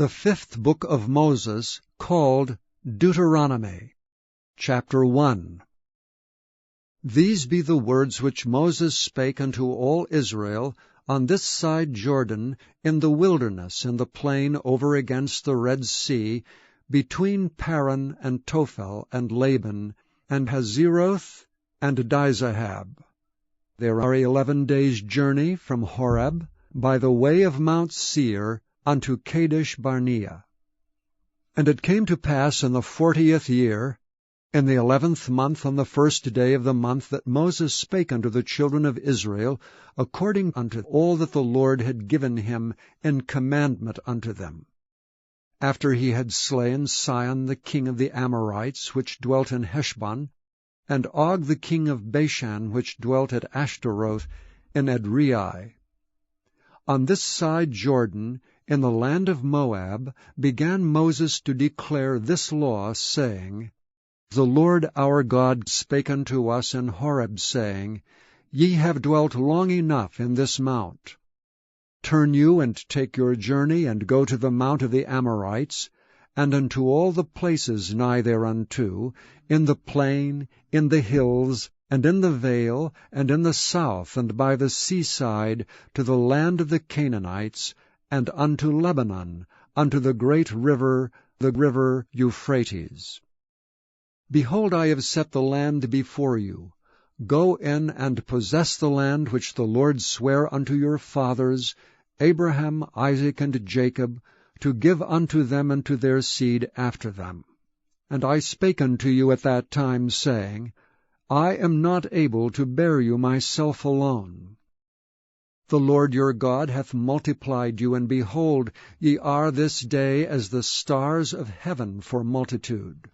The fifth book of Moses, called Deuteronomy. Chapter 1. These be the words which Moses spake unto all Israel on this side Jordan, in the wilderness, in the plain over against the Red Sea, between Paran and Tophel and Laban, and Hazeroth and Dizahab. There are 11 days' journey from Horeb, by the way of Mount Seir, unto Kadesh Barnea. And it came to pass in the 40th year, in the 11th month, on the 1st day of the month, that Moses spake unto the children of Israel, according unto all that the Lord had given him in commandment unto them. After he had slain Sihon the king of the Amorites, which dwelt in Heshbon, and Og the king of Bashan, which dwelt at Ashtaroth in Edrei. On this side Jordan, in the land of Moab, began Moses to declare this law, saying, The Lord our God spake unto us in Horeb, saying, Ye have dwelt long enough in this mount. Turn you and take your journey, and go to the mount of the Amorites, and unto all the places nigh thereunto, in the plain, in the hills, and in the vale, and in the south, and by the seaside, to the land of the Canaanites, and unto Lebanon, unto the great river, the river Euphrates. Behold, I have set the land before you. Go in and possess the land which the Lord sware unto your fathers, Abraham, Isaac, and Jacob, to give unto them and to their seed after them. And I spake unto you at that time, saying, I am not able to bear you myself alone. The Lord your God hath multiplied you, and behold, ye are this day as the stars of heaven for multitude.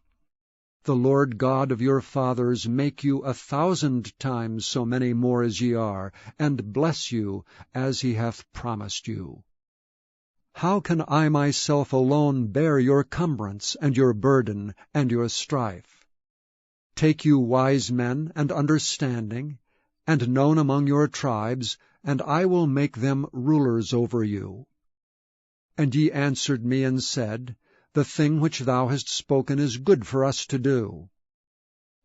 The Lord God of your fathers make you 1,000 times so many more as ye are, and bless you as he hath promised you. How can I myself alone bear your cumbrance, and your burden, and your strife? Take you wise men and understanding, and known among your tribes, and I will make them rulers over you. And ye answered me and said, The thing which thou hast spoken is good for us to do.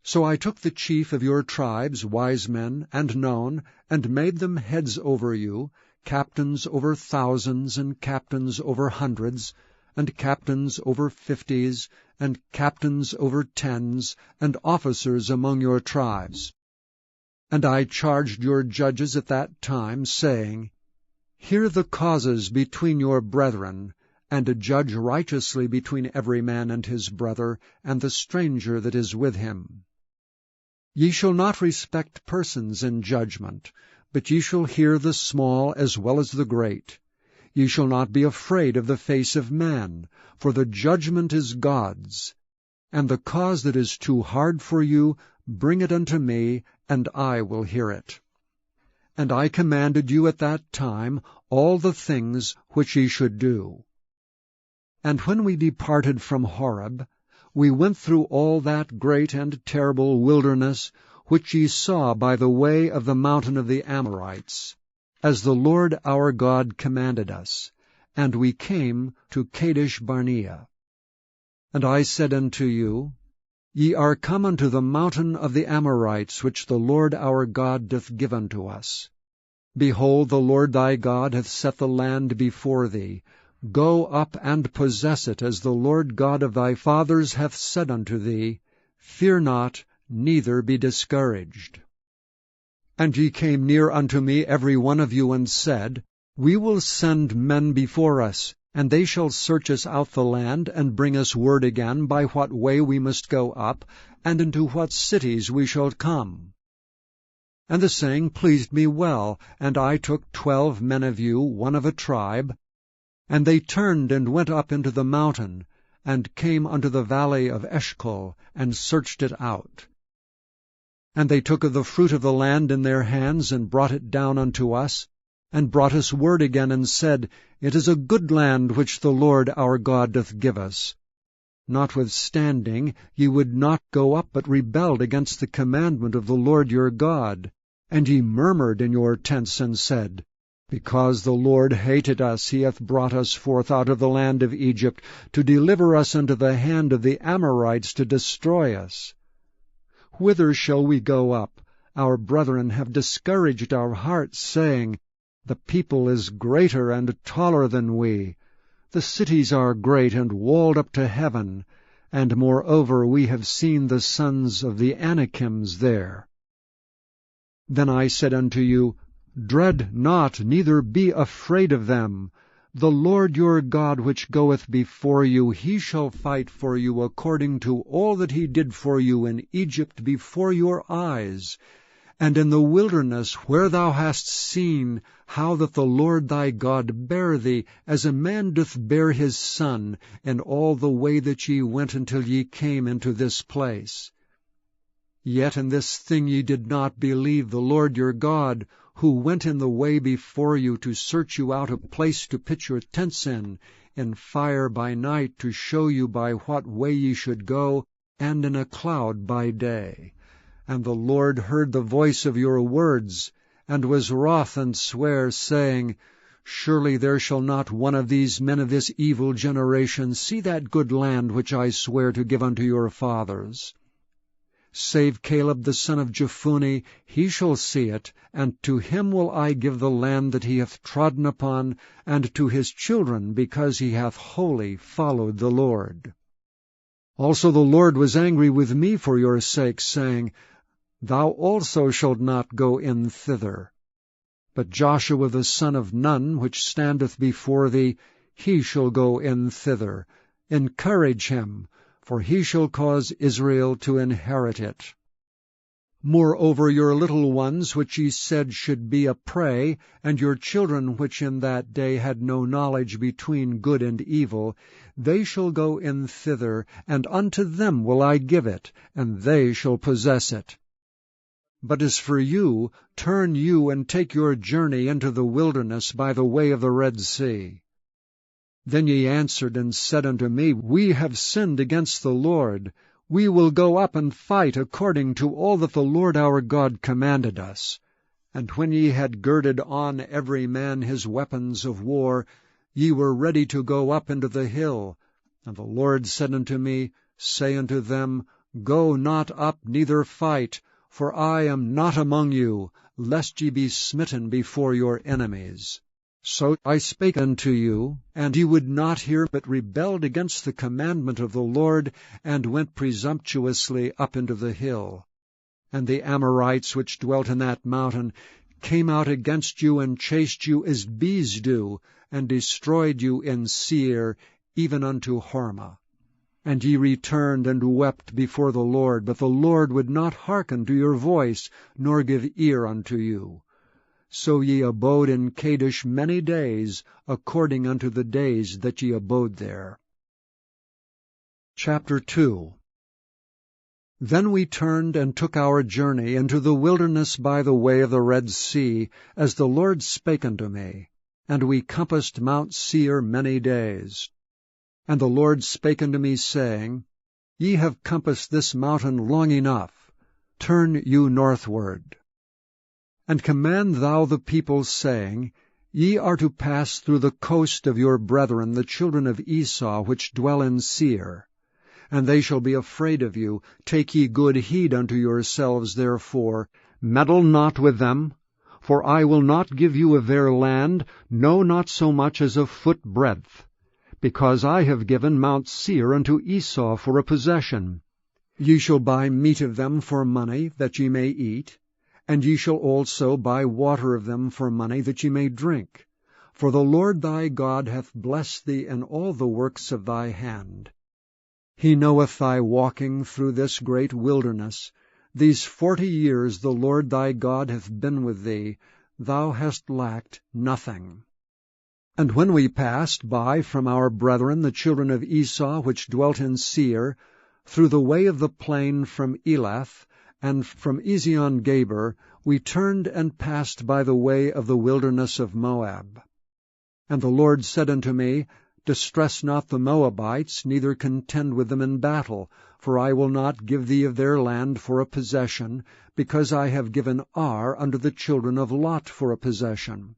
So I took the chief of your tribes, wise men, and known, and made them heads over you, captains over thousands, and captains over hundreds, and captains over 50s, and captains over 10s, and officers among your tribes. And I charged your judges at that time, saying, Hear the causes between your brethren, and judge righteously between every man and his brother, and the stranger that is with him. Ye shall not respect persons in judgment, but ye shall hear the small as well as the great. Ye shall not be afraid of the face of man, for the judgment is God's. And the cause that is too hard for you, bring it unto me, and I will hear it. And I commanded you at that time all the things which ye should do. And when we departed from Horeb, we went through all that great and terrible wilderness, which ye saw by the way of the mountain of the Amorites, as the Lord our God commanded us, and we came to Kadesh Barnea. And I said unto you, Ye are come unto the mountain of the Amorites, which the Lord our God doth give unto us. Behold, the Lord thy God hath set the land before thee. Go up and possess it, as the Lord God of thy fathers hath said unto thee. Fear not, neither be discouraged. And ye came near unto me every one of you, and said, We will send men before us, and they shall search us out the land, and bring us word again by what way we must go up, and into what cities we shall come. And the saying pleased me well, and I took 12 men of you, one of a tribe, and they turned and went up into the mountain, and came unto the valley of Eshcol, and searched it out. And they took of the fruit of the land in their hands, and brought it down unto us, and brought us word again, and said, It is a good land which the Lord our God doth give us. Notwithstanding, ye would not go up, but rebelled against the commandment of the Lord your God. And ye murmured in your tents, and said, Because the Lord hated us, he hath brought us forth out of the land of Egypt, to deliver us unto the hand of the Amorites, to destroy us. Whither shall we go up? Our brethren have discouraged our hearts, saying, The people is greater and taller than we. The cities are great and walled up to heaven, and moreover we have seen the sons of the Anakims there. Then I said unto you, Dread not, neither be afraid of them. The Lord your God which goeth before you, he shall fight for you according to all that he did for you in Egypt before your eyes, and in the wilderness, where thou hast seen how that the Lord thy God bare thee, as a man doth bear his son, in all the way that ye went until ye came into this place. Yet in this thing ye did not believe the Lord your God, who went in the way before you to search you out a place to pitch your tents in fire by night, to show you by what way ye should go, and in a cloud by day. And the Lord heard the voice of your words, and was wroth, and sware, saying, Surely there shall not one of these men of this evil generation see that good land which I swear to give unto your fathers. Save Caleb the son of Jephunneh, he shall see it, and to him will I give the land that he hath trodden upon, and to his children, because he hath wholly followed the Lord. Also the Lord was angry with me for your sake, saying, Thou also shalt not go in thither. But Joshua the son of Nun, which standeth before thee, he shall go in thither. Encourage him, for he shall cause Israel to inherit it. Moreover your little ones, which ye said should be a prey, and your children which in that day had no knowledge between good and evil, they shall go in thither, and unto them will I give it, and they shall possess it. But as for you, turn you and take your journey into the wilderness by the way of the Red Sea. Then ye answered and said unto me, We have sinned against the Lord. We will go up and fight according to all that the Lord our God commanded us. And when ye had girded on every man his weapons of war, ye were ready to go up into the hill. And the Lord said unto me, Say unto them, Go not up, neither fight, for I am not among you, lest ye be smitten before your enemies. So I spake unto you, and ye would not hear, but rebelled against the commandment of the Lord, and went presumptuously up into the hill. And the Amorites which dwelt in that mountain came out against you, and chased you as bees do, and destroyed you in Seir, even unto Hormah. And ye returned and wept before the Lord, but the Lord would not hearken to your voice, nor give ear unto you. So ye abode in Kadesh many days, according unto the days that ye abode there. Chapter 2. Then we turned and took our journey into the wilderness by the way of the Red Sea, as the Lord spake unto me, and we compassed Mount Seir many days. And the Lord spake unto me, saying, Ye have compassed this mountain long enough. Turn you northward. And command thou the people, saying, Ye are to pass through the coast of your brethren, the children of Esau, which dwell in Seir. And they shall be afraid of you. Take ye good heed unto yourselves, therefore. Meddle not with them. For I will not give you of their land, no, not so much as a foot breadth. Because I have given Mount Seir unto Esau for a possession. Ye shall buy meat of them for money, that ye may eat. And ye shall also buy water of them for money, that ye may drink. For the Lord thy God hath blessed thee in all the works of thy hand. He knoweth thy walking through this great wilderness. These 40 years the Lord thy God hath been with thee. Thou hast lacked nothing. And when we passed by from our brethren, the children of Esau, which dwelt in Seir, through the way of the plain from Elath, and from Ezion-Geber, we turned and passed by the way of the wilderness of Moab. And the Lord said unto me, Distress not the Moabites, neither contend with them in battle, for I will not give thee of their land for a possession, because I have given Ar unto the children of Lot for a possession.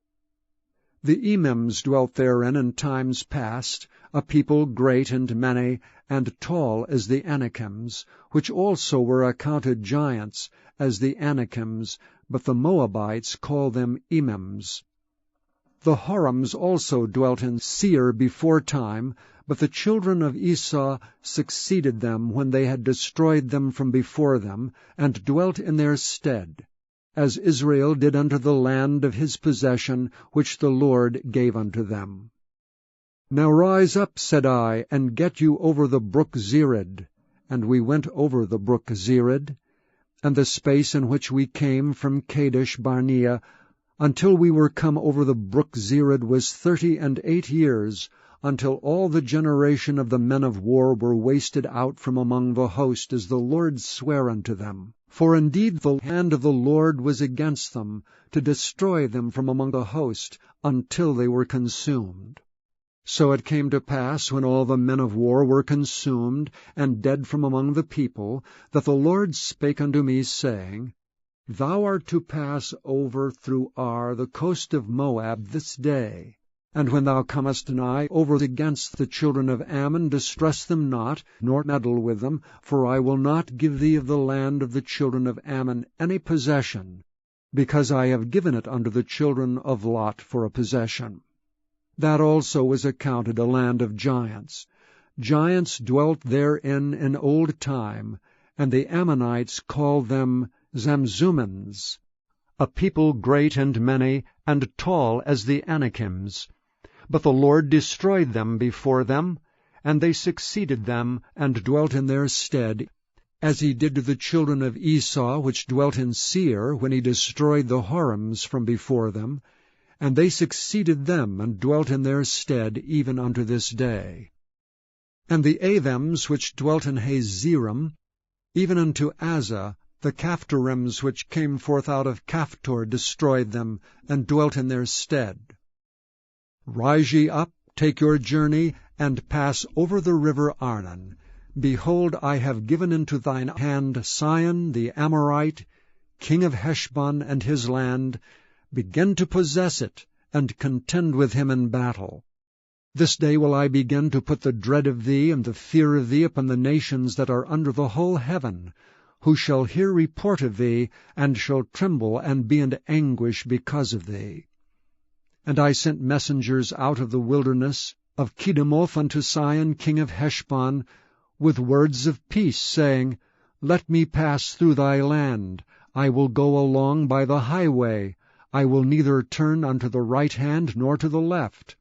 The Emims dwelt therein in times past, a people great and many, and tall as the Anakims, which also were accounted giants, as the Anakims, but the Moabites call them Emims. The Horims also dwelt in Seir before time, but the children of Esau succeeded them when they had destroyed them from before them, and dwelt in their stead, as Israel did unto the land of his possession, which the Lord gave unto them. Now rise up, said I, and get you over the brook Zered. And we went over the brook Zered, and the space in which we came from Kadesh Barnea, until we were come over the brook Zered, was 38 years, until all the generation of the men of war were wasted out from among the host, as the Lord sware unto them. For indeed the hand of the Lord was against them, to destroy them from among the host, until they were consumed. So it came to pass, when all the men of war were consumed, and dead from among the people, that the Lord spake unto me, saying, Thou art to pass over through Ar, the coast of Moab, this day. And when thou comest nigh over against the children of Ammon, distress them not, nor meddle with them, for I will not give thee of the land of the children of Ammon any possession, because I have given it unto the children of Lot for a possession. That also was accounted a land of giants. Giants dwelt therein in old time, and the Ammonites called them Zamzummins, a people great and many, and tall as the Anakims. But the Lord destroyed them before them, and they succeeded them, and dwelt in their stead, as he did to the children of Esau, which dwelt in Seir, when he destroyed the Horims from before them, and they succeeded them, and dwelt in their stead, even unto this day. And the Avims, which dwelt in Hazerim, even unto Azza, the Caphtorims, which came forth out of Caphtor, destroyed them, and dwelt in their stead. Rise ye up, take your journey, and pass over the river Arnon. Behold, I have given into thine hand Sihon the Amorite, king of Heshbon and his land. Begin to possess it, and contend with him in battle. This day will I begin to put the dread of thee and the fear of thee upon the nations that are under the whole heaven, who shall hear report of thee, and shall tremble and be in anguish because of thee. And I sent messengers out of the wilderness of Kedemoth unto Sihon king of Heshbon, with words of peace, saying, Let me pass through thy land. I will go along by the highway. I will neither turn unto the right hand nor to the left.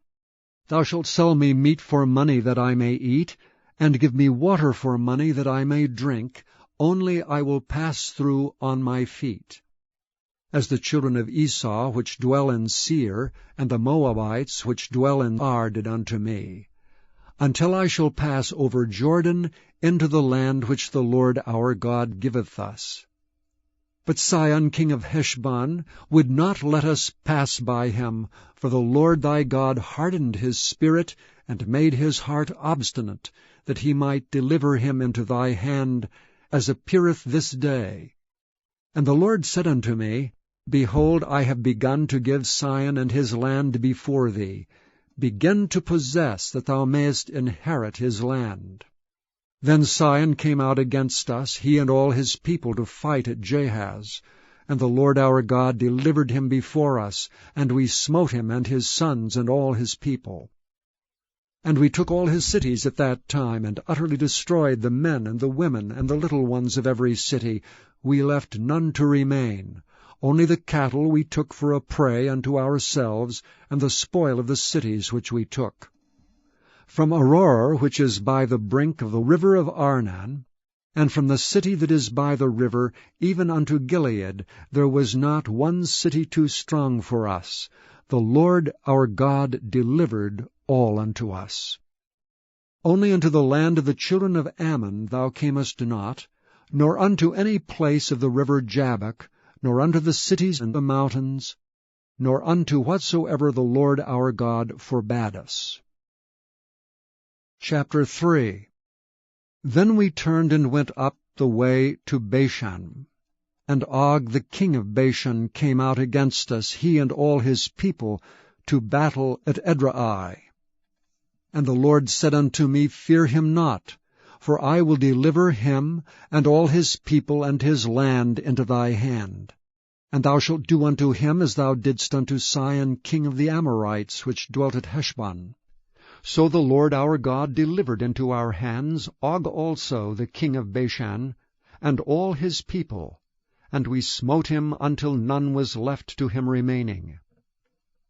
Thou shalt sell me meat for money that I may eat, and give me water for money that I may drink, only I will pass through on my feet. As the children of Esau, which dwell in Seir, and the Moabites, which dwell in Ar, did unto me, until I shall pass over Jordan into the land which the Lord our God giveth us. But Sihon king of Heshbon would not let us pass by him, for the Lord thy God hardened his spirit, and made his heart obstinate, that he might deliver him into thy hand, as appeareth this day. And the Lord said unto me, Behold, I have begun to give Sihon and his land before thee. Begin to possess, that thou mayest inherit his land. Then Sihon came out against us, he and all his people, to fight at Jahaz. And the Lord our God delivered him before us, and we smote him and his sons and all his people. And we took all his cities at that time, and utterly destroyed the men and the women and the little ones of every city. We left none to remain. Only the cattle we took for a prey unto ourselves, and the spoil of the cities which we took. From Aroer, which is by the brink of the river of Arnon, and from the city that is by the river, even unto Gilead, there was not one city too strong for us. The Lord our God delivered all unto us. Only unto the land of the children of Ammon thou camest not, nor unto any place of the river Jabbok, nor unto the cities and the mountains, nor unto whatsoever the Lord our God forbade us. Chapter 3. Then we turned and went up the way to Bashan. And Og the king of Bashan came out against us, he and all his people, to battle at Edrei. And the Lord said unto me, Fear him not, for I will deliver him and all his people and his land into thy hand. And thou shalt do unto him as thou didst unto Sihon king of the Amorites, which dwelt at Heshbon. So the Lord our God delivered into our hands Og also the king of Bashan, and all his people, and we smote him until none was left to him remaining.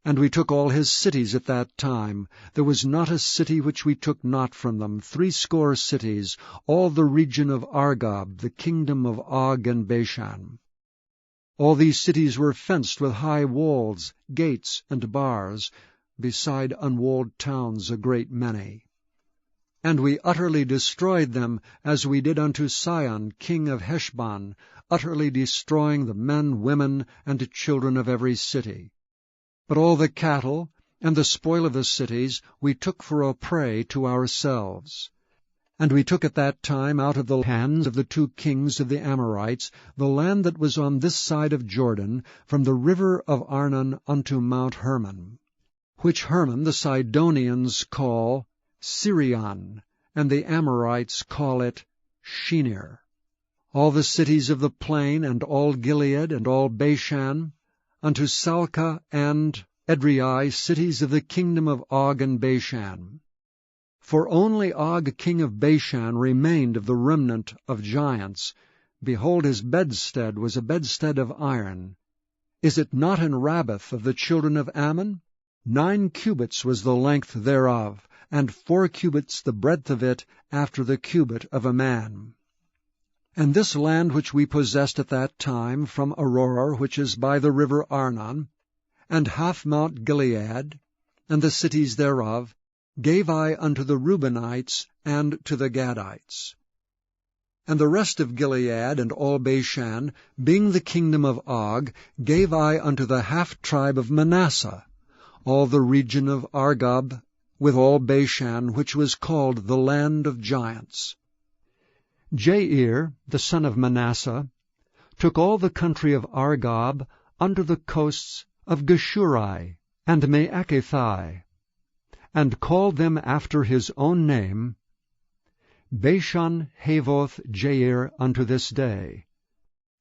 And we took all his cities at that time. There was not a city which we took not from them, 80 cities, all the region of Argob, the kingdom of Og and Bashan. All these cities were fenced with high walls, gates, and bars, beside unwalled towns a great many. And we utterly destroyed them, as we did unto Sihon king of Heshbon, utterly destroying the men, women, and children of every city. But all the cattle and the spoil of the cities we took for a prey to ourselves. And we took at that time out of the hands of the 2 kings of the Amorites the land that was on this side of Jordan, from the river of Arnon unto Mount Hermon, which Hermon the Sidonians call Sirion, and the Amorites call it Shinir. All the cities of the plain, and all Gilead, and all Bashan, unto Salcah and Edrei, cities of the kingdom of Og and Bashan. For only Og king of Bashan remained of the remnant of giants. Behold, his bedstead was a bedstead of iron. Is it not in Rabbath of the children of Ammon? 9 cubits was the length thereof, and 4 cubits the breadth of it, after the cubit of a man. And this land which we possessed at that time, from Aurora, which is by the river Arnon, and half Mount Gilead, and the cities thereof, gave I unto the Reubenites and to the Gadites. And the rest of Gilead and all Bashan, being the kingdom of Og, gave I unto the half-tribe of Manasseh, all the region of Argob, with all Bashan, which was called the land of giants. Jair, the son of Manasseh, took all the country of Argob unto the coasts of Geshurai and Maacathai, and called them after his own name, Bashan Havoth Jair unto this day.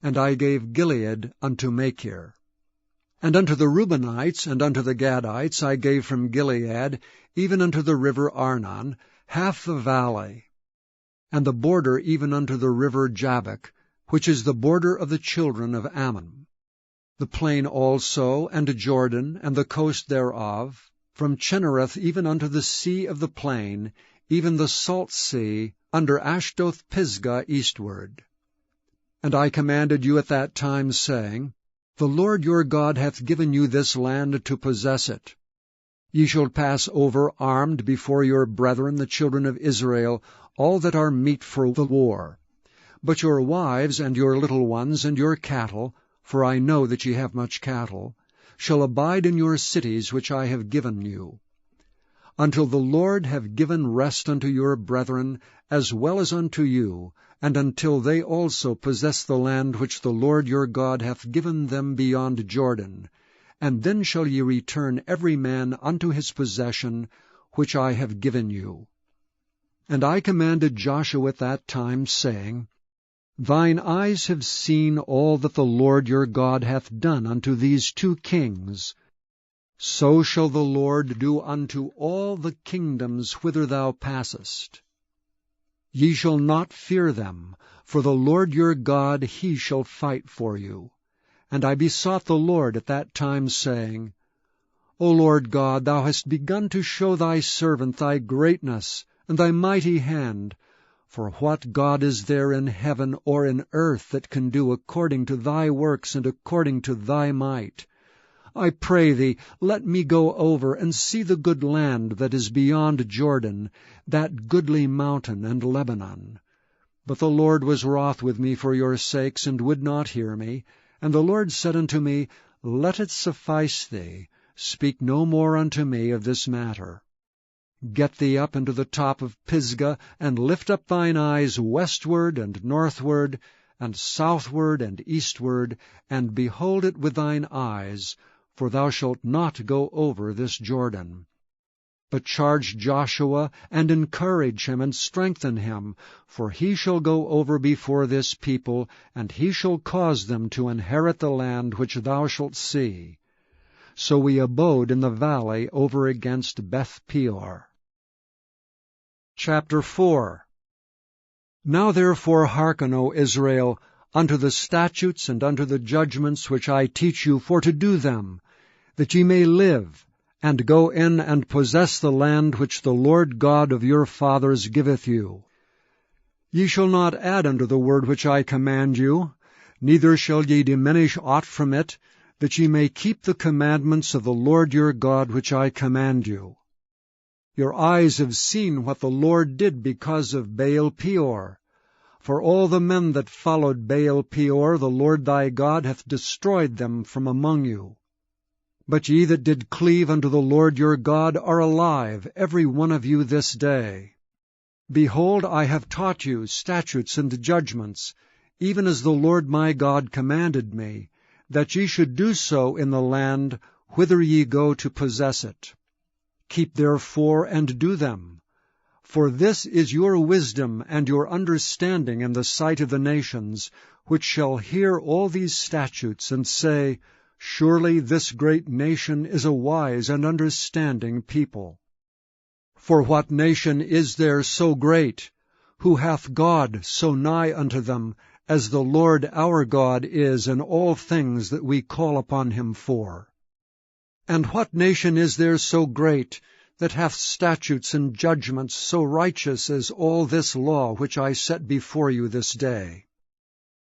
And I gave Gilead unto Machir. And unto the Reubenites and unto the Gadites I gave from Gilead, even unto the river Arnon, half the valley, and the border even unto the river Jabbok, which is the border of the children of Ammon. The plain also, and Jordan, and the coast thereof, from Chinnereth even unto the sea of the plain, even the salt sea, under Ashdoth Pisgah eastward. And I commanded you at that time, saying, The Lord your God hath given you this land to possess it. Ye shall pass over armed before your brethren the children of Israel, all that are meet for the war. But your wives and your little ones and your cattle, for I know that ye have much cattle, shall abide in your cities which I have given you, until the Lord have given rest unto your brethren, as well as unto you, and until they also possess the land which the Lord your God hath given them beyond Jordan. And then shall ye return every man unto his possession, which I have given you. And I commanded Joshua at that time, saying, Thine eyes have seen all that the Lord your God hath done unto these 2 kings. So shall the Lord do unto all the kingdoms whither thou passest. Ye shall not fear them, for the Lord your God, he shall fight for you. And I besought the Lord at that time, saying, O Lord God, thou hast begun to show thy servant thy greatness and thy mighty hand. For what God is there in heaven or in earth that can do according to thy works and according to thy might? I pray thee, let me go over and see the good land that is beyond Jordan, that goodly mountain and Lebanon. But the Lord was wroth with me for your sakes, and would not hear me. And the Lord said unto me, Let it suffice thee, speak no more unto me of this matter. Get thee up into the top of Pisgah, and lift up thine eyes westward and northward, and southward and eastward, and behold it with thine eyes, for thou shalt not go over this Jordan. But charge Joshua, and encourage him, and strengthen him, for he shall go over before this people, and he shall cause them to inherit the land which thou shalt see. So we abode in the valley over against Beth-peor. Chapter 4. Now therefore hearken, O Israel, unto the statutes and unto the judgments which I teach you, for to do them, that ye may live, and go in and possess the land which the Lord God of your fathers giveth you. Ye shall not add unto the word which I command you, neither shall ye diminish aught from it, that ye may keep the commandments of the Lord your God which I command you. Your eyes have seen what the Lord did because of Baal-peor. For all the men that followed Baal-peor, the Lord thy God hath destroyed them from among you. But ye that did cleave unto the Lord your God are alive, every one of you this day. Behold, I have taught you statutes and judgments, even as the Lord my God commanded me, that ye should do so in the land whither ye go to possess it. Keep therefore and do them. For this is your wisdom and your understanding in the sight of the nations, which shall hear all these statutes, and say, Surely this great nation is a wise and understanding people. For what nation is there so great, who hath God so nigh unto them, as the Lord our God is in all things that we call upon him for? And what nation is there so great, that hath statutes and judgments so righteous as all this law which I set before you this day?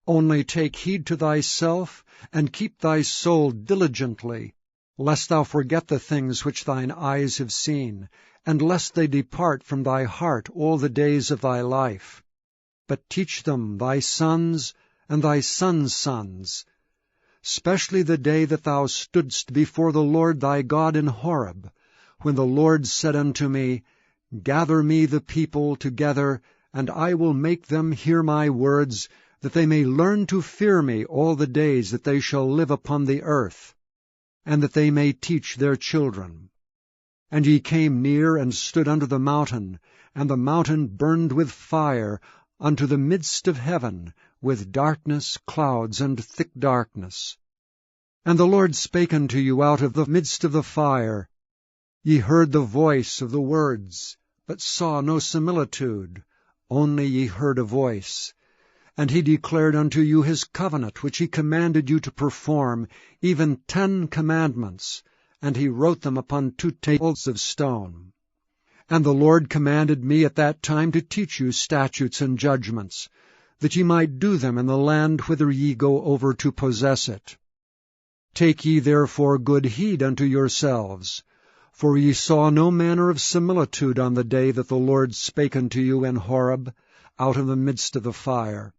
Only take heed to thyself, and keep thy soul diligently, lest thou forget the things which thine eyes have seen, and lest they depart from thy heart all the days of thy life. But teach them thy sons and thy sons' sons, specially the day that thou stoodst before the Lord thy God in Horeb, when the Lord said unto me, Gather me the people together, and I will make them hear my words, that they may learn to fear me all the days that they shall live upon the earth, and that they may teach their children. And ye came near and stood under the mountain, and the mountain burned with fire unto the midst of heaven, with darkness, clouds, and thick darkness. And the Lord spake unto you out of the midst of the fire. Ye heard the voice of the words, but saw no similitude, only ye heard a voice. And he declared unto you his covenant, which he commanded you to perform, even 10 commandments, and he wrote them upon 2 tables of stone. And the Lord commanded me at that time to teach you statutes and judgments, that ye might do them in the land whither ye go over to possess it. Take ye therefore good heed unto yourselves, for ye saw no manner of similitude on the day that the Lord spake unto you in Horeb, out of the midst of the fire,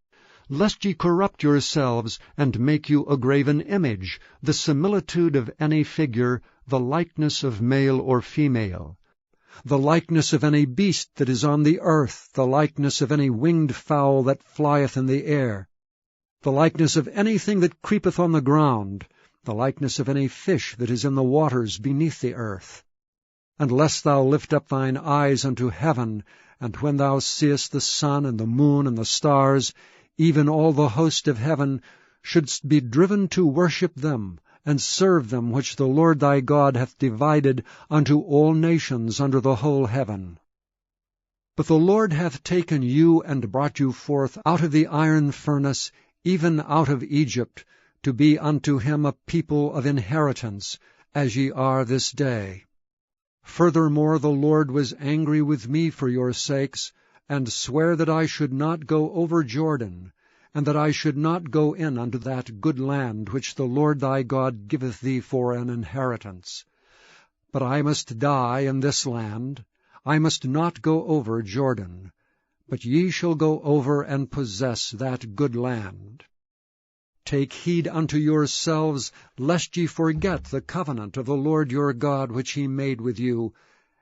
lest ye corrupt yourselves, and make you a graven image, the similitude of any figure, the likeness of male or female, the likeness of any beast that is on the earth, the likeness of any winged fowl that flieth in the air, the likeness of anything that creepeth on the ground, the likeness of any fish that is in the waters beneath the earth. And lest thou lift up thine eyes unto heaven, and when thou seest the sun and the moon and the stars, even all the host of heaven, shouldst be driven to worship them, and serve them which the Lord thy God hath divided unto all nations under the whole heaven. But the Lord hath taken you and brought you forth out of the iron furnace, even out of Egypt, to be unto him a people of inheritance, as ye are this day. Furthermore, the Lord was angry with me for your sakes, and sware that I should not go over Jordan, and that I should not go in unto that good land which the Lord thy God giveth thee for an inheritance. But I must die in this land, I must not go over Jordan, but ye shall go over and possess that good land. Take heed unto yourselves, lest ye forget the covenant of the Lord your God which he made with you,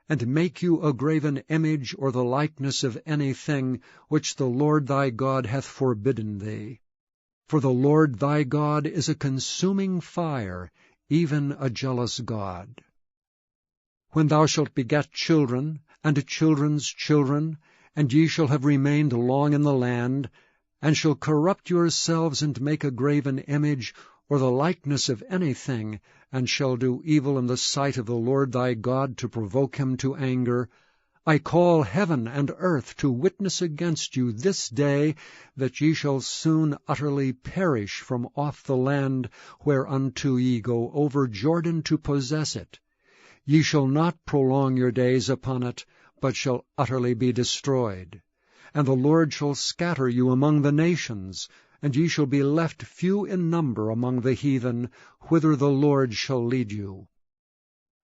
and make you a graven image or the likeness of anything which the Lord thy God hath forbidden thee. For the Lord thy God is a consuming fire, even a jealous God. When thou shalt beget children, and children's children, and ye shall have remained long in the land, and shall corrupt yourselves, and make a graven image, or the likeness of anything, and shall do evil in the sight of the Lord thy God, to provoke him to anger, I call heaven and earth to witness against you this day, that ye shall soon utterly perish from off the land whereunto ye go over Jordan to possess it. Ye shall not prolong your days upon it, but shall utterly be destroyed. And the Lord shall scatter you among the nations, and ye shall be left few in number among the heathen, whither the Lord shall lead you.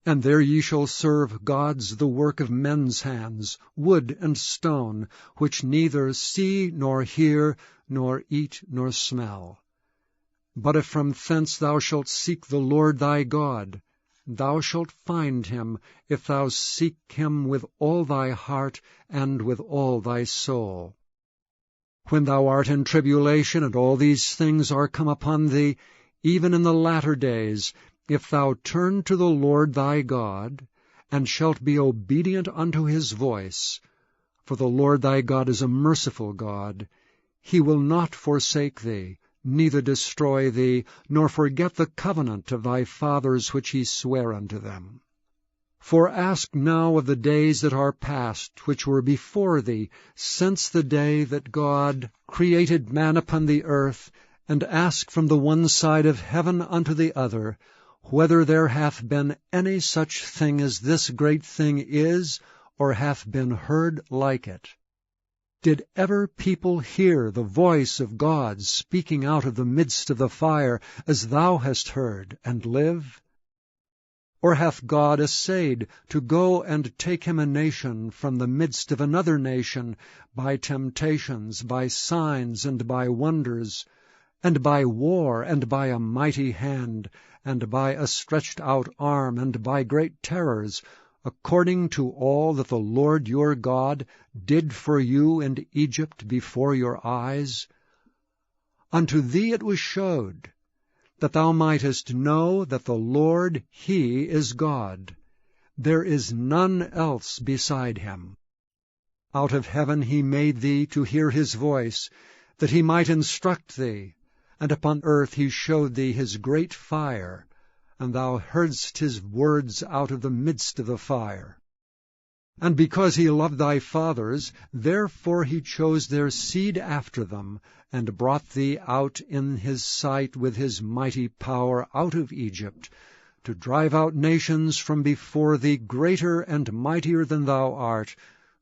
And there ye shall serve gods, the work of men's hands, wood and stone, which neither see nor hear, nor eat nor smell. But if from thence thou shalt seek the Lord thy God, thou shalt find him, if thou seek him with all thy heart and with all thy soul. When thou art in tribulation, and all these things are come upon thee, even in the latter days, if thou turn to the Lord thy God, and shalt be obedient unto his voice, for the Lord thy God is a merciful God, he will not forsake thee, neither destroy thee, nor forget the covenant of thy fathers which he sware unto them. For ask now of the days that are past, which were before thee, since the day that God created man upon the earth, and ask from the one side of heaven unto the other, whether there hath been any such thing as this great thing is, or hath been heard like it. Did ever people hear the voice of God speaking out of the midst of the fire, as thou hast heard, and live? Or hath God essayed to go and take him a nation from the midst of another nation, by temptations, by signs, and by wonders, and by war, and by a mighty hand, and by a stretched out arm, and by great terrors, according to all that the Lord your God did for you in Egypt before your eyes? Unto thee it was showed, that thou mightest know that the Lord, he is God. There is none else beside him. Out of heaven he made thee to hear his voice, that he might instruct thee, and upon earth he showed thee his great fire, and thou heardst his words out of the midst of the fire. And because he loved thy fathers, therefore he chose their seed after them, and brought thee out in his sight with his mighty power out of Egypt, to drive out nations from before thee greater and mightier than thou art,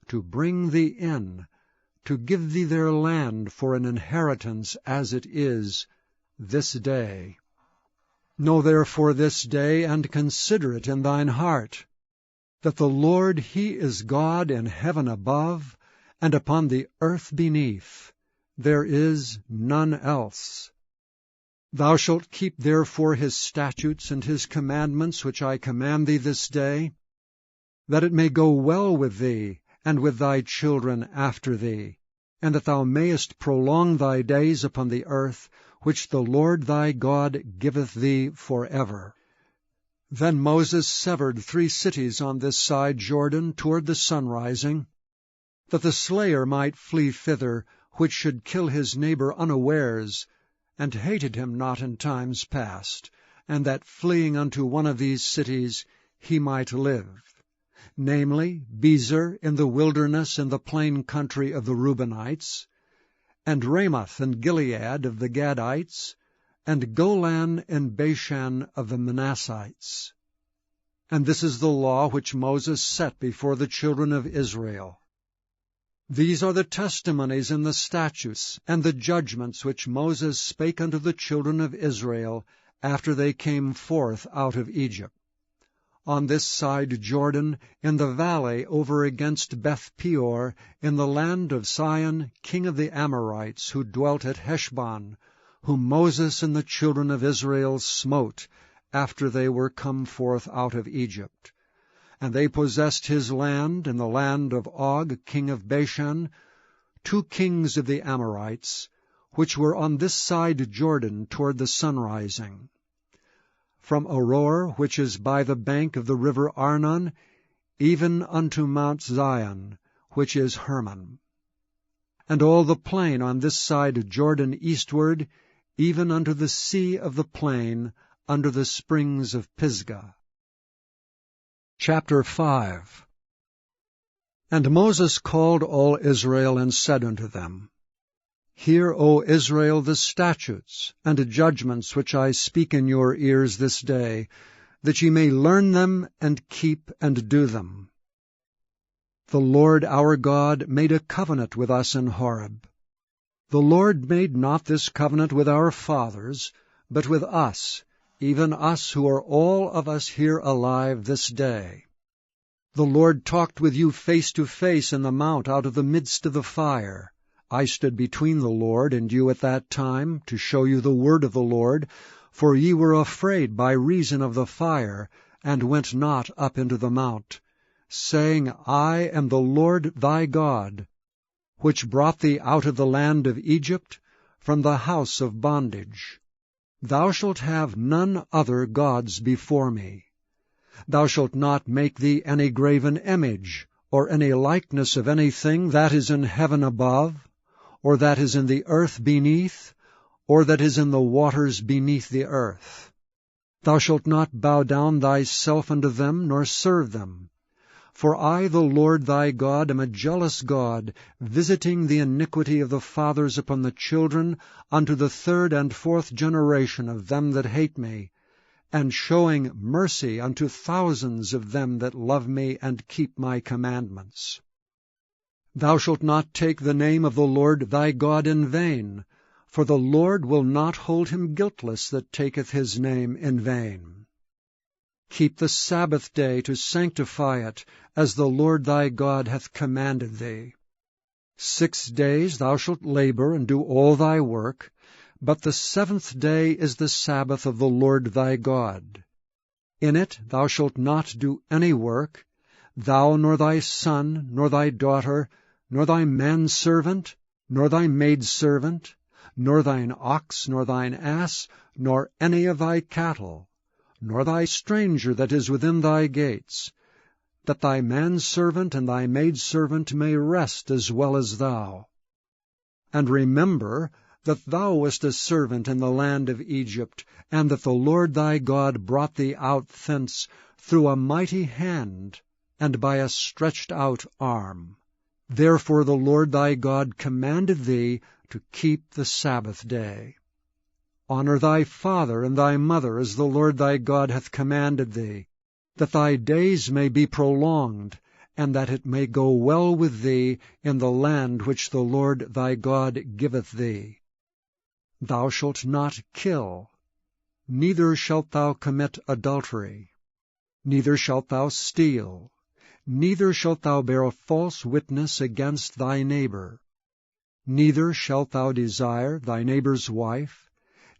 to bring thee in, to give thee their land for an inheritance as it is this day. Know therefore this day, and consider it in thine heart, that the Lord he is God in heaven above, and upon the earth beneath. There is none else. Thou shalt keep therefore his statutes and his commandments which I command thee this day, that it may go well with thee, and with thy children after thee, and that thou mayest prolong thy days upon the earth, which the Lord thy God giveth thee for ever. Then Moses severed 3 cities on this side Jordan toward the sunrising, that the slayer might flee thither, which should kill his neighbor unawares, and hated him not in times past, and that fleeing unto one of these cities he might live, namely, Bezer in the wilderness in the plain country of the Reubenites, and Ramoth and Gilead of the Gadites, and Golan and Bashan of the Manassites. And this is the law which Moses set before the children of Israel. These are the testimonies and the statutes and the judgments which Moses spake unto the children of Israel after they came forth out of Egypt. On this side Jordan, in the valley over against Beth-peor, in the land of Sihon, king of the Amorites, who dwelt at Heshbon, whom Moses and the children of Israel smote, after they were come forth out of Egypt. And they possessed his land in the land of Og, king of Bashan, 2 kings of the Amorites, which were on this side Jordan toward the sunrising. from Aroer, which is by the bank of the river Arnon, even unto Mount Zion, which is Hermon. And all the plain on this side Jordan eastward, even unto the sea of the plain, under the springs of Pisgah. Chapter 5. And Moses called all Israel, and said unto them, Hear, O Israel, the statutes and judgments which I speak in your ears this day, that ye may learn them, and keep and do them. The Lord our God made a covenant with us in Horeb. The Lord made not this covenant with our fathers, but with us, even us who are all of us here alive this day. The Lord talked with you face to face in the mount out of the midst of the fire. I stood between the Lord and you at that time, to show you the word of the Lord, for ye were afraid by reason of the fire, and went not up into the mount, saying, I am the Lord thy God, which brought thee out of the land of Egypt, from the house of bondage. Thou shalt have none other gods before me. Thou shalt not make thee any graven image, or any likeness of anything that is in heaven above, or that is in the earth beneath, or that is in the waters beneath the earth. Thou shalt not bow down thyself unto them, nor serve them. For I, the Lord thy God, am a jealous God, visiting the iniquity of the fathers upon the children, unto the third and fourth generation of them that hate me, and showing mercy unto thousands of them that love me and keep my commandments. Thou shalt not take the name of the Lord thy God in vain, for the Lord will not hold him guiltless that taketh his name in vain. Keep the Sabbath day to sanctify it, as the Lord thy God hath commanded thee. 6 days thou shalt labor and do all thy work, but the 7th day is the Sabbath of the Lord thy God. In it thou shalt not do any work, thou nor thy son, nor thy daughter, nor thy manservant, nor thy maidservant, nor thine ox, nor thine ass, nor any of thy cattle, nor thy stranger that is within thy gates, that thy manservant and thy maidservant may rest as well as thou. And remember that thou wast a servant in the land of Egypt, and that the Lord thy God brought thee out thence through a mighty hand, and by a stretched out arm. Therefore the Lord thy God commanded thee to keep the Sabbath day. Honor thy father and thy mother, as the Lord thy God hath commanded thee, that thy days may be prolonged, and that it may go well with thee in the land which the Lord thy God giveth thee. Thou shalt not kill, neither shalt thou commit adultery, neither shalt thou steal, neither shalt thou bear a false witness against thy neighbor, neither shalt thou desire thy neighbor's wife,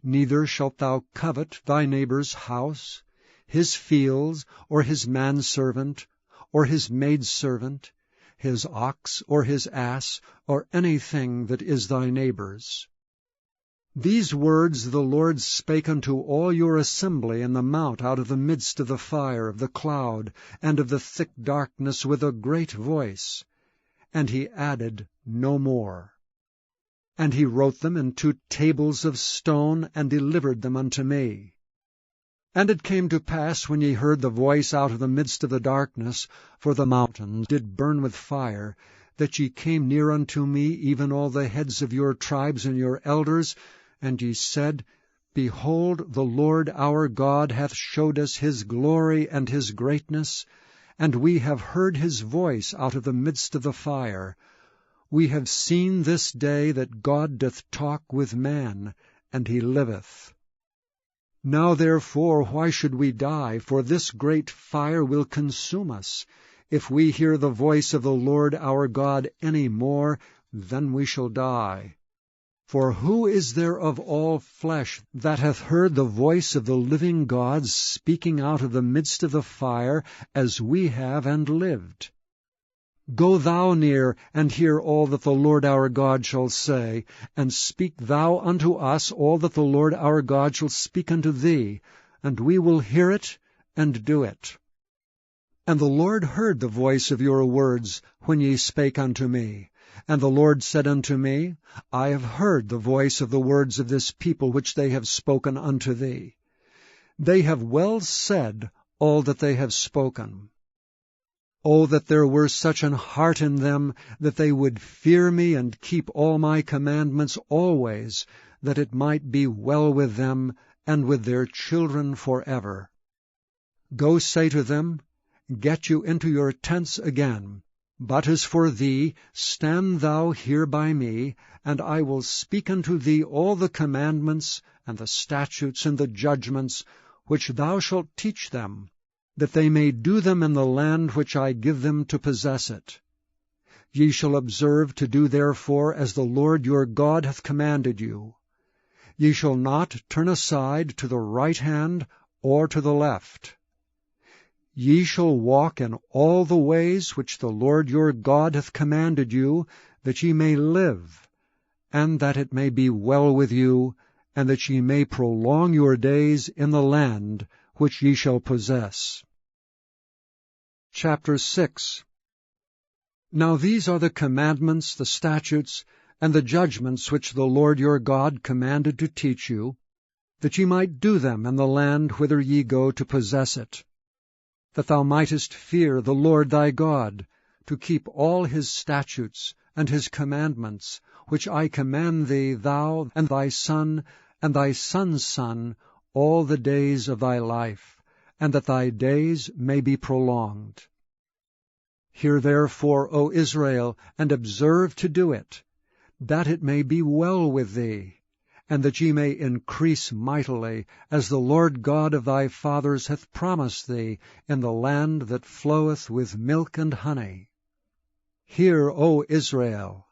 neither shalt thou covet thy neighbor's house, his fields, or his manservant, or his maidservant, his ox, or his ass, or anything that is thy neighbor's. These words the Lord spake unto all your assembly in the mount out of the midst of the fire, of the cloud, and of the thick darkness with a great voice. And he added no more. And he wrote them in 2 tables of stone, and delivered them unto me. And it came to pass, when ye heard the voice out of the midst of the darkness, for the mountains did burn with fire, that ye came near unto me, even all the heads of your tribes and your elders, and ye said, Behold, the Lord our God hath showed us his glory and his greatness, and we have heard his voice out of the midst of the fire. We have seen this day that God doth talk with man, and he liveth. Now therefore why should we die? For this great fire will consume us. If we hear the voice of the Lord our God any more, then we shall die. For who is there of all flesh that hath heard the voice of the living God speaking out of the midst of the fire, as we have, and lived? Go thou near, and hear all that the Lord our God shall say, and speak thou unto us all that the Lord our God shall speak unto thee, and we will hear it and do it. And the Lord heard the voice of your words when ye spake unto me. And the Lord said unto me, I have heard the voice of the words of this people which they have spoken unto thee. They have well said all that they have spoken. O that there were such an heart in them, that they would fear me and keep all my commandments always, that it might be well with them and with their children forever. Go say to them, Get you into your tents again. But as for thee, stand thou here by me, and I will speak unto thee all the commandments, and the statutes, and the judgments, which thou shalt teach them, that they may do them in the land which I give them to possess it. Ye shall observe to do therefore as the Lord your God hath commanded you. Ye shall not turn aside to the right hand or to the left. Ye shall walk in all the ways which the Lord your God hath commanded you, that ye may live, and that it may be well with you, and that ye may prolong your days in the land which ye shall possess. Chapter 6. Now these are the commandments, the statutes, and the judgments which the Lord your God commanded to teach you, that ye might do them in the land whither ye go to possess it, that thou mightest fear the Lord thy God, to keep all his statutes and his commandments, which I command thee, thou and thy son and thy son's son, all the days of thy life, and that thy days may be prolonged. Hear therefore, O Israel, and observe to do it, that it may be well with thee, and that ye may increase mightily, as the Lord God of thy fathers hath promised thee, in the land that floweth with milk and honey. Hear, O Israel,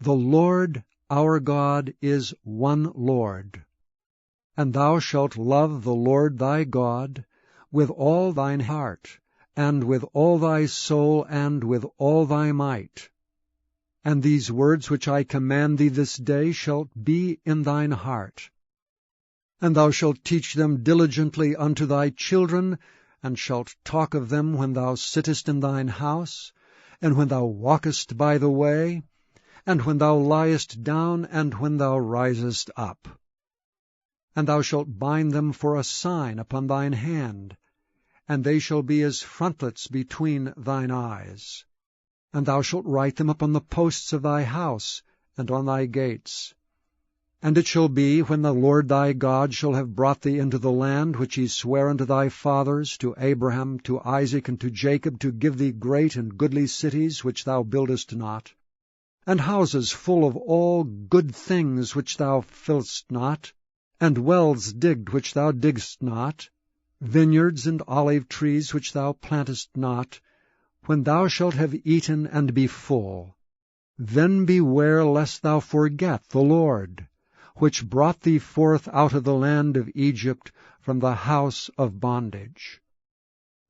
the Lord our God is one Lord. And thou shalt love the Lord thy God with all thine heart, and with all thy soul, and with all thy might. And these words which I command thee this day shall be in thine heart. And thou shalt teach them diligently unto thy children, and shalt talk of them when thou sittest in thine house, and when thou walkest by the way, and when thou liest down, and when thou risest up. And thou shalt bind them for a sign upon thine hand, and they shall be as frontlets between thine eyes. And thou shalt write them upon the posts of thy house, and on thy gates. And it shall be, when the Lord thy God shall have brought thee into the land which he sware unto thy fathers, to Abraham, to Isaac, and to Jacob, to give thee great and goodly cities which thou buildest not, and houses full of all good things which thou fillest not, and wells digged which thou diggest not, vineyards and olive trees which thou plantest not, when thou shalt have eaten and be full, then beware lest thou forget the Lord, which brought thee forth out of the land of Egypt from the house of bondage.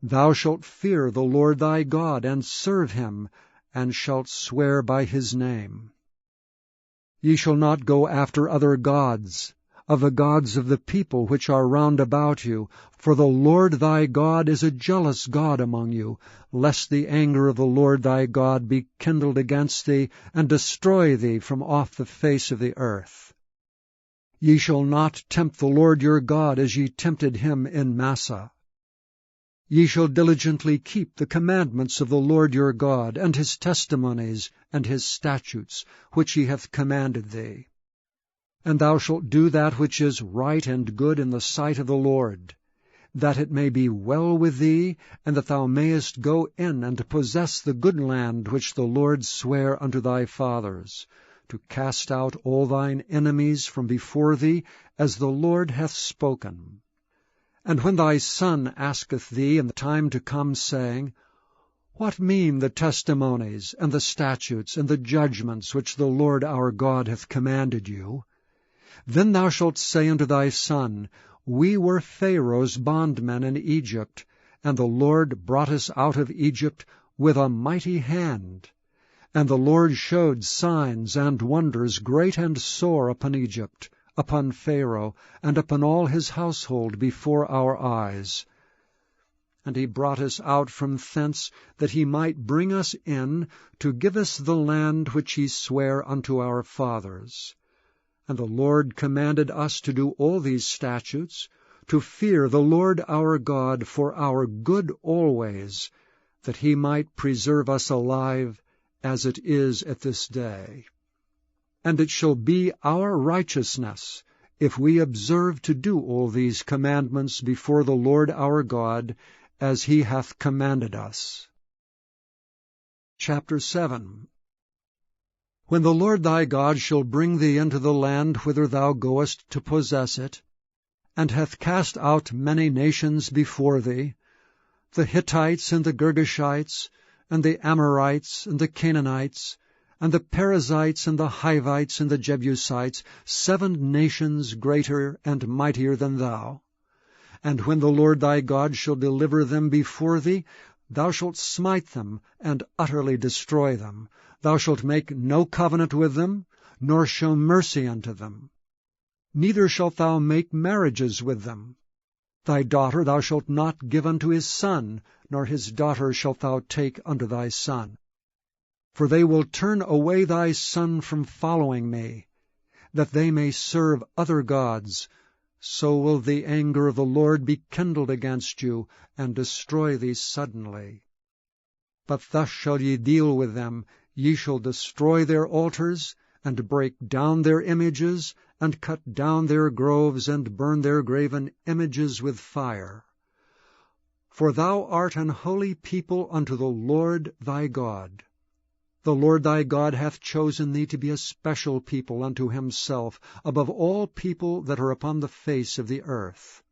Thou shalt fear the Lord thy God, and serve him, and shalt swear by his name. Ye shall not go after other gods, of the gods of the people which are round about you, for the Lord thy God is a jealous God among you, lest the anger of the Lord thy God be kindled against thee, and destroy thee from off the face of the earth. Ye shall not tempt the Lord your God as ye tempted him in Massah. Ye shall diligently keep the commandments of the Lord your God, and his testimonies, and his statutes, which he hath commanded thee. And thou shalt do that which is right and good in the sight of the Lord, that it may be well with thee, and that thou mayest go in and possess the good land which the Lord sware unto thy fathers, to cast out all thine enemies from before thee, as the Lord hath spoken. And when thy son asketh thee in the time to come, saying, What mean the testimonies, and the statutes, and the judgments which the Lord our God hath commanded you? Then thou shalt say unto thy son, We were Pharaoh's bondmen in Egypt, and the Lord brought us out of Egypt with a mighty hand. And the Lord showed signs and wonders great and sore upon Egypt, upon Pharaoh, and upon all his household before our eyes. And he brought us out from thence, that he might bring us in, to give us the land which he sware unto our fathers. And the Lord commanded us to do all these statutes, to fear the Lord our God for our good always, that he might preserve us alive, as it is at this day. And it shall be our righteousness, if we observe to do all these commandments before the Lord our God, as he hath commanded us. Chapter 7. When the Lord thy God shall bring thee into the land whither thou goest to possess it, and hath cast out many nations before thee, the Hittites and the Girgashites, and the Amorites and the Canaanites, and the Perizzites and the Hivites and the Jebusites, 7 nations greater and mightier than thou. And when the Lord thy God shall deliver them before thee, thou shalt smite them, and utterly destroy them. Thou shalt make no covenant with them, nor show mercy unto them. Neither shalt thou make marriages with them. Thy daughter thou shalt not give unto his son, nor his daughter shalt thou take unto thy son. For they will turn away thy son from following me, that they may serve other gods. So will the anger of the Lord be kindled against you, and destroy thee suddenly. But thus shall ye deal with them. Ye shall destroy their altars, and break down their images, and cut down their groves, and burn their graven images with fire. For thou art an holy people unto the Lord thy God. The Lord thy God hath chosen thee to be a special people unto himself, above all people that are upon the face of the earth.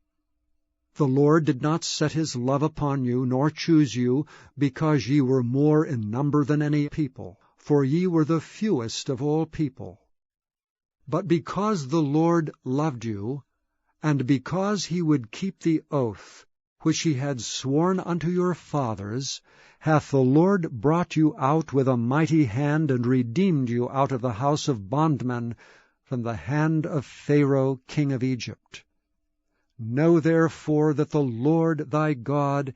The Lord did not set his love upon you, nor choose you, because ye were more in number than any people, for ye were the fewest of all people. But because the Lord loved you, and because he would keep the oath which he had sworn unto your fathers, hath the Lord brought you out with a mighty hand, and redeemed you out of the house of bondmen, from the hand of Pharaoh king of Egypt. Know therefore that the Lord thy God,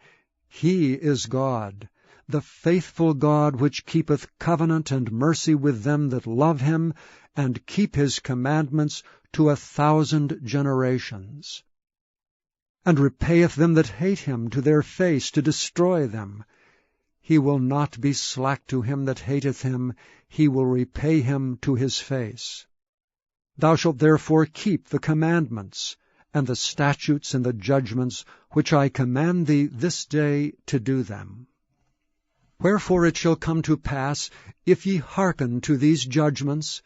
he is God, the faithful God, which keepeth covenant and mercy with them that love him, and keep his commandments to 1,000 generations, and repayeth them that hate him to their face, to destroy them. He will not be slack to him that hateth him, he will repay him to his face. Thou shalt therefore keep the commandments, and the statutes and the judgments, which I command thee this day to do them. Wherefore it shall come to pass, if ye hearken to these judgments,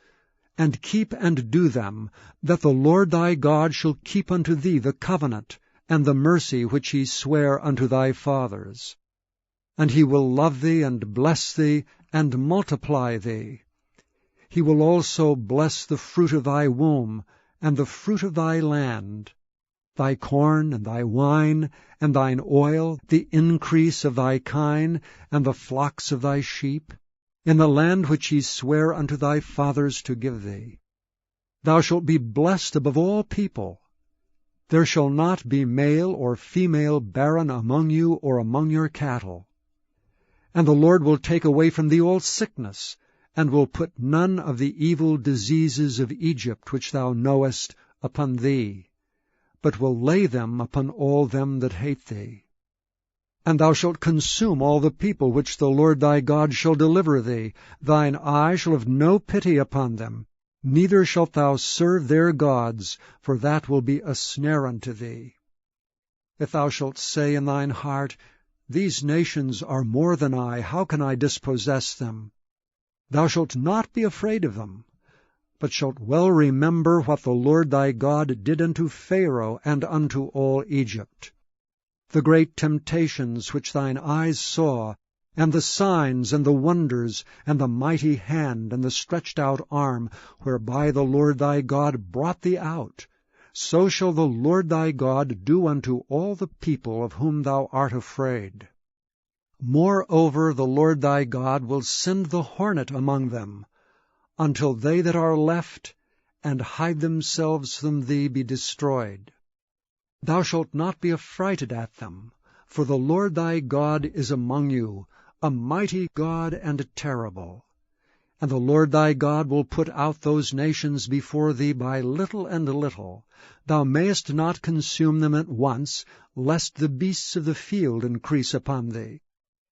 and keep and do them, that the Lord thy God shall keep unto thee the covenant, and the mercy which he sware unto thy fathers. And he will love thee, and bless thee, and multiply thee. He will also bless the fruit of thy womb, and the fruit of thy land, thy corn, and thy wine, and thine oil, the increase of thy kine, and the flocks of thy sheep, in the land which he sware unto thy fathers to give thee. Thou shalt be blessed above all people. There shall not be male or female barren among you or among your cattle. And the Lord will take away from thee all sickness, and will put none of the evil diseases of Egypt which thou knowest upon thee, but will lay them upon all them that hate thee. And thou shalt consume all the people which the Lord thy God shall deliver thee. Thine eye shall have no pity upon them, neither shalt thou serve their gods, for that will be a snare unto thee. If thou shalt say in thine heart, These nations are more than I, how can I dispossess them? Thou shalt not be afraid of them, but shalt well remember what the Lord thy God did unto Pharaoh and unto all Egypt, the great temptations which thine eyes saw, and the signs and the wonders, and the mighty hand and the stretched out arm, whereby the Lord thy God brought thee out. So shall the Lord thy God do unto all the people of whom thou art afraid. Moreover, the Lord thy God will send the hornet among them, until they that are left, and hide themselves from thee, be destroyed. Thou shalt not be affrighted at them, for the Lord thy God is among you, a mighty God and terrible. And the Lord thy God will put out those nations before thee by little and little. Thou mayest not consume them at once, lest the beasts of the field increase upon thee.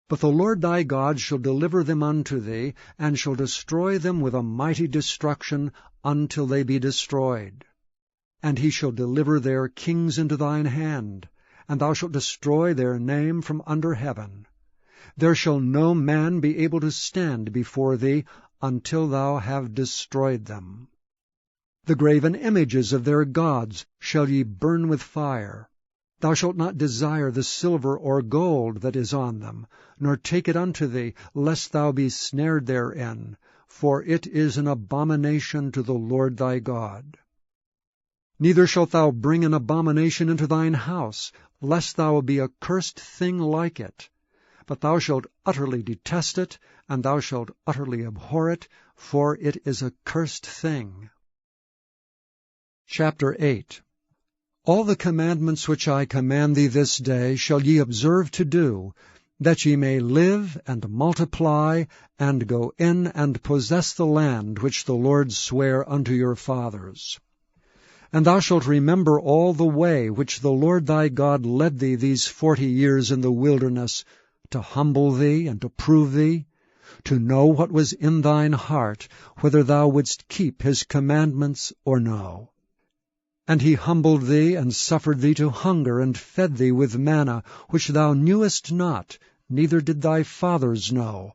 But the Lord thy God shall deliver them unto thee, and shall destroy them with a mighty destruction until they be destroyed. And he shall deliver their kings into thine hand, and thou shalt destroy their name from under heaven. There shall no man be able to stand before thee until thou have destroyed them. The graven images of their gods shall ye burn with fire. Thou shalt not desire the silver or gold that is on them, nor take it unto thee, lest thou be snared therein, for it is an abomination to the Lord thy God. Neither shalt thou bring an abomination into thine house, lest thou be a cursed thing like it. But thou shalt utterly detest it, and thou shalt utterly abhor it, for it is a cursed thing. Chapter 8. All the commandments which I command thee this day shall ye observe to do, that ye may live and multiply, and go in and possess the land which the Lord sware unto your fathers. And thou shalt remember all the way which the Lord thy God led thee these 40 years in the wilderness, to humble thee and to prove thee, to know what was in thine heart, whether thou wouldst keep his commandments or no. And he humbled thee, and suffered thee to hunger, and fed thee with manna, which thou knewest not, neither did thy fathers know,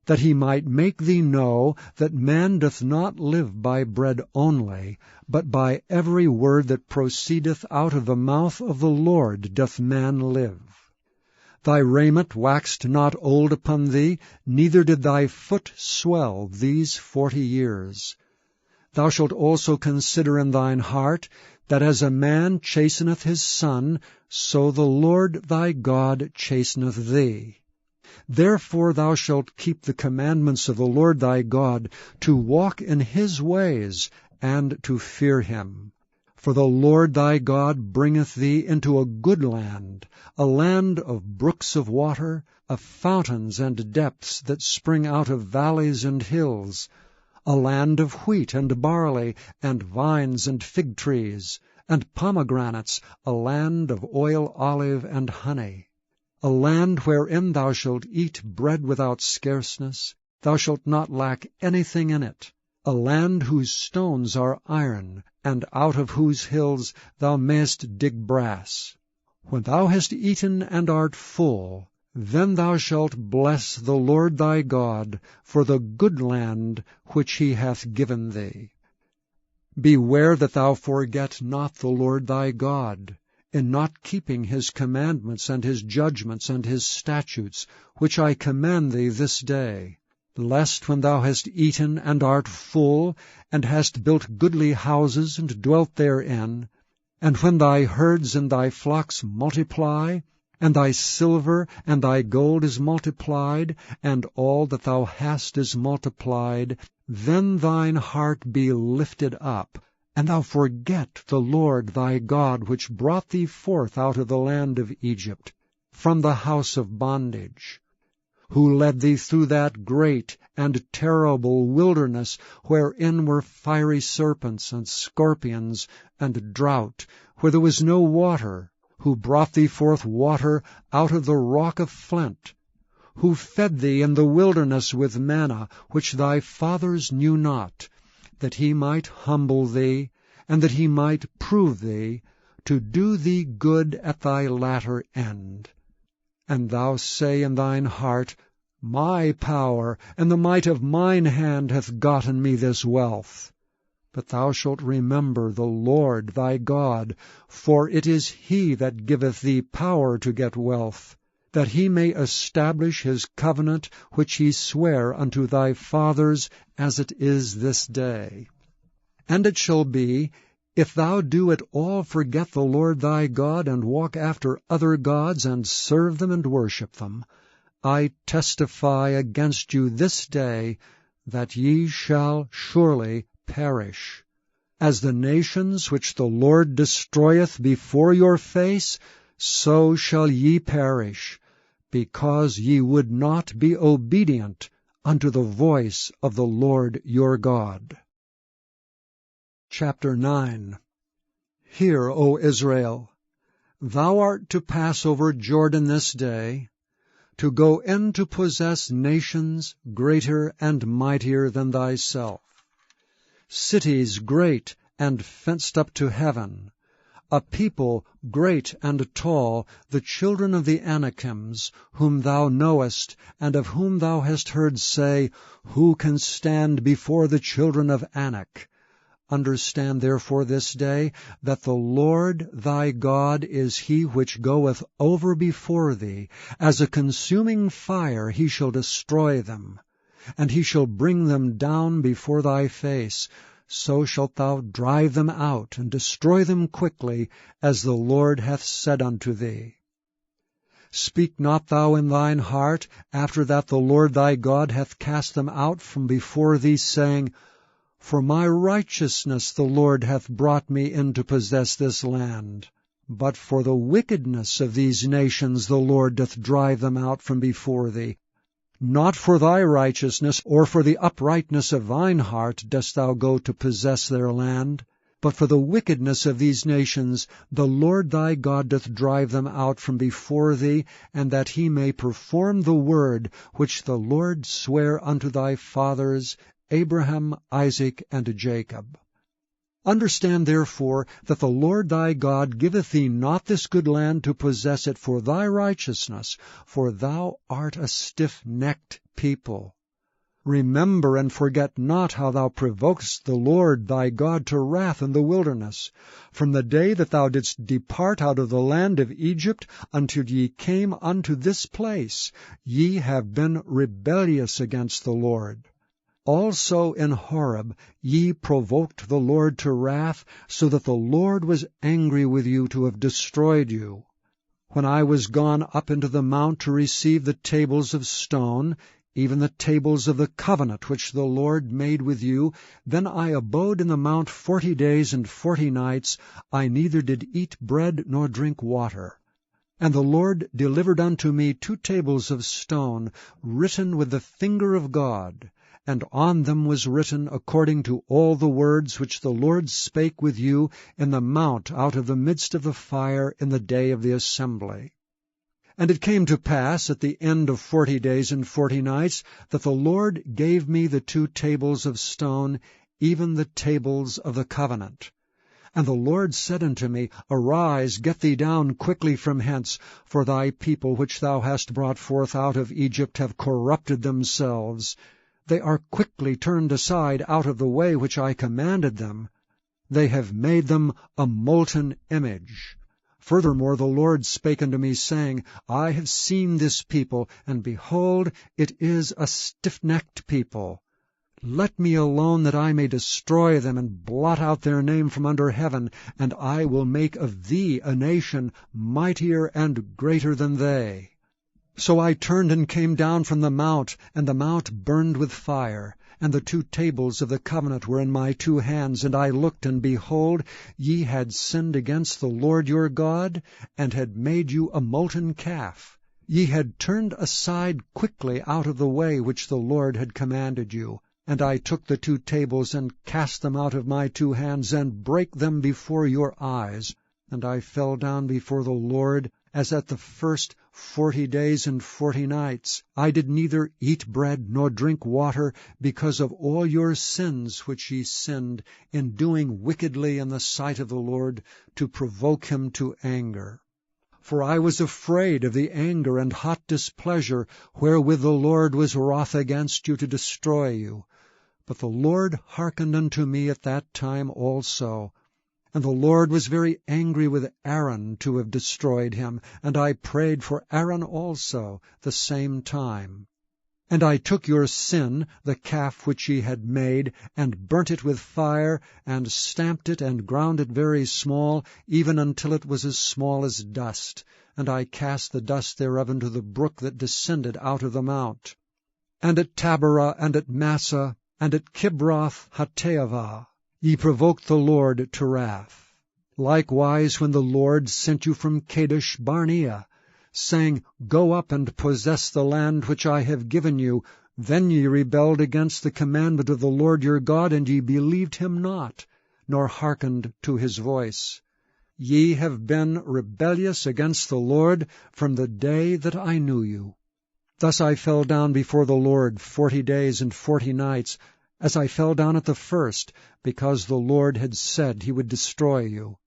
that he might make thee know that man doth not live by bread only, but by every word that proceedeth out of the mouth of the Lord doth man live. Thy raiment waxed not old upon thee, neither did thy foot swell these 40 years. Thou shalt also consider in thine heart, that as a man chasteneth his son, so the Lord thy God chasteneth thee. Therefore thou shalt keep the commandments of the Lord thy God, to walk in his ways, and to fear him. For the Lord thy God bringeth thee into a good land, a land of brooks of water, of fountains and depths that spring out of valleys and hills, a land of wheat and barley, and vines and fig trees, and pomegranates, a land of oil, olive, and honey, a land wherein thou shalt eat bread without scarceness, thou shalt not lack anything in it, a land whose stones are iron, and out of whose hills thou mayest dig brass. When thou hast eaten and art full, then thou shalt bless the Lord thy God for the good land which he hath given thee. Beware that thou forget not the Lord thy God, in not keeping his commandments and his judgments and his statutes, which I command thee this day, lest when thou hast eaten and art full, and hast built goodly houses and dwelt therein, and when thy herds and thy flocks multiply, and thy silver and thy gold is multiplied, and all that thou hast is multiplied, then thine heart be lifted up, and thou forget the Lord thy God, which brought thee forth out of the land of Egypt, from the house of bondage, who led thee through that great and terrible wilderness, wherein were fiery serpents and scorpions and drought, where there was no water, who brought thee forth water out of the rock of flint, who fed thee in the wilderness with manna, which thy fathers knew not, that he might humble thee, and that he might prove thee, to do thee good at thy latter end. And thou say in thine heart, My power and the might of mine hand hath gotten me this wealth. But thou shalt remember the Lord thy God, for it is he that giveth thee power to get wealth, that he may establish his covenant which he sware unto thy fathers, as it is this day. And it shall be, if thou do at all forget the Lord thy God, and walk after other gods, and serve them and worship them, I testify against you this day, that ye shall surely perish. As the nations which the Lord destroyeth before your face, so shall ye perish, because ye would not be obedient unto the voice of the Lord your God. Chapter 9. Hear, O Israel, thou art to pass over Jordan this day, to go in to possess nations greater and mightier than thyself, cities great and fenced up to heaven, a people great and tall, the children of the Anakims, whom thou knowest, and of whom thou hast heard say, Who can stand before the children of Anak? Understand therefore this day, that the Lord thy God is he which goeth over before thee. As a consuming fire he shall destroy them, and he shall bring them down before thy face. So shalt thou drive them out, and destroy them quickly, as the Lord hath said unto thee. Speak not thou in thine heart, after that the Lord thy God hath cast them out from before thee, saying, For my righteousness the Lord hath brought me in to possess this land. But for the wickedness of these nations the Lord doth drive them out from before thee. Not for thy righteousness, or for the uprightness of thine heart, dost thou go to possess their land, but for the wickedness of these nations the Lord thy God doth drive them out from before thee, and that he may perform the word which the Lord sware unto thy fathers, Abraham, Isaac, and Jacob. Understand therefore that the Lord thy God giveth thee not this good land to possess it for thy righteousness, for thou art a stiff-necked people. Remember and forget not how thou provokest the Lord thy God to wrath in the wilderness, from the day that thou didst depart out of the land of Egypt until ye came unto this place. Ye have been rebellious against the Lord. Also in Horeb ye provoked the Lord to wrath, so that the Lord was angry with you to have destroyed you. When I was gone up into the mount to receive the tables of stone, even the tables of the covenant which the Lord made with you, then I abode in the mount 40 days and 40 nights. I neither did eat bread nor drink water. And the Lord delivered unto me 2 tables of stone, written with the finger of God, and on them was written according to all the words which the Lord spake with you in the mount out of the midst of the fire in the day of the assembly. And it came to pass at the end of 40 days and 40 nights that the Lord gave me the 2 tables of stone, even the tables of the covenant. And the Lord said unto me, Arise, get thee down quickly from hence, for thy people which thou hast brought forth out of Egypt have corrupted themselves. They are quickly turned aside out of the way which I commanded them. They have made them a molten image. Furthermore the Lord spake unto me, saying, I have seen this people, and behold, it is a stiff-necked people. Let me alone, that I may destroy them, and blot out their name from under heaven, and I will make of thee a nation mightier and greater than they. So I turned and came down from the mount, and the mount burned with fire, and the 2 tables of the covenant were in my 2 hands, and I looked, and behold, ye had sinned against the Lord your God, and had made you a molten calf. Ye had turned aside quickly out of the way which the Lord had commanded you. And I took the 2 tables, and cast them out of my 2 hands, and brake them before your eyes. And I fell down before the Lord, as at the first 40 days and 40 nights. I did neither eat bread nor drink water, because of all your sins which ye sinned, in doing wickedly in the sight of the Lord, to provoke him to anger. For I was afraid of the anger and hot displeasure, wherewith the Lord was wroth against you to destroy you. But the Lord hearkened unto me at that time also. And the Lord was very angry with Aaron to have destroyed him, and I prayed for Aaron also the same time. And I took your sin, the calf which ye had made, and burnt it with fire, and stamped it, and ground it very small, even until it was as small as dust. And I cast the dust thereof into the brook that descended out of the mount. And at Taberah, and at Massah, and at Kibroth Hattaavah, Ye provoked the Lord to wrath. Likewise when the Lord sent you from Kadesh Barnea, saying, Go up and possess the land which I have given you, then ye rebelled against the commandment of the Lord your God, and ye believed him not, nor hearkened to his voice. Ye have been rebellious against the Lord from the day that I knew you. Thus I fell down before the Lord 40 days and 40 nights, as I fell down at the first, because the Lord had said he would destroy you.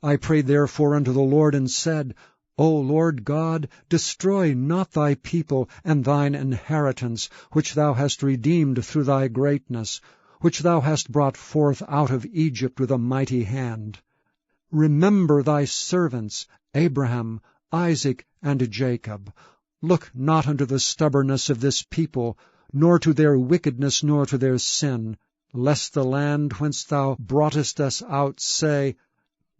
I prayed therefore unto the Lord, and said, O Lord God, destroy not thy people and thine inheritance, which thou hast redeemed through thy greatness, which thou hast brought forth out of Egypt with a mighty hand. Remember thy servants, Abraham, Isaac, and Jacob. Look not unto the stubbornness of this people, nor to their wickedness, nor to their sin, lest the land whence thou broughtest us out say,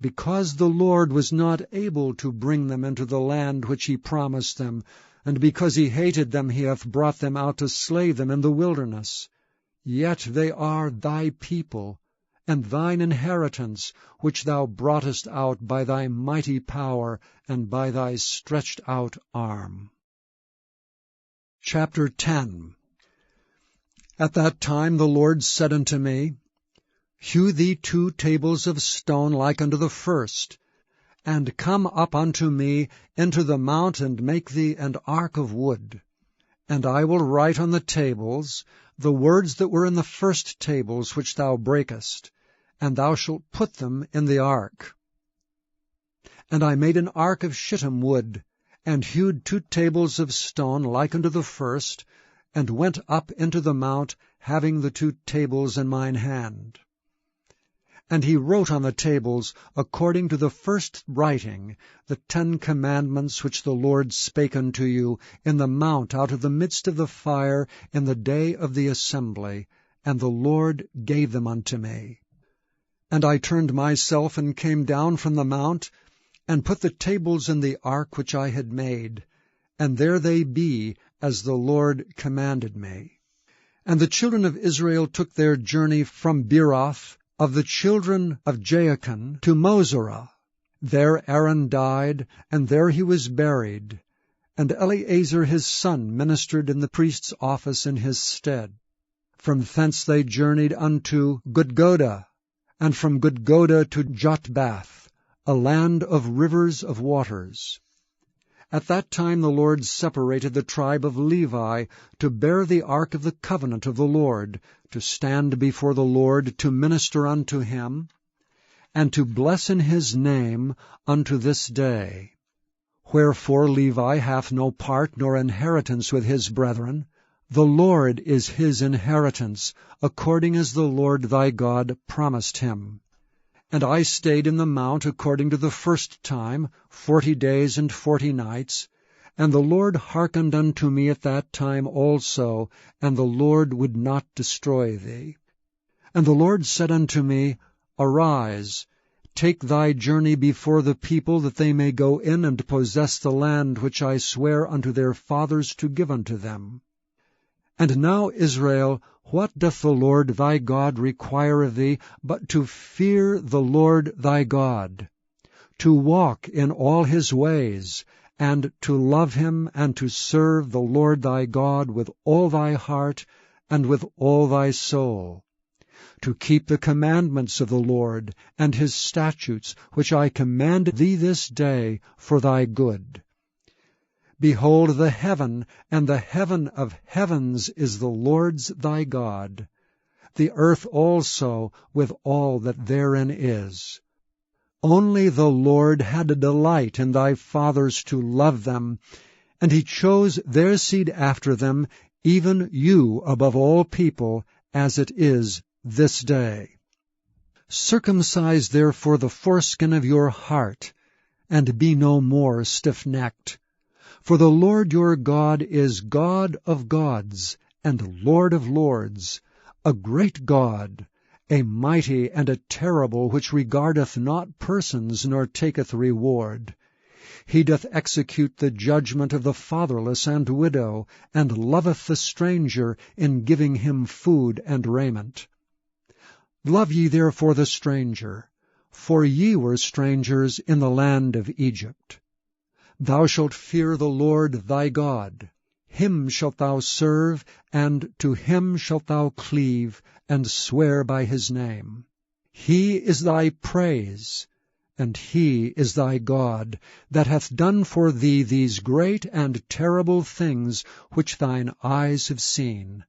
Because the Lord was not able to bring them into the land which he promised them, and because he hated them, he hath brought them out to slay them in the wilderness. Yet they are thy people, and thine inheritance, which thou broughtest out by thy mighty power and by thy stretched out arm. Chapter 10. At that time the Lord said unto me, Hew thee 2 tables of stone like unto the first, and come up unto me into the mount, and make thee an ark of wood. And I will write on the tables the words that were in the first tables which thou breakest, and thou shalt put them in the ark. And I made an ark of shittim wood, and hewed 2 tables of stone like unto the first, and went up into the mount, having the 2 tables in mine hand. And he wrote on the tables, according to the first writing, the 10 commandments which the Lord spake unto you in the mount out of the midst of the fire in the day of the assembly, and the Lord gave them unto me. And I turned myself and came down from the mount, and put the tables in the ark which I had made, and there they be, as the Lord commanded me. And the children of Israel took their journey from Beeroth of the children of Jaachan to Moserah. There Aaron died, and there he was buried, and Eleazar his son ministered in the priest's office in his stead. From thence they journeyed unto Gudgodah, and from Gudgodah to Jotbath, a land of rivers of waters. At that time the Lord separated the tribe of Levi to bear the ark of the covenant of the Lord, to stand before the Lord, to minister unto him, and to bless in his name unto this day. Wherefore Levi hath no part nor inheritance with his brethren. The Lord is his inheritance, according as the Lord thy God promised him. And I stayed in the mount according to the first time, 40 days and 40 nights. And the Lord hearkened unto me at that time also, and the Lord would not destroy thee. And the Lord said unto me, Arise, take thy journey before the people, that they may go in and possess the land which I swear unto their fathers to give unto them. And now, Israel, what doth the Lord thy God require of thee, but to fear the Lord thy God, to walk in all his ways, and to love him, and to serve the Lord thy God with all thy heart and with all thy soul, to keep the commandments of the Lord and his statutes, which I command thee this day for thy good. Behold, the heaven and the heaven of heavens is the Lord's thy God, the earth also with all that therein is. Only the Lord had a delight in thy fathers to love them, and he chose their seed after them, even you above all people, as it is this day. Circumcise therefore the foreskin of your heart, and be no more stiff-necked. For the Lord your God is God of gods, and Lord of lords, a great God, a mighty and a terrible, which regardeth not persons, nor taketh reward. He doth execute the judgment of the fatherless and widow, and loveth the stranger, in giving him food and raiment. Love ye therefore the stranger, for ye were strangers in the land of Egypt. Thou shalt fear the Lord thy God. Him shalt thou serve, and to him shalt thou cleave, and swear by his name. He is thy praise, and he is thy God, that hath done for thee these great and terrible things which thine eyes have seen.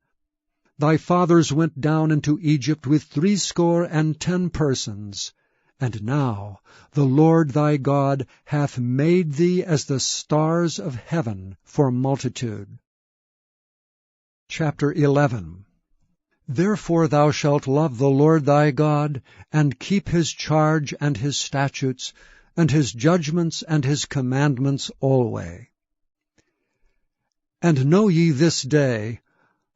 Thy fathers went down into Egypt with 70 persons, and now the Lord thy God hath made thee as the stars of heaven for multitude. Chapter 11. Therefore thou shalt love the Lord thy God, and keep his charge and his statutes, and his judgments and his commandments alway. And know ye this day,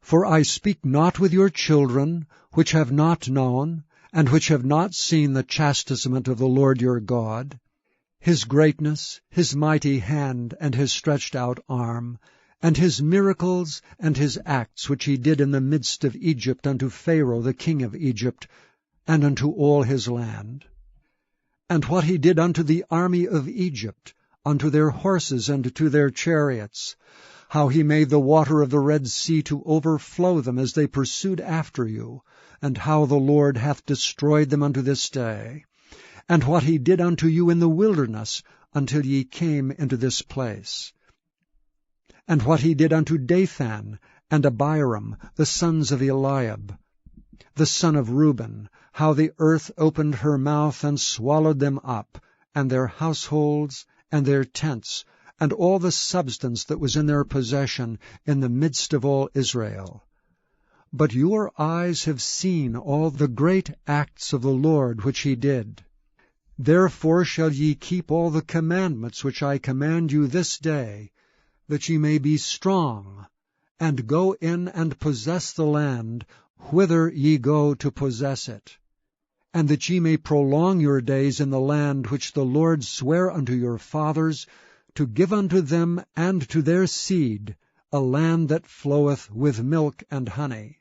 for I speak not with your children, which have not known, and which have not seen the chastisement of the Lord your God, his greatness, his mighty hand, and his stretched out arm, and his miracles, and his acts which he did in the midst of Egypt unto Pharaoh the king of Egypt, and unto all his land. And what he did unto the army of Egypt, unto their horses and to their chariots, how he made the water of the Red Sea to overflow them as they pursued after you, and how the Lord hath destroyed them unto this day, and what he did unto you in the wilderness until ye came into this place, and what he did unto Dathan and Abiram, the sons of Eliab, the son of Reuben, how the earth opened her mouth and swallowed them up, and their households, and their tents, and all the substance that was in their possession in the midst of all Israel. But your eyes have seen all the great acts of the Lord which he did. Therefore shall ye keep all the commandments which I command you this day, that ye may be strong, and go in and possess the land, whither ye go to possess it, and that ye may prolong your days in the land which the Lord sware unto your fathers, to give unto them and to their seed a land that floweth with milk and honey.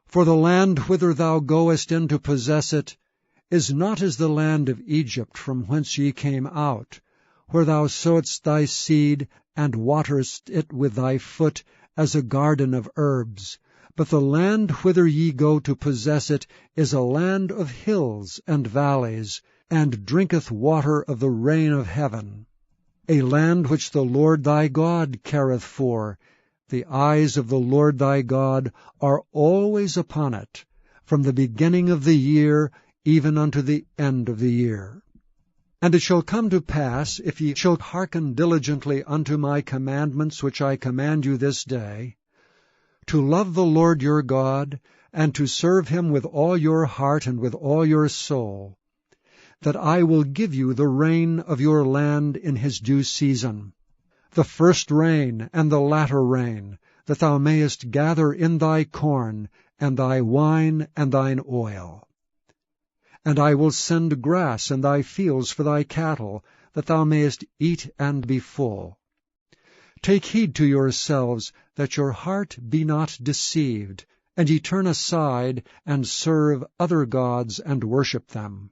For the land whither thou goest in to possess it is not as the land of Egypt from whence ye came out, where thou sowedst thy seed, and waterest it with thy foot as a garden of herbs. But the land whither ye go to possess it is a land of hills and valleys, and drinketh water of the rain of heaven. A land which the Lord thy God careth for. The eyes of the Lord thy God are always upon it, from the beginning of the year even unto the end of the year. And it shall come to pass, if ye shall hearken diligently unto my commandments which I command you this day, to love the Lord your God, and to serve him with all your heart and with all your soul, that I will give you the rain of your land in his due season, the first rain and the latter rain, that thou mayest gather in thy corn, and thy wine, and thine oil. And I will send grass in thy fields for thy cattle, that thou mayest eat and be full. Take heed to yourselves, that your heart be not deceived, and ye turn aside, and serve other gods, and worship them.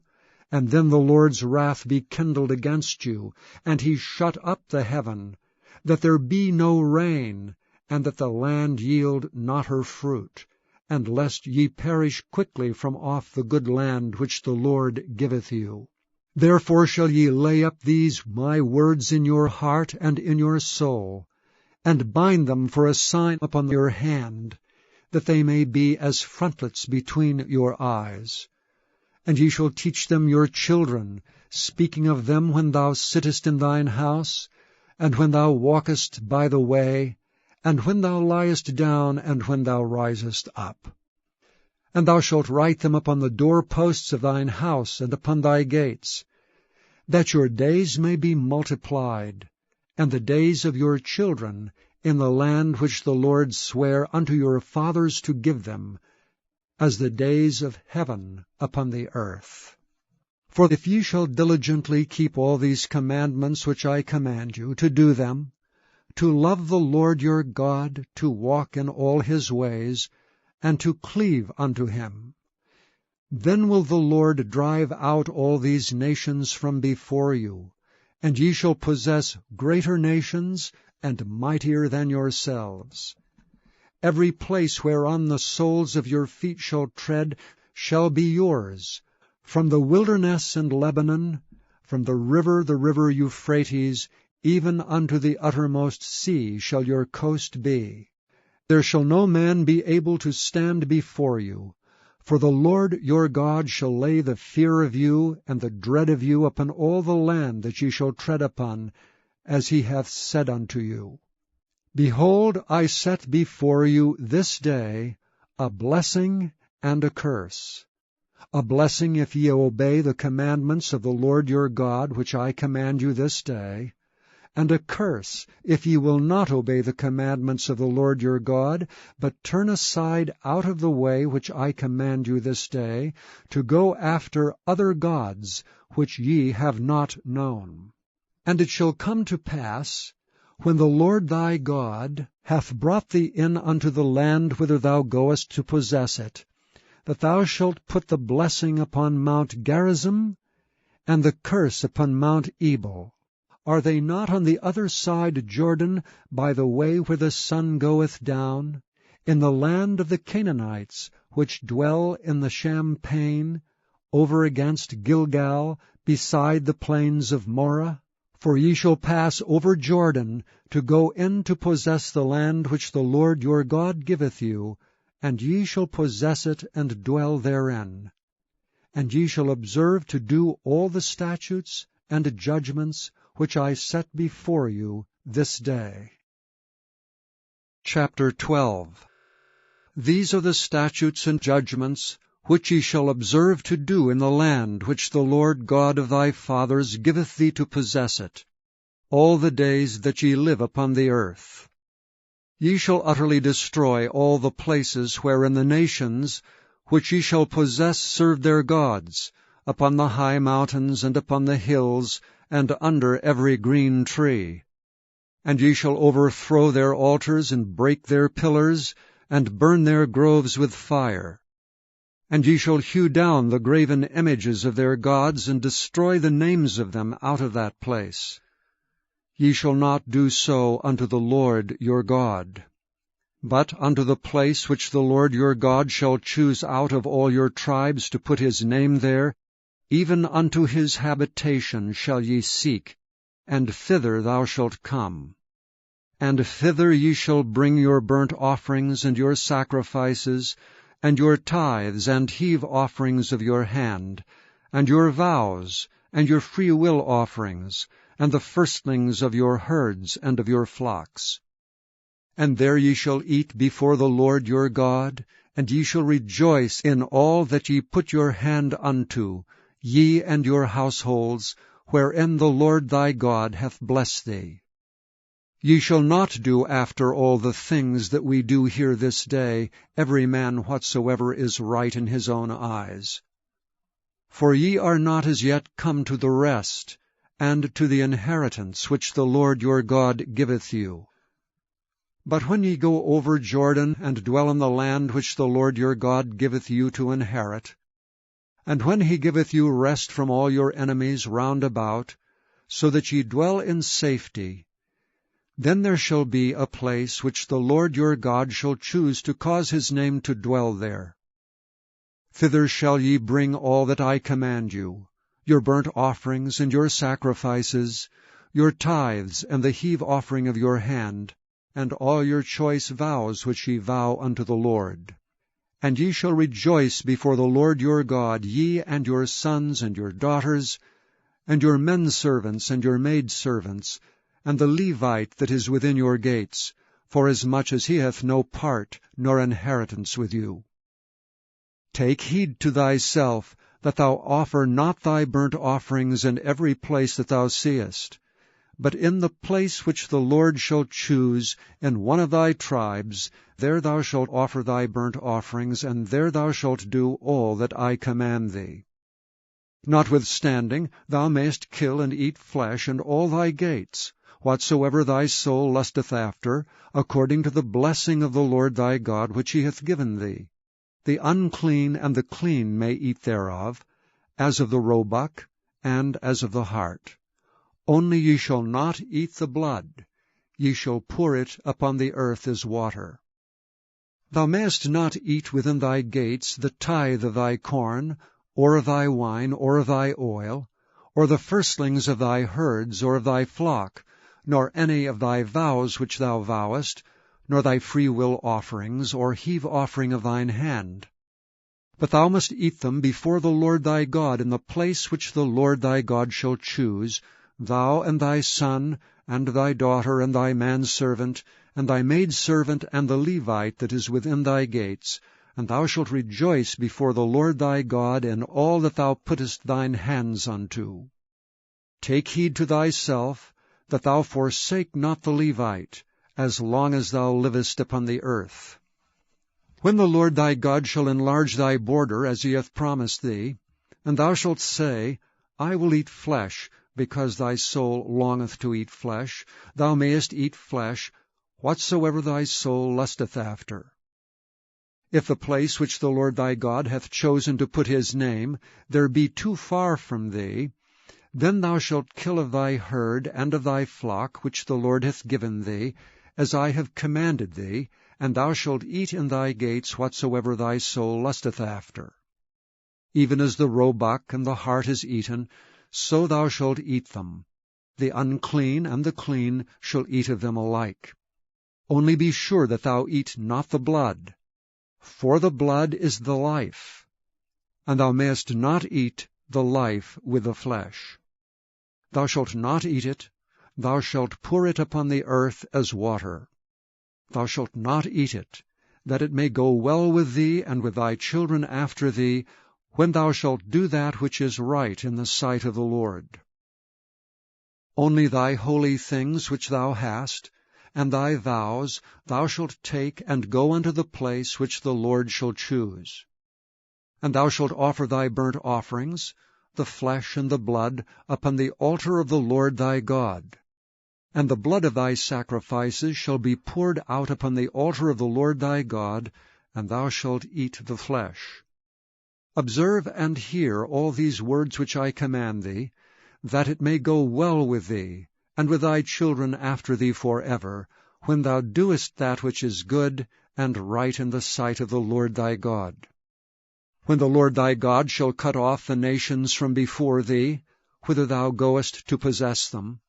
And then the Lord's wrath be kindled against you, and he shut up the heaven, that there be no rain, and that the land yield not her fruit, and lest ye perish quickly from off the good land which the Lord giveth you. Therefore shall ye lay up these my words in your heart and in your soul, and bind them for a sign upon your hand, that they may be as frontlets between your eyes. And ye shall teach them your children, speaking of them when thou sittest in thine house, and when thou walkest by the way, and when thou liest down, and when thou risest up. And thou shalt write them upon the doorposts of thine house and upon thy gates, that your days may be multiplied, and the days of your children in the land which the Lord sware unto your fathers to give them, as the days of heaven upon the earth. For if ye shall diligently keep all these commandments which I command you, to do them, to love the Lord your God, to walk in all his ways, and to cleave unto him, Then will the Lord drive out all these nations from before you, and ye shall possess greater nations, and mightier than yourselves. Every place whereon the soles of your feet shall tread shall be yours, from the wilderness and Lebanon, from the river Euphrates, even unto the uttermost sea shall your coast be. There shall no man be able to stand before you, for the Lord your God shall lay the fear of you and the dread of you upon all the land that ye shall tread upon, as he hath said unto you. Behold, I set before you this day a blessing and a curse. A blessing if ye obey the commandments of the Lord your God, which I command you this day, and a curse if ye will not obey the commandments of the Lord your God, but turn aside out of the way which I command you this day, to go after other gods which ye have not known. And it shall come to pass, when the Lord thy God hath brought thee in unto the land whither thou goest to possess it, that thou shalt put the blessing upon Mount Gerizim, and the curse upon Mount Ebal. Are they not on the other side Jordan, by the way where the sun goeth down, in the land of the Canaanites, which dwell in the champaign, over against Gilgal, beside the plains of Moreh? For ye shall pass over Jordan, to go in to possess the land which the Lord your God giveth you, and ye shall possess it and dwell therein. And ye shall observe to do all the statutes and judgments which I set before you this day. Chapter 12. These are the statutes and judgments which ye shall observe to do in the land which the Lord God of thy fathers giveth thee to possess it, all the days that ye live upon the earth. Ye shall utterly destroy all the places wherein the nations which ye shall possess serve their gods, upon the high mountains and upon the hills, and under every green tree. And ye shall overthrow their altars, and break their pillars, and burn their groves with fire. And ye shall hew down the graven images of their gods, and destroy the names of them out of that place. Ye shall not do so unto the Lord your God. But unto the place which the Lord your God shall choose out of all your tribes to put his name there, even unto his habitation shall ye seek, and thither thou shalt come. And thither ye shall bring your burnt offerings and your sacrifices, and your tithes and heave offerings of your hand, and your vows, and your freewill offerings, and the firstlings of your herds and of your flocks. And there ye shall eat before the Lord your God, and ye shall rejoice in all that ye put your hand unto, ye and your households, wherein the Lord thy God hath blessed thee. Ye shall not do after all the things that we do here this day, every man whatsoever is right in his own eyes. For ye are not as yet come to the rest, and to the inheritance which the Lord your God giveth you. But when ye go over Jordan, and dwell in the land which the Lord your God giveth you to inherit, and when he giveth you rest from all your enemies round about, so that ye dwell in safety, then there shall be a place which the Lord your God shall choose to cause his name to dwell there. Thither shall ye bring all that I command you, your burnt offerings and your sacrifices, your tithes and the heave offering of your hand, and all your choice vows which ye vow unto the Lord. And ye shall rejoice before the Lord your God, ye and your sons and your daughters, and your menservants and your maidservants, and the Levite that is within your gates, forasmuch as he hath no part nor inheritance with you. Take heed to thyself, that thou offer not thy burnt offerings in every place that thou seest, but in the place which the Lord shall choose, in one of thy tribes, there thou shalt offer thy burnt offerings, and there thou shalt do all that I command thee. Notwithstanding, thou mayst kill and eat flesh in all thy gates, whatsoever thy soul lusteth after, according to the blessing of the Lord thy God which he hath given thee. the unclean and the clean may eat thereof, as of the roebuck, and as of the hart. Only ye shall not eat the blood, ye shall pour it upon the earth as water. Thou mayest not eat within thy gates the tithe of thy corn, or of thy wine, or of thy oil, or the firstlings of thy herds, or of thy flock, nor any of thy vows which thou vowest, nor thy freewill offerings, or heave offering of thine hand. But thou must eat them before the Lord thy God in the place which the Lord thy God shall choose, thou and thy son, and thy daughter, and thy manservant, and thy maidservant, and the Levite that is within thy gates, and thou shalt rejoice before the Lord thy God in all that thou puttest thine hands unto. Take heed to thyself, that thou forsake not the Levite, as long as thou livest upon the earth. When the Lord thy God shall enlarge thy border, as he hath promised thee, and thou shalt say, I will eat flesh, because thy soul longeth to eat flesh, thou mayest eat flesh, whatsoever thy soul lusteth after. If the place which the Lord thy God hath chosen to put his name, there be too far from thee, then thou shalt kill of thy herd and of thy flock which the Lord hath given thee, as I have commanded thee, and thou shalt eat in thy gates whatsoever thy soul lusteth after. Even as the roebuck and the hart is eaten, so thou shalt eat them. The unclean and the clean shall eat of them alike. Only be sure that thou eat not the blood, for the blood is the life, and thou mayest not eat the life with the flesh. Thou shalt not eat it, thou shalt pour it upon the earth as water. Thou shalt not eat it, that it may go well with thee and with thy children after thee, when thou shalt do that which is right in the sight of the Lord. Only thy holy things which thou hast, and thy vows, thou shalt take and go unto the place which the Lord shall choose. And thou shalt offer thy burnt offerings, the flesh and the blood, upon the altar of the Lord thy God. And the blood of thy sacrifices shall be poured out upon the altar of the Lord thy God, and thou shalt eat the flesh. Observe and hear all these words which I command thee, that it may go well with thee, and with thy children after thee forever, when thou doest that which is good and right in the sight of the Lord thy God. When the Lord thy God shall cut off the nations from before thee, whither thou goest to possess them,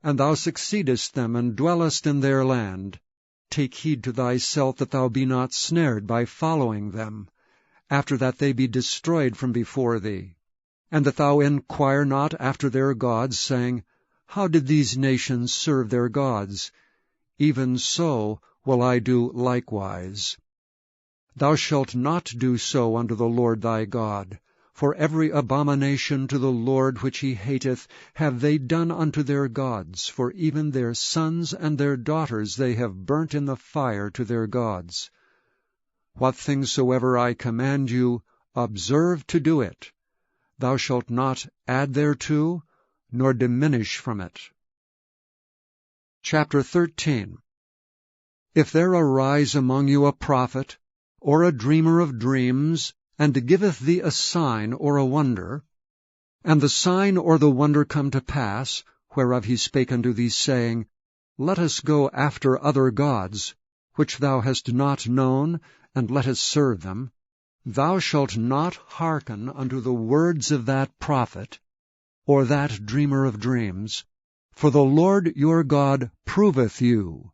and thou succeedest them and dwellest in their land, take heed to thyself that thou be not snared by following them, after that they be destroyed from before thee, and that thou inquire not after their gods, saying, How did these nations serve their gods? Even so will I do likewise. Thou shalt not do so unto the Lord thy God, for every abomination to the Lord which he hateth have they done unto their gods, for even their sons and their daughters they have burnt in the fire to their gods. What things soever I command you, observe to do it. Thou shalt not add thereto, nor diminish from it. Chapter 13. If there arise among you a prophet, or a dreamer of dreams, and giveth thee a sign or a wonder, and the sign or the wonder come to pass, whereof he spake unto thee, saying, Let us go after other gods, which thou hast not known, and let us serve them, thou shalt not hearken unto the words of that prophet, or that dreamer of dreams, for the Lord your God proveth you,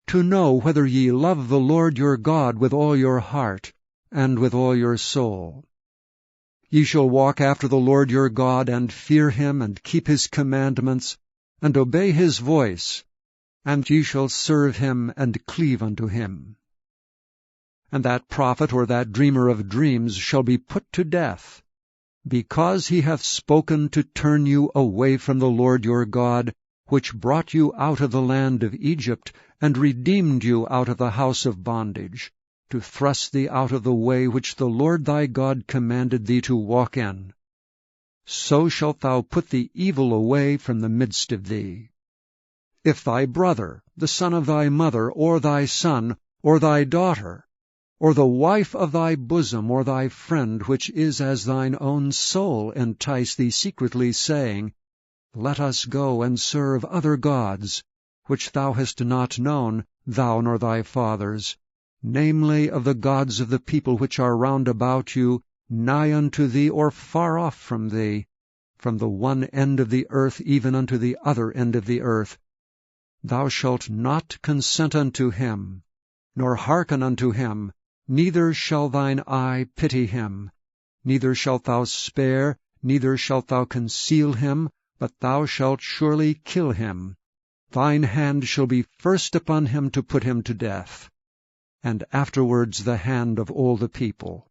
to know whether ye love the Lord your God with all your heart, and with all your soul. Ye shall walk after the Lord your God, and fear him, and keep his commandments, and obey his voice, and ye shall serve him, and cleave unto him. And that prophet or that dreamer of dreams shall be put to death, because he hath spoken to turn you away from the Lord your God, which brought you out of the land of Egypt, and redeemed you out of the house of bondage, to thrust thee out of the way which the Lord thy God commanded thee to walk in. So shalt thou put the evil away from the midst of thee. If thy brother, the son of thy mother, or thy son, or thy daughter, or the wife of thy bosom, or thy friend, which is as thine own soul, entice thee secretly, saying, Let us go and serve other gods, which thou hast not known, thou nor thy fathers, namely of the gods of the people which are round about you, nigh unto thee, or far off from thee, from the one end of the earth even unto the other end of the earth. Thou shalt not consent unto him, nor hearken unto him, neither shall thine eye pity him. Neither shalt thou spare, neither shalt thou conceal him, but thou shalt surely kill him. Thine hand shall be first upon him to put him to death, and afterwards the hand of all the people.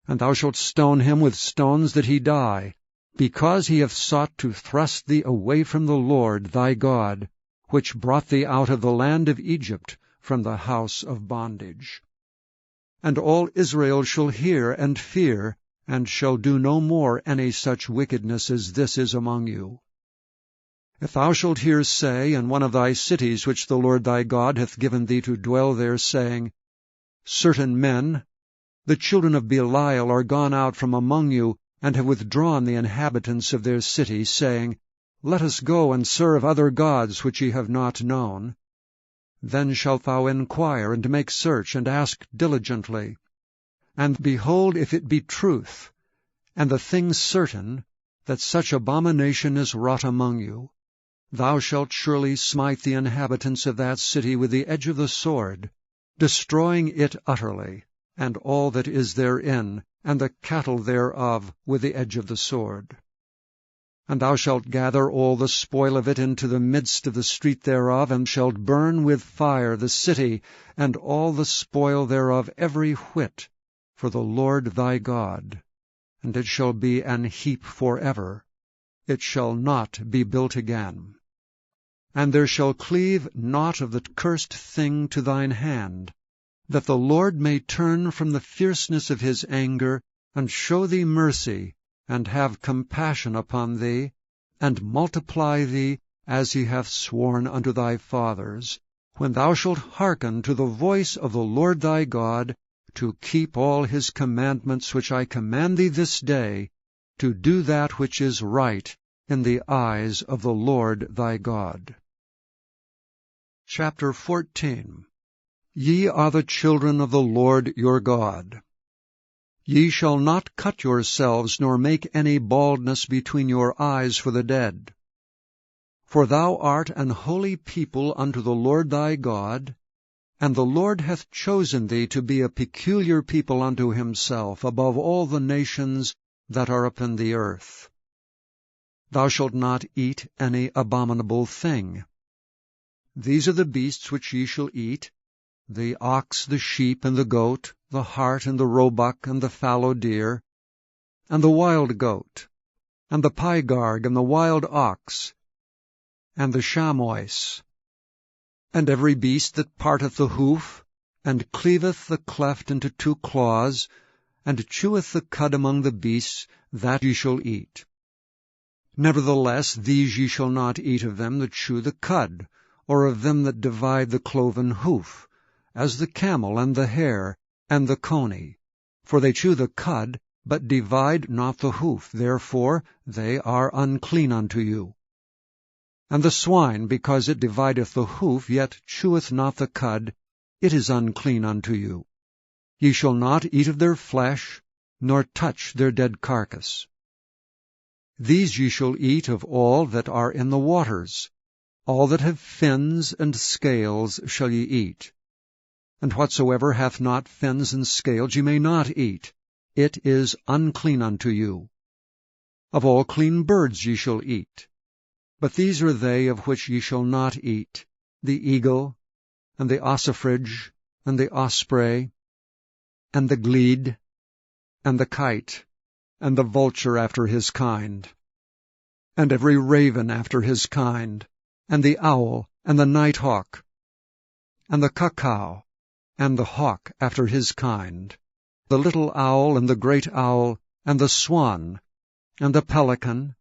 And thou shalt stone him with stones that he die, because he hath sought to thrust thee away from the Lord thy God, which brought thee out of the land of Egypt, from the house of bondage. And all Israel shall hear and fear, and shall do no more any such wickedness as this is among you. If thou shalt hear say in one of thy cities which the Lord thy God hath given thee to dwell there, saying, Certain men, the children of Belial, are gone out from among you, and have withdrawn the inhabitants of their city, saying, Let us go and serve other gods which ye have not known. Then shalt thou inquire, and make search, and ask diligently. And behold, if it be truth, and the thing certain, that such abomination is wrought among you, thou shalt surely smite the inhabitants of that city with the edge of the sword, destroying it utterly, and all that is therein, and the cattle thereof with the edge of the sword. And thou shalt gather all the spoil of it into the midst of the street thereof, and shalt burn with fire the city, and all the spoil thereof every whit, for the Lord thy God. And it shall be an heap forever. It shall not be built again. And there shall cleave naught of the cursed thing to thine hand, that the Lord may turn from the fierceness of his anger, and show thee mercy, and have compassion upon thee, and multiply thee, as he hath sworn unto thy fathers, when thou shalt hearken to the voice of the Lord thy God, to keep all his commandments which I command thee this day, to do that which is right in the eyes of the Lord thy God. Chapter 14. Ye are the children of the Lord your God. Ye shall not cut yourselves, nor make any baldness between your eyes for the dead. For thou art an holy people unto the Lord thy God, and the Lord hath chosen thee to be a peculiar people unto himself, above all the nations that are upon the earth. Thou shalt not eat any abominable thing. These are the beasts which ye shall eat, the ox, the sheep, and the goat, the hart, and the roebuck, and the fallow deer, and the wild goat, and the pygarg, and the wild ox, and the chamois, and every beast that parteth the hoof, and cleaveth the cleft into two claws, and cheweth the cud among the beasts, that ye shall eat. Nevertheless these ye shall not eat of them that chew the cud, or of them that divide the cloven hoof, as the camel, and the hare, and the coney. For they chew the cud, but divide not the hoof, therefore they are unclean unto you. And the swine, because it divideth the hoof, yet cheweth not the cud, it is unclean unto you. Ye shall not eat of their flesh, nor touch their dead carcass. These ye shall eat of all that are in the waters. All that have fins and scales shall ye eat. And whatsoever hath not fins and scales ye may not eat. It is unclean unto you. Of all clean birds ye shall eat. But these are they of which ye shall not eat, the eagle, and the ossifrage, and the osprey, and the glede, and the kite, and the vulture after his kind, and every raven after his kind, and the owl, and the nighthawk, and the cuckow, and the hawk after his kind, the little owl, and the great owl, and the swan, and the pelican,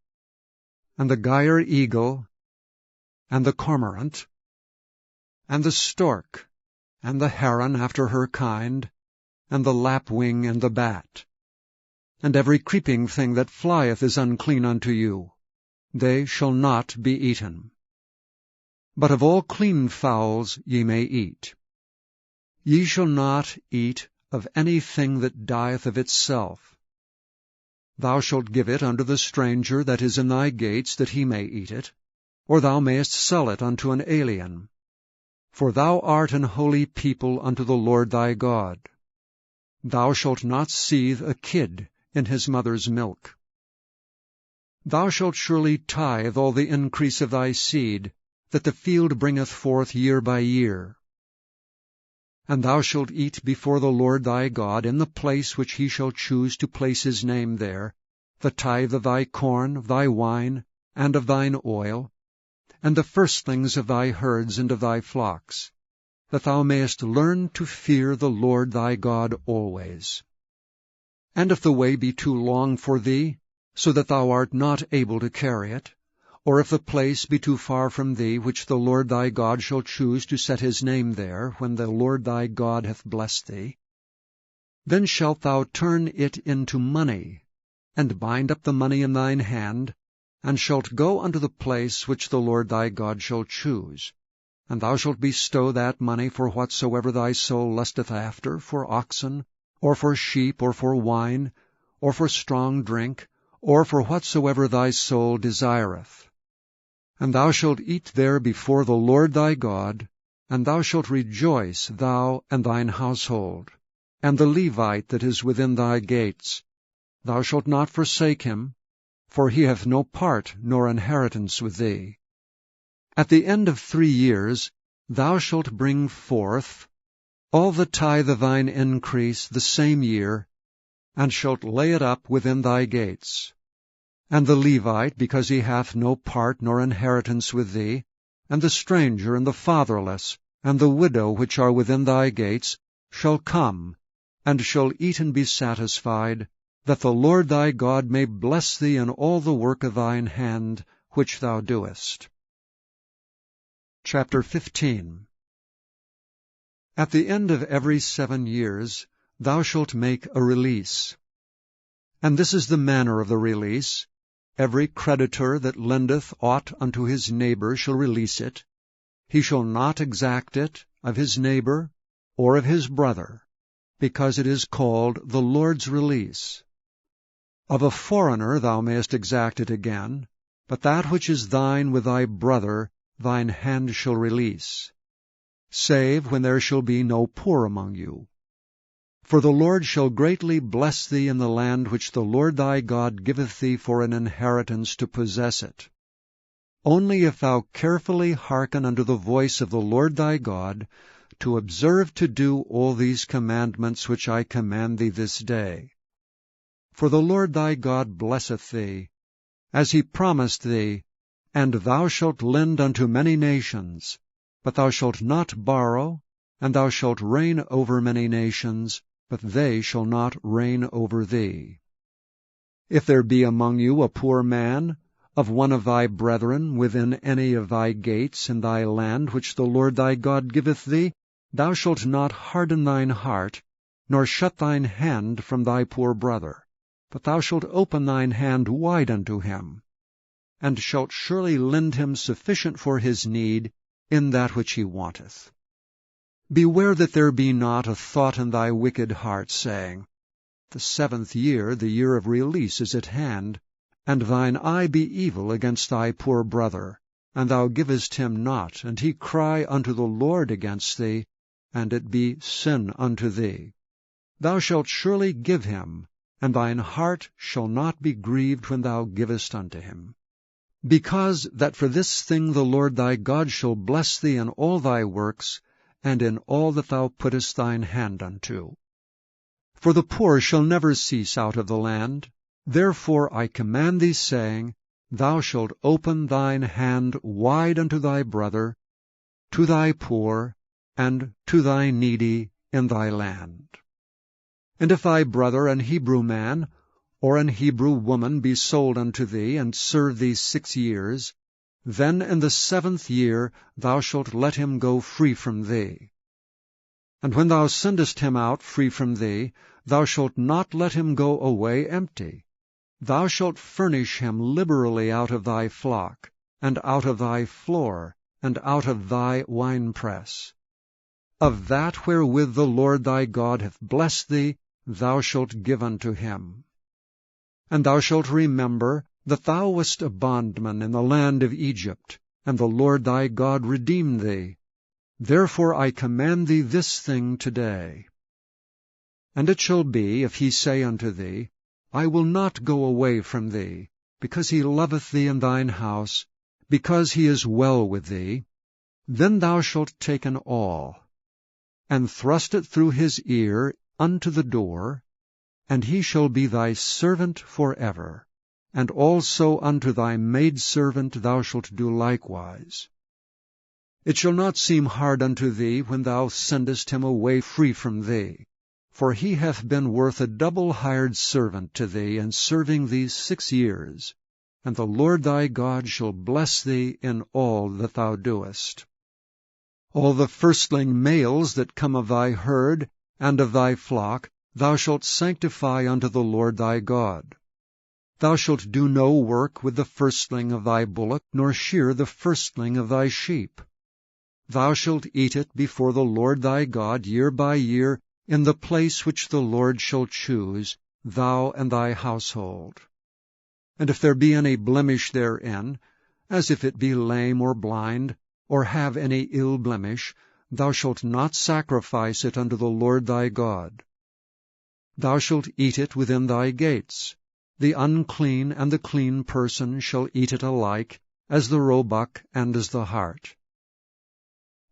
and the gyre eagle, and the cormorant, and the stork, and the heron after her kind, and the lapwing and the bat. And every creeping thing that flieth is unclean unto you. They shall not be eaten. But of all clean fowls ye may eat. Ye shall not eat of any thing that dieth of itself. Thou shalt give it unto the stranger that is in thy gates, that he may eat it, or thou mayest sell it unto an alien. For thou art an holy people unto the Lord thy God. Thou shalt not seethe a kid in his mother's milk. Thou shalt surely tithe all the increase of thy seed, that the field bringeth forth year by year. And thou shalt eat before the Lord thy God, in the place which he shall choose to place his name there, the tithe of thy corn, of thy wine, and of thine oil, and the firstlings of thy herds and of thy flocks, that thou mayest learn to fear the Lord thy God always. And if the way be too long for thee, so that thou art not able to carry it, or if the place be too far from thee, which the Lord thy God shall choose to set his name there, when the Lord thy God hath blessed thee, then shalt thou turn it into money, and bind up the money in thine hand, and shalt go unto the place which the Lord thy God shall choose. And thou shalt bestow that money for whatsoever thy soul lusteth after, for oxen, or for sheep, or for wine, or for strong drink, or for whatsoever thy soul desireth. And thou shalt eat there before the Lord thy God, and thou shalt rejoice, thou and thine household, and the Levite that is within thy gates. Thou shalt not forsake him, for he hath no part nor inheritance with thee. At the end of 3 years thou shalt bring forth all the tithe of thine increase the same year, and shalt lay it up within thy gates. And the Levite, because he hath no part nor inheritance with thee, and the stranger, and the fatherless, and the widow which are within thy gates, shall come, and shall eat and be satisfied, that the Lord thy God may bless thee in all the work of thine hand which thou doest. Chapter 15. At the end of every 7 years thou shalt make a release. And this is the manner of the release. Every creditor that lendeth aught unto his neighbor shall release it. He shall not exact it of his neighbor or of his brother, because it is called the Lord's release. Of a foreigner thou mayest exact it again, but that which is thine with thy brother thine hand shall release, save when there shall be no poor among you. For the Lord shall greatly bless thee in the land which the Lord thy God giveth thee for an inheritance to possess it. Only if thou carefully hearken unto the voice of the Lord thy God, to observe to do all these commandments which I command thee this day. For the Lord thy God blesseth thee, as he promised thee, and thou shalt lend unto many nations, but thou shalt not borrow, and thou shalt reign over many nations, but they shall not reign over thee. If there be among you a poor man, of one of thy brethren, within any of thy gates in thy land which the Lord thy God giveth thee, thou shalt not harden thine heart, nor shut thine hand from thy poor brother, but thou shalt open thine hand wide unto him, and shalt surely lend him sufficient for his need in that which he wanteth. Beware that there be not a thought in thy wicked heart, saying, The 7th year, the year of release, is at hand, and thine eye be evil against thy poor brother, and thou givest him not, and he cry unto the Lord against thee, and it be sin unto thee. Thou shalt surely give him, and thine heart shall not be grieved when thou givest unto him. Because that for this thing the Lord thy God shall bless thee in all thy works, and in all that thou puttest thine hand unto. For the poor shall never cease out of the land. Therefore I command thee, saying, Thou shalt open thine hand wide unto thy brother, to thy poor, and to thy needy in thy land. And if thy brother, an Hebrew man, or an Hebrew woman, be sold unto thee, and serve thee 6 years, then in the 7th year thou shalt let him go free from thee. And when thou sendest him out free from thee, thou shalt not let him go away empty. Thou shalt furnish him liberally out of thy flock, and out of thy floor, and out of thy winepress. Of that wherewith the Lord thy God hath blessed thee, thou shalt give unto him. And thou shalt remember that thou wast a bondman in the land of Egypt, and the Lord thy God redeemed thee. Therefore I command thee this thing today. And it shall be, if he say unto thee, I will not go away from thee, because he loveth thee and thine house, because he is well with thee, then thou shalt take an awl, and thrust it through his ear unto the door, and he shall be thy servant for ever, and also unto thy maidservant thou shalt do likewise. It shall not seem hard unto thee when thou sendest him away free from thee, for he hath been worth a double hired servant to thee in serving thee 6 years, and the Lord thy God shall bless thee in all that thou doest. All the firstling males that come of thy herd and of thy flock thou shalt sanctify unto the Lord thy God. Thou shalt do no work with the firstling of thy bullock, nor shear the firstling of thy sheep. Thou shalt eat it before the Lord thy God year by year in the place which the Lord shall choose, thou and thy household. And if there be any blemish therein, as if it be lame or blind, or have any ill blemish, thou shalt not sacrifice it unto the Lord thy God. Thou shalt eat it within thy gates. The unclean and the clean person shall eat it alike, as the roebuck and as the hart.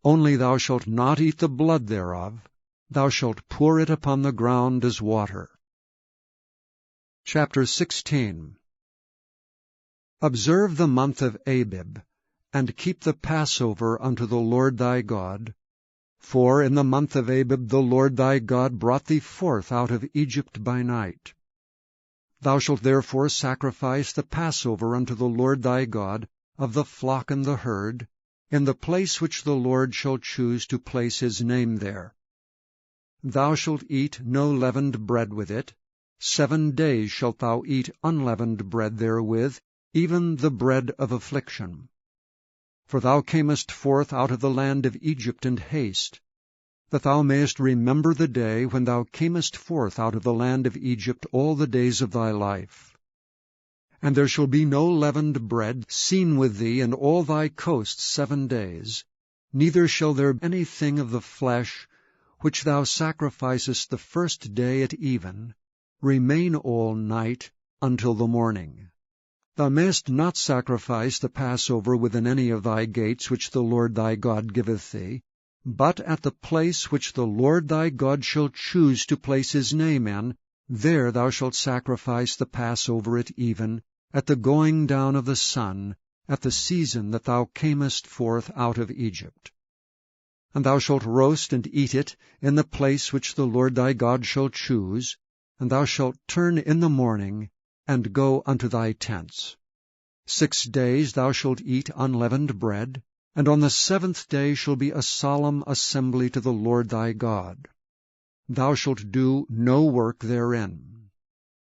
Only thou shalt not eat the blood thereof, thou shalt pour it upon the ground as water. Chapter 16. Observe the month of Abib, and keep the Passover unto the Lord thy God. For in the month of Abib the Lord thy God brought thee forth out of Egypt by night. Thou shalt therefore sacrifice the Passover unto the Lord thy God of the flock and the herd, in the place which the Lord shall choose to place his name there. Thou shalt eat no leavened bread with it. 7 days shalt thou eat unleavened bread therewith, even the bread of affliction. For thou camest forth out of the land of Egypt in haste, that thou mayest remember the day when thou camest forth out of the land of Egypt all the days of thy life. And there shall be no leavened bread seen with thee in all thy coasts 7 days, neither shall there anything of the flesh, which thou sacrificest the first day at even, remain all night until the morning. Thou mayest not sacrifice the Passover within any of thy gates which the Lord thy God giveth thee, but at the place which the Lord thy God shall choose to place his name in, there thou shalt sacrifice the Passover at even, at the going down of the sun, at the season that thou camest forth out of Egypt. And thou shalt roast and eat it in the place which the Lord thy God shall choose, and thou shalt turn in the morning, and go unto thy tents. 6 days thou shalt eat unleavened bread, and on the 7th day shall be a solemn assembly to the Lord thy God. Thou shalt do no work therein.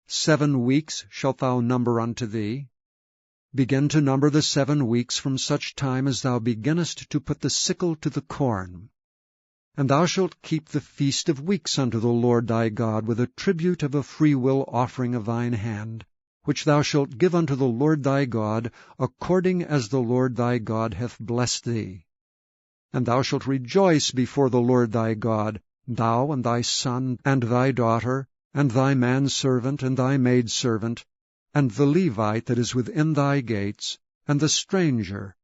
7 weeks shalt thou number unto thee. Begin to number the 7 weeks from such time as thou beginnest to put the sickle to the corn. And thou shalt keep the feast of weeks unto the Lord thy God with a tribute of a freewill offering of thine hand, which thou shalt give unto the Lord thy God, according as the Lord thy God hath blessed thee. And thou shalt rejoice before the Lord thy God, thou and thy son, and thy daughter, and thy manservant, and thy maidservant, and the Levite that is within thy gates, and the stranger,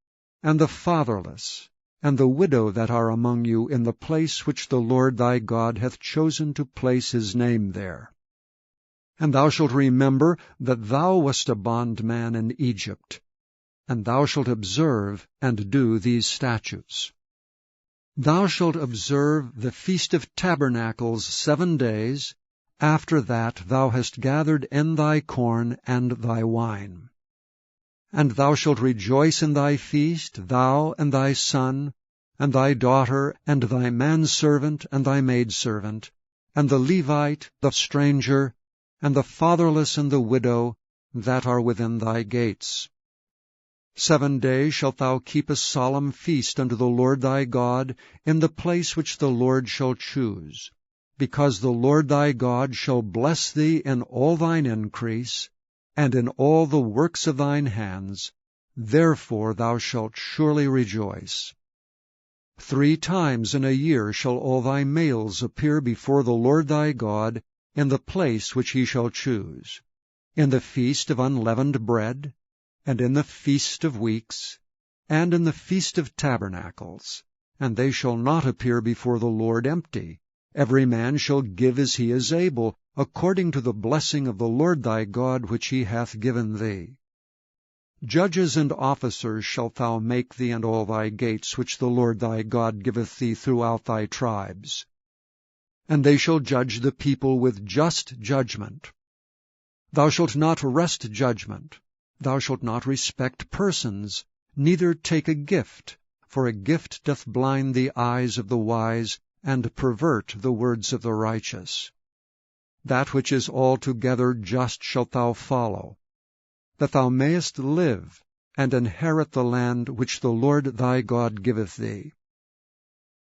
and the fatherless, and the widow that are among you in the place which the Lord thy God hath chosen to place his name there. And thou shalt remember that thou wast a bondman in Egypt, and thou shalt observe and do these statutes. Thou shalt observe the Feast of Tabernacles 7 days, after that thou hast gathered in thy corn and thy wine. And thou shalt rejoice in thy feast, thou and thy son, and thy daughter, and thy manservant, and thy maidservant, and the Levite, the stranger, and the fatherless and the widow, that are within thy gates. 7 days shalt thou keep a solemn feast unto the Lord thy God, in the place which the Lord shall choose, because the Lord thy God shall bless thee in all thine increase, and in all the works of thine hands. Therefore thou shalt surely rejoice. 3 times in a year shall all thy males appear before the Lord thy God, in the place which he shall choose, in the feast of unleavened bread, and in the feast of weeks, and in the feast of tabernacles, and they shall not appear before the Lord empty. Every man shall give as he is able, according to the blessing of the Lord thy God which he hath given thee. Judges and officers shalt thou make thee in all thy gates, which the Lord thy God giveth thee throughout thy tribes. And they shall judge the people with just judgment. Thou shalt not wrest judgment. Thou shalt not respect persons, neither take a gift, for a gift doth blind the eyes of the wise, and pervert the words of the righteous. That which is altogether just shalt thou follow, that thou mayest live, and inherit the land which the Lord thy God giveth thee.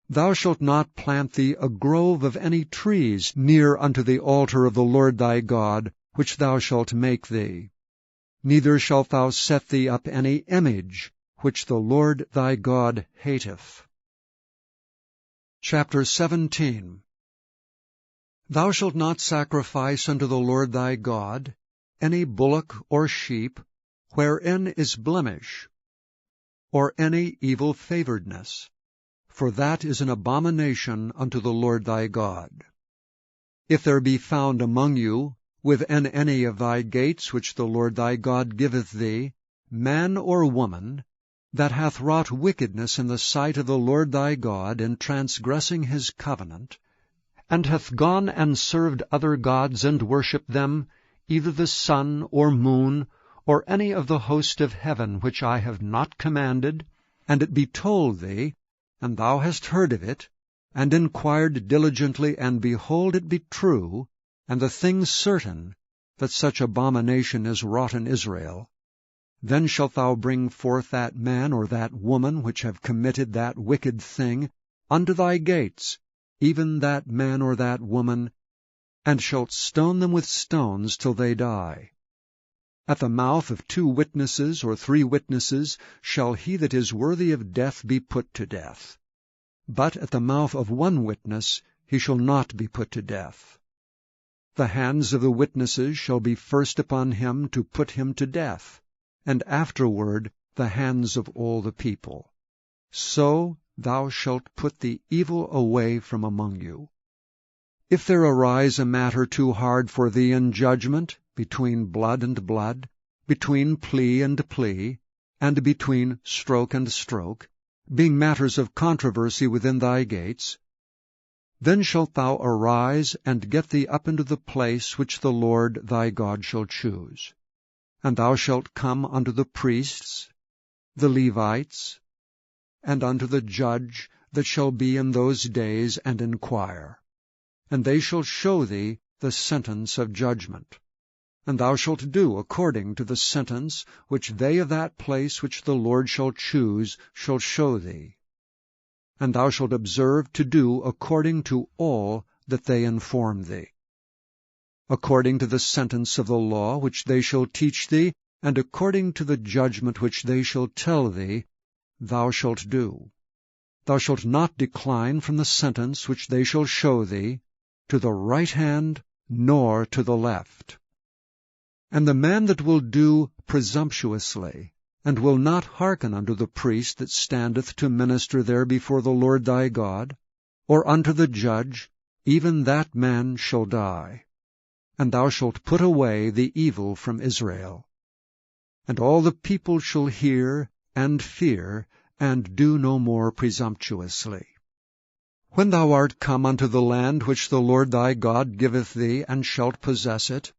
Thou shalt not plant thee a grove of any trees near unto the altar of the Lord thy God, which thou shalt make thee. Neither shalt thou set thee up any image, which the Lord thy God hateth. Chapter 17. Thou shalt not sacrifice unto the Lord thy God any bullock or sheep, wherein is blemish, or any evil favoredness, for that is an abomination unto the Lord thy God. If there be found among you, within any of thy gates which the Lord thy God giveth thee, man or woman, that hath wrought wickedness in the sight of the Lord thy God in transgressing his covenant, and hath gone and served other gods and worshipped them, either the sun or moon, or any of the host of heaven which I have not commanded, and it be told thee, and thou hast heard of it, and inquired diligently, and behold, it be true, and the thing certain, that such abomination is wrought in Israel, then shalt thou bring forth that man or that woman which have committed that wicked thing unto thy gates, even that man or that woman, and shalt stone them with stones till they die. At the mouth of 2 witnesses or 3 witnesses shall he that is worthy of death be put to death. But at the mouth of 1 witness he shall not be put to death. The hands of the witnesses shall be first upon him to put him to death, and afterward the hands of all the people. So thou shalt put the evil away from among you. If there arise a matter too hard for thee in judgment, between blood and blood, between plea and plea, and between stroke and stroke, being matters of controversy within thy gates, then shalt thou arise and get thee up into the place which the Lord thy God shall choose. And thou shalt come unto the priests, the Levites, and unto the judge that shall be in those days, and inquire. And they shall show thee the sentence of judgment. And thou shalt do according to the sentence which they of that place which the Lord shall choose shall show thee. And thou shalt observe to do according to all that they inform thee. According to the sentence of the law which they shall teach thee, and according to the judgment which they shall tell thee, thou shalt do. Thou shalt not decline from the sentence which they shall show thee, to the right hand, nor to the left. And the man that will do presumptuously, and will not hearken unto the priest that standeth to minister there before the Lord thy God, or unto the judge, even that man shall die. And thou shalt put away the evil from Israel. And all the people shall hear, and fear, and do no more presumptuously. When thou art come unto the land which the Lord thy God giveth thee, and shalt possess it,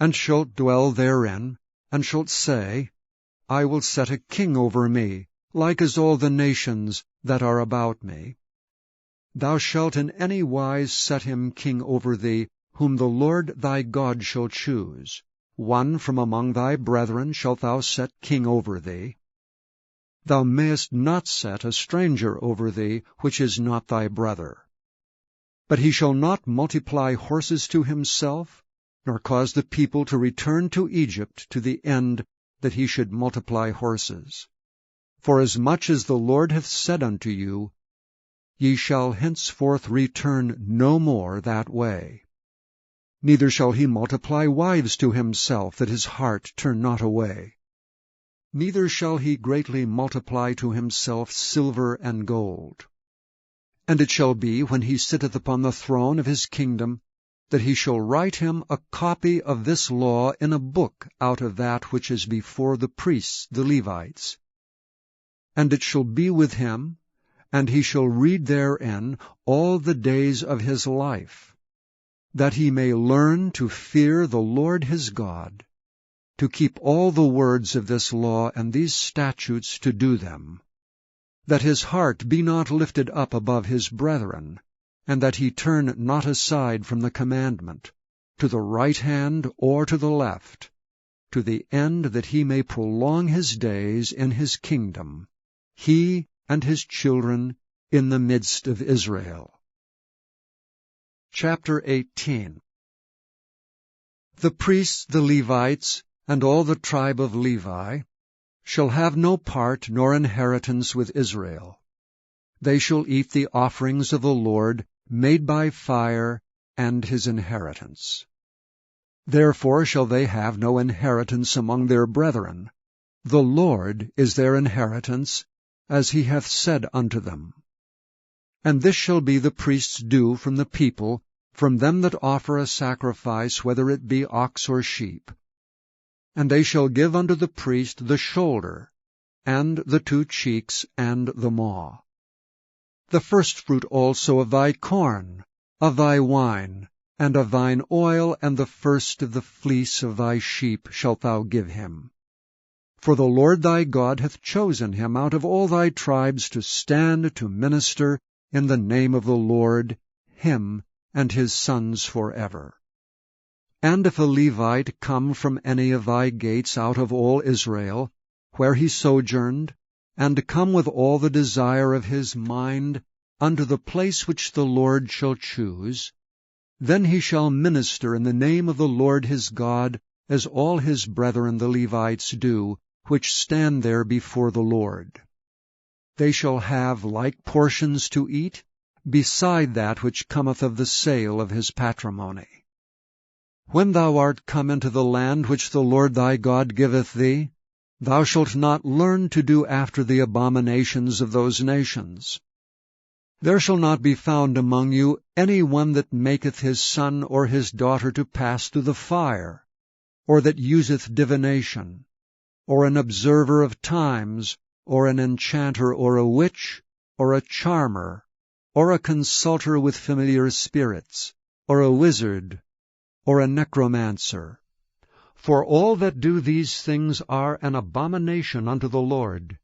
and shalt dwell therein, and shalt say, I will set a king over me, like as all the nations that are about me. Thou shalt in any wise set him king over thee, whom the Lord thy God shall choose. One from among thy brethren shalt thou set king over thee. Thou mayest not set a stranger over thee, which is not thy brother. But he shall not multiply horses to himself, nor cause the people to return to Egypt to the end that he should multiply horses. For as much as the Lord hath said unto you, ye shall henceforth return no more that way. Neither shall he multiply wives to himself, that his heart turn not away. Neither shall he greatly multiply to himself silver and gold. And it shall be, when he sitteth upon the throne of his kingdom, that he shall write him a copy of this law in a book out of that which is before the priests the Levites. And it shall be with him, and he shall read therein all the days of his life, that he may learn to fear the Lord his God, to keep all the words of this law and these statutes to do them, that his heart be not lifted up above his brethren, and that he turn not aside from the commandment, to the right hand or to the left, to the end that he may prolong his days in his kingdom, he and his children in the midst of Israel. Chapter 18. The priests, the Levites, and all the tribe of Levi, shall have no part nor inheritance with Israel. They shall eat the offerings of the Lord, made by fire, and his inheritance. Therefore shall they have no inheritance among their brethren. The Lord is their inheritance, as he hath said unto them. And this shall be the priest's due from the people, from them that offer a sacrifice, whether it be ox or sheep. And they shall give unto the priest the shoulder, and the 2 cheeks, and the maw. The firstfruit also of thy corn, of thy wine, and of thine oil, and the first of the fleece of thy sheep shalt thou give him. For the Lord thy God hath chosen him out of all thy tribes to stand to minister in the name of the Lord, him and his sons forever. And if a Levite come from any of thy gates out of all Israel, where he sojourned, and come with all the desire of his mind unto the place which the Lord shall choose, then he shall minister in the name of the Lord his God, as all his brethren the Levites do, which stand there before the Lord. They shall have like portions to eat, beside that which cometh of the sale of his patrimony. When thou art come into the land which the Lord thy God giveth thee, thou shalt not learn to do after the abominations of those nations. There shall not be found among you any one that maketh his son or his daughter to pass through the fire, or that useth divination, or an observer of times, or an enchanter, or a witch, or a charmer, or a consulter with familiar spirits, or a wizard, or a necromancer. For all that do these things are an abomination unto the Lord.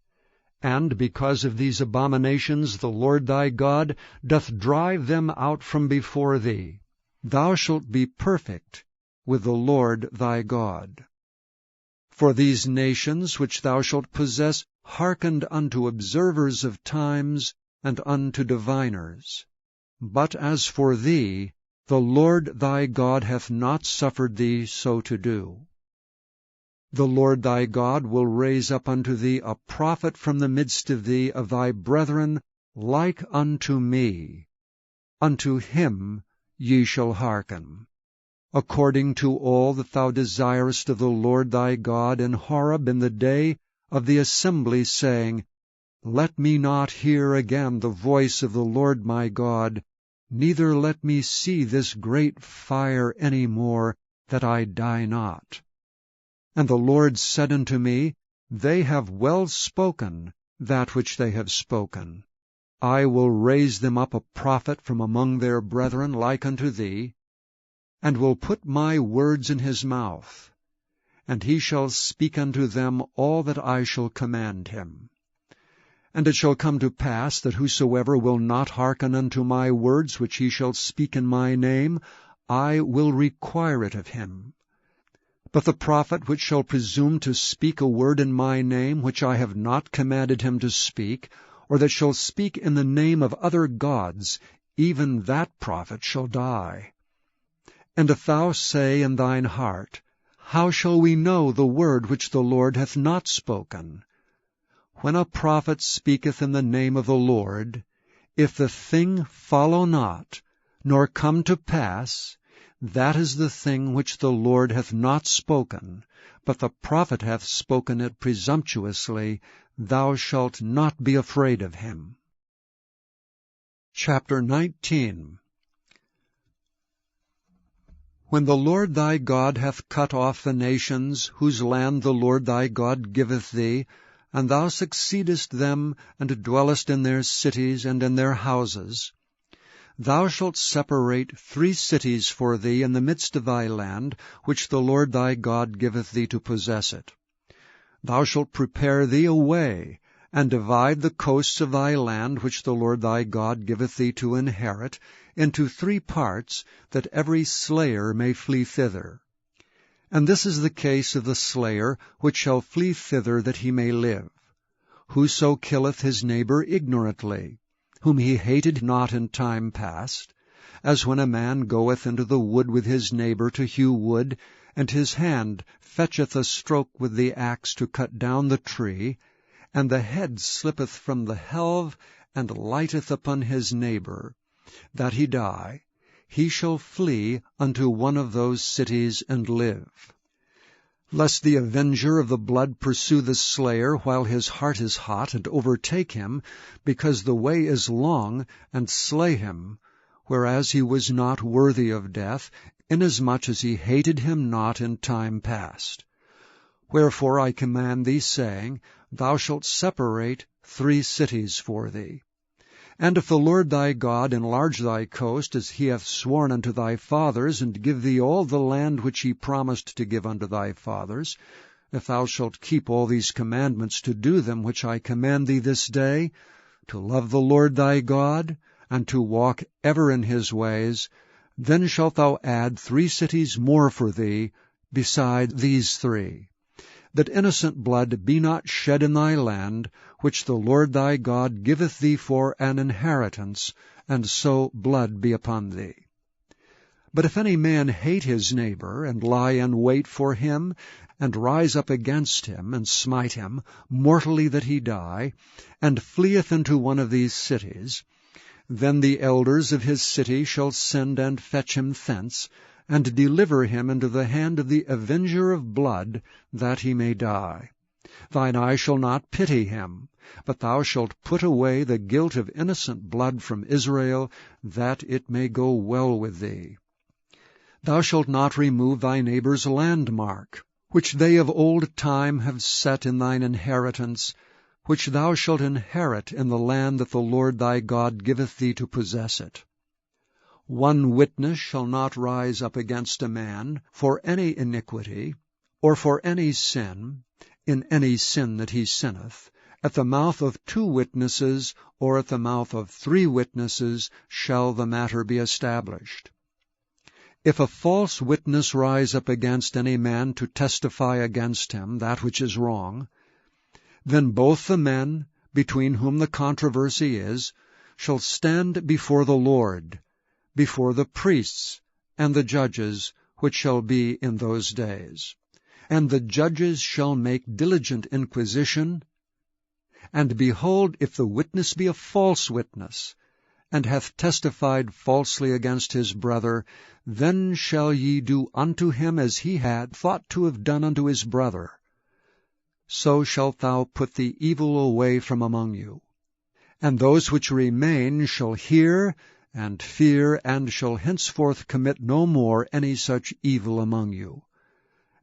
And because of these abominations the Lord thy God doth drive them out from before thee. Thou shalt be perfect with the Lord thy God. For these nations which thou shalt possess hearkened unto observers of times, and unto diviners. But as for thee, the Lord thy God hath not suffered thee so to do. The Lord thy God will raise up unto thee a prophet from the midst of thee, of thy brethren, like unto me. Unto him ye shall hearken, according to all that thou desirest of the Lord thy God in Horeb in the day of the assembly, saying, Let me not hear again the voice of the Lord my God, neither let me see this great fire any more, that I die not. And the Lord said unto me, They have well spoken that which they have spoken. I will raise them up a prophet from among their brethren like unto thee, and will put my words in his mouth, and he shall speak unto them all that I shall command him. And it shall come to pass, that whosoever will not hearken unto my words which he shall speak in my name, I will require it of him. But the prophet which shall presume to speak a word in my name, which I have not commanded him to speak, or that shall speak in the name of other gods, even that prophet shall die. And if thou say in thine heart, How shall we know the word which the Lord hath not spoken? When a prophet speaketh in the name of the Lord, if the thing follow not, nor come to pass, that is the thing which the Lord hath not spoken, but the prophet hath spoken it presumptuously, thou shalt not be afraid of him. Chapter 19. When the Lord thy God hath cut off the nations, whose land the Lord thy God giveth thee, and thou succeedest them, and dwellest in their cities and in their houses, thou shalt separate 3 cities for thee in the midst of thy land, which the Lord thy God giveth thee to possess it. Thou shalt prepare thee a way, and divide the coasts of thy land, which the Lord thy God giveth thee to inherit, into 3 parts, that every slayer may flee thither. And this is the case of the slayer, which shall flee thither that he may live. Whoso killeth his neighbor ignorantly, whom he hated not in time past, as when a man goeth into the wood with his neighbor to hew wood, and his hand fetcheth a stroke with the axe to cut down the tree, and the head slippeth from the helve, and lighteth upon his neighbor, that he die, he shall flee unto one of those cities and live. Lest the avenger of the blood pursue the slayer while his heart is hot, and overtake him, because the way is long, and slay him, whereas he was not worthy of death, inasmuch as he hated him not in time past. Wherefore I command thee, saying, Thou shalt separate 3 cities for thee. And if the Lord thy God enlarge thy coast, as he hath sworn unto thy fathers, and give thee all the land which he promised to give unto thy fathers, if thou shalt keep all these commandments to do them which I command thee this day, to love the Lord thy God, and to walk ever in his ways, then shalt thou add 3 cities more for thee, beside these 3, that innocent blood be not shed in thy land, which the Lord thy God giveth thee for an inheritance, and so blood be upon thee. But if any man hate his neighbor, and lie in wait for him, and rise up against him, and smite him, mortally that he die, and fleeth into one of these cities, then the elders of his city shall send and fetch him thence, and deliver him into the hand of the avenger of blood, that he may die. Thine eye shall not pity him, but thou shalt put away the guilt of innocent blood from Israel, that it may go well with thee. Thou shalt not remove thy neighbor's landmark, which they of old time have set in thine inheritance, which thou shalt inherit in the land that the Lord thy God giveth thee to possess it. 1 witness shall not rise up against a man for any iniquity, or for any sin, in any sin that he sinneth. At the mouth of 2 witnesses, or at the mouth of 3 witnesses, shall the matter be established. If a false witness rise up against any man to testify against him that which is wrong, then both the men, between whom the controversy is, shall stand before the Lord, before the priests and the judges, which shall be in those days. And the judges shall make diligent inquisition, and behold, if the witness be a false witness, and hath testified falsely against his brother, then shall ye do unto him as he had thought to have done unto his brother. So shalt thou put the evil away from among you. And those which remain shall hear and fear, and shall henceforth commit no more any such evil among you.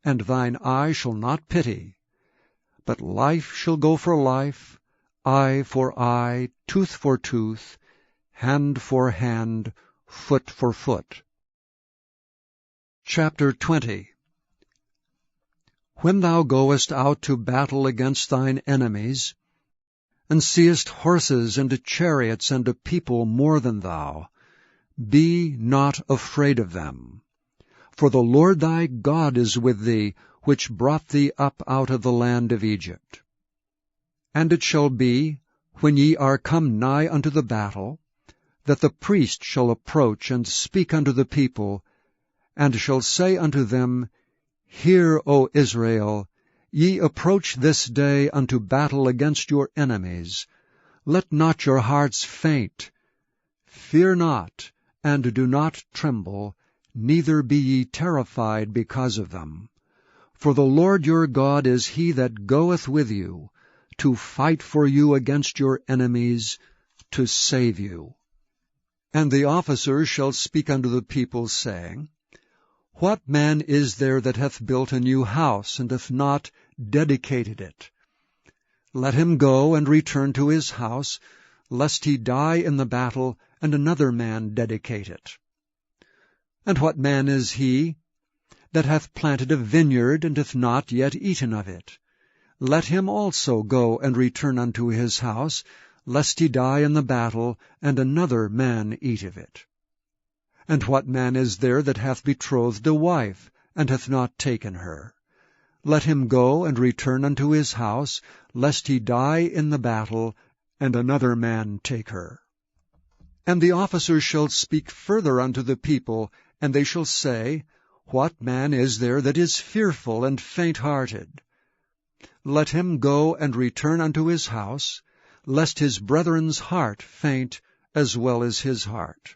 And thine eye shall not pity, but life shall go for life, eye for eye, tooth for tooth, hand for hand, foot for foot. Chapter 20. When thou goest out to battle against thine enemies, and seest horses and chariots and a people more than thou. Be not afraid of them. For the Lord thy God is with thee, which brought thee up out of the land of Egypt. And it shall be, when ye are come nigh unto the battle, that the priest shall approach and speak unto the people, and shall say unto them, Hear, O Israel, ye approach this day unto battle against your enemies. Let not your hearts faint. Fear not, and do not tremble, neither be ye terrified because of them. For the Lord your God is he that goeth with you, to fight for you against your enemies, to save you. And the officers shall speak unto the people, saying, What man is there that hath built a new house, and hath not dedicated it? Let him go and return to his house, lest he die in the battle, and another man dedicate it. And what man is he that hath planted a vineyard, and hath not yet eaten of it? Let him also go and return unto his house, lest he die in the battle, and another man eat of it. And what man is there that hath betrothed a wife, and hath not taken her? Let him go and return unto his house, lest he die in the battle, and another man take her. And the officers shall speak further unto the people, and they shall say, What man is there that is fearful and faint-hearted? Let him go and return unto his house, lest his brethren's heart faint as well as his heart.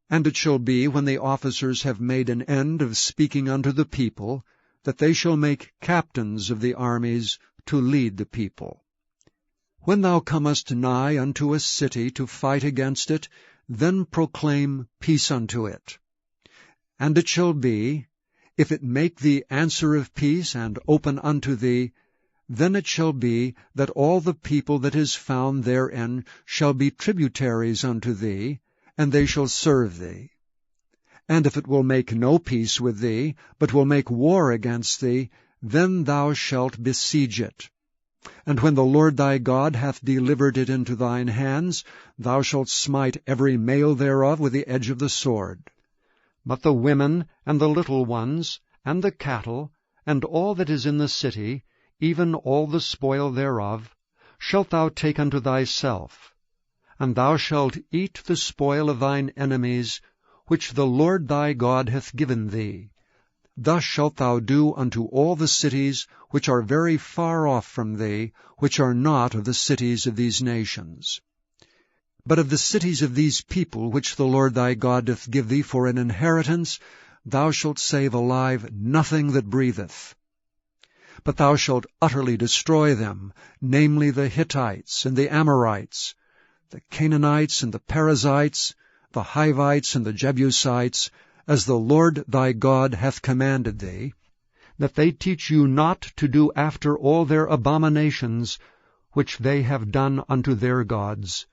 And it shall be, when the officers have made an end of speaking unto the people, that they shall make captains of the armies to lead the people. When thou comest nigh unto a city to fight against it, then proclaim peace unto it. And it shall be, if it make thee answer of peace and open unto thee, then it shall be that all the people that is found therein shall be tributaries unto thee, and they shall serve thee. And if it will make no peace with thee, but will make war against thee, then thou shalt besiege it. And when the Lord thy God hath delivered it into thine hands, thou shalt smite every male thereof with the edge of the sword. But the women, and the little ones, and the cattle, and all that is in the city, even all the spoil thereof, shalt thou take unto thyself. And thou shalt eat the spoil of thine enemies, which the Lord thy God hath given thee. Thus shalt thou do unto all the cities which are very far off from thee, which are not of the cities of these nations. But of the cities of these people, which the Lord thy God doth give thee for an inheritance, thou shalt save alive nothing that breatheth. But thou shalt utterly destroy them, namely the Hittites, and the Amorites, the Canaanites, and the Perizzites, the Hivites, and the Jebusites, as the Lord thy God hath commanded thee, that they teach you not to do after all their abominations, which they have done unto their gods.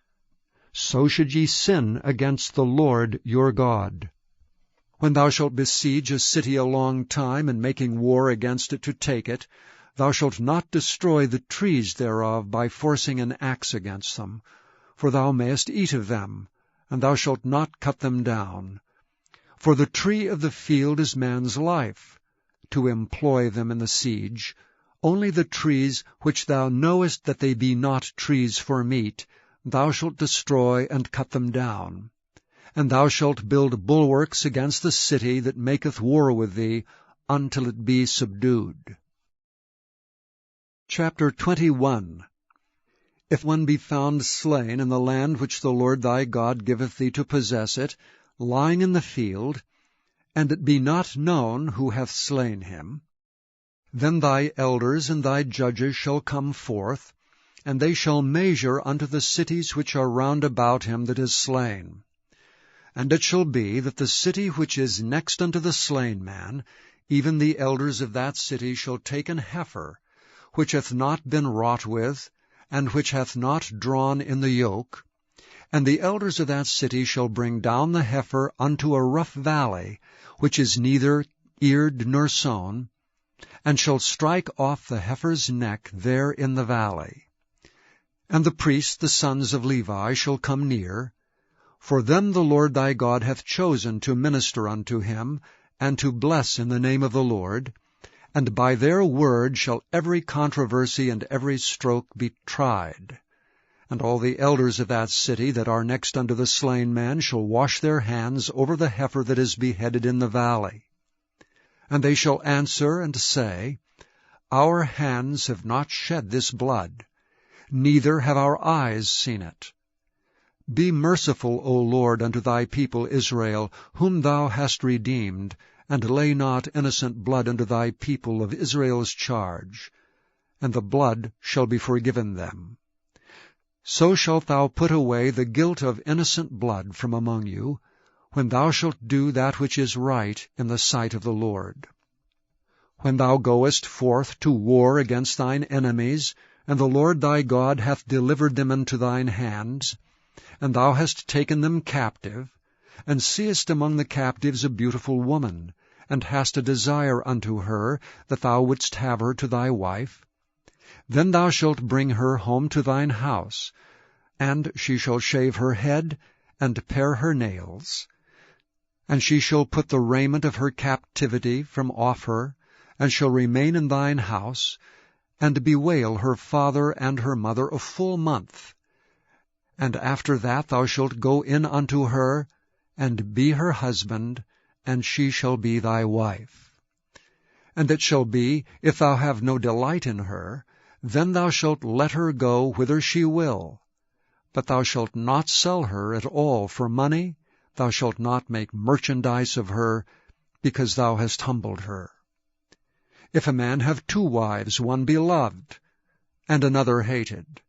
So should ye sin against the Lord your God. When thou shalt besiege a city a long time, and making war against it to take it, thou shalt not destroy the trees thereof by forcing an axe against them, for thou mayest eat of them, and thou shalt not cut them down. For the tree of the field is man's life, to employ them in the siege. Only the trees which thou knowest that they be not trees for meat, thou shalt destroy and cut them down. And thou shalt build bulwarks against the city that maketh war with thee, until it be subdued. Chapter 21. If one be found slain in the land which the Lord thy God giveth thee to possess it, lying in the field, and it be not known who hath slain him, then thy elders and thy judges shall come forth, and they shall measure unto the cities which are round about him that is slain. And it shall be that the city which is next unto the slain man, even the elders of that city shall take an heifer, which hath not been wrought with, and which hath not drawn in the yoke, and the elders of that city shall bring down the heifer unto a rough valley, which is neither eared nor sown, and shall strike off the heifer's neck there in the valley. And the priests, the sons of Levi, shall come near, for them the Lord thy God hath chosen to minister unto him, and to bless in the name of the Lord, and by their word shall every controversy and every stroke be tried. And all the elders of that city that are next unto the slain man shall wash their hands over the heifer that is beheaded in the valley. And they shall answer and say, Our hands have not shed this blood, neither have our eyes seen it. Be merciful, O Lord, unto thy people Israel, whom thou hast redeemed, and lay not innocent blood unto thy people of Israel's charge, and the blood shall be forgiven them. So shalt thou put away the guilt of innocent blood from among you, when thou shalt do that which is right in the sight of the Lord. When thou goest forth to war against thine enemies, and the Lord thy God hath delivered them into thine hands, and thou hast taken them captive, and seest among the captives a beautiful woman, and hast a desire unto her, that thou wouldst have her to thy wife, then thou shalt bring her home to thine house, and she shall shave her head, and pare her nails. And she shall put the raiment of her captivity from off her, and shall remain in thine house, and bewail her father and her mother a full month. And after that thou shalt go in unto her, and be her husband, and she shall be thy wife. And it shall be, if thou have no delight in her, then thou shalt let her go whither she will. But thou shalt not sell her at all for money, thou shalt not make merchandise of her, because thou hast humbled her. If a man have 2 wives, one beloved, and another hated,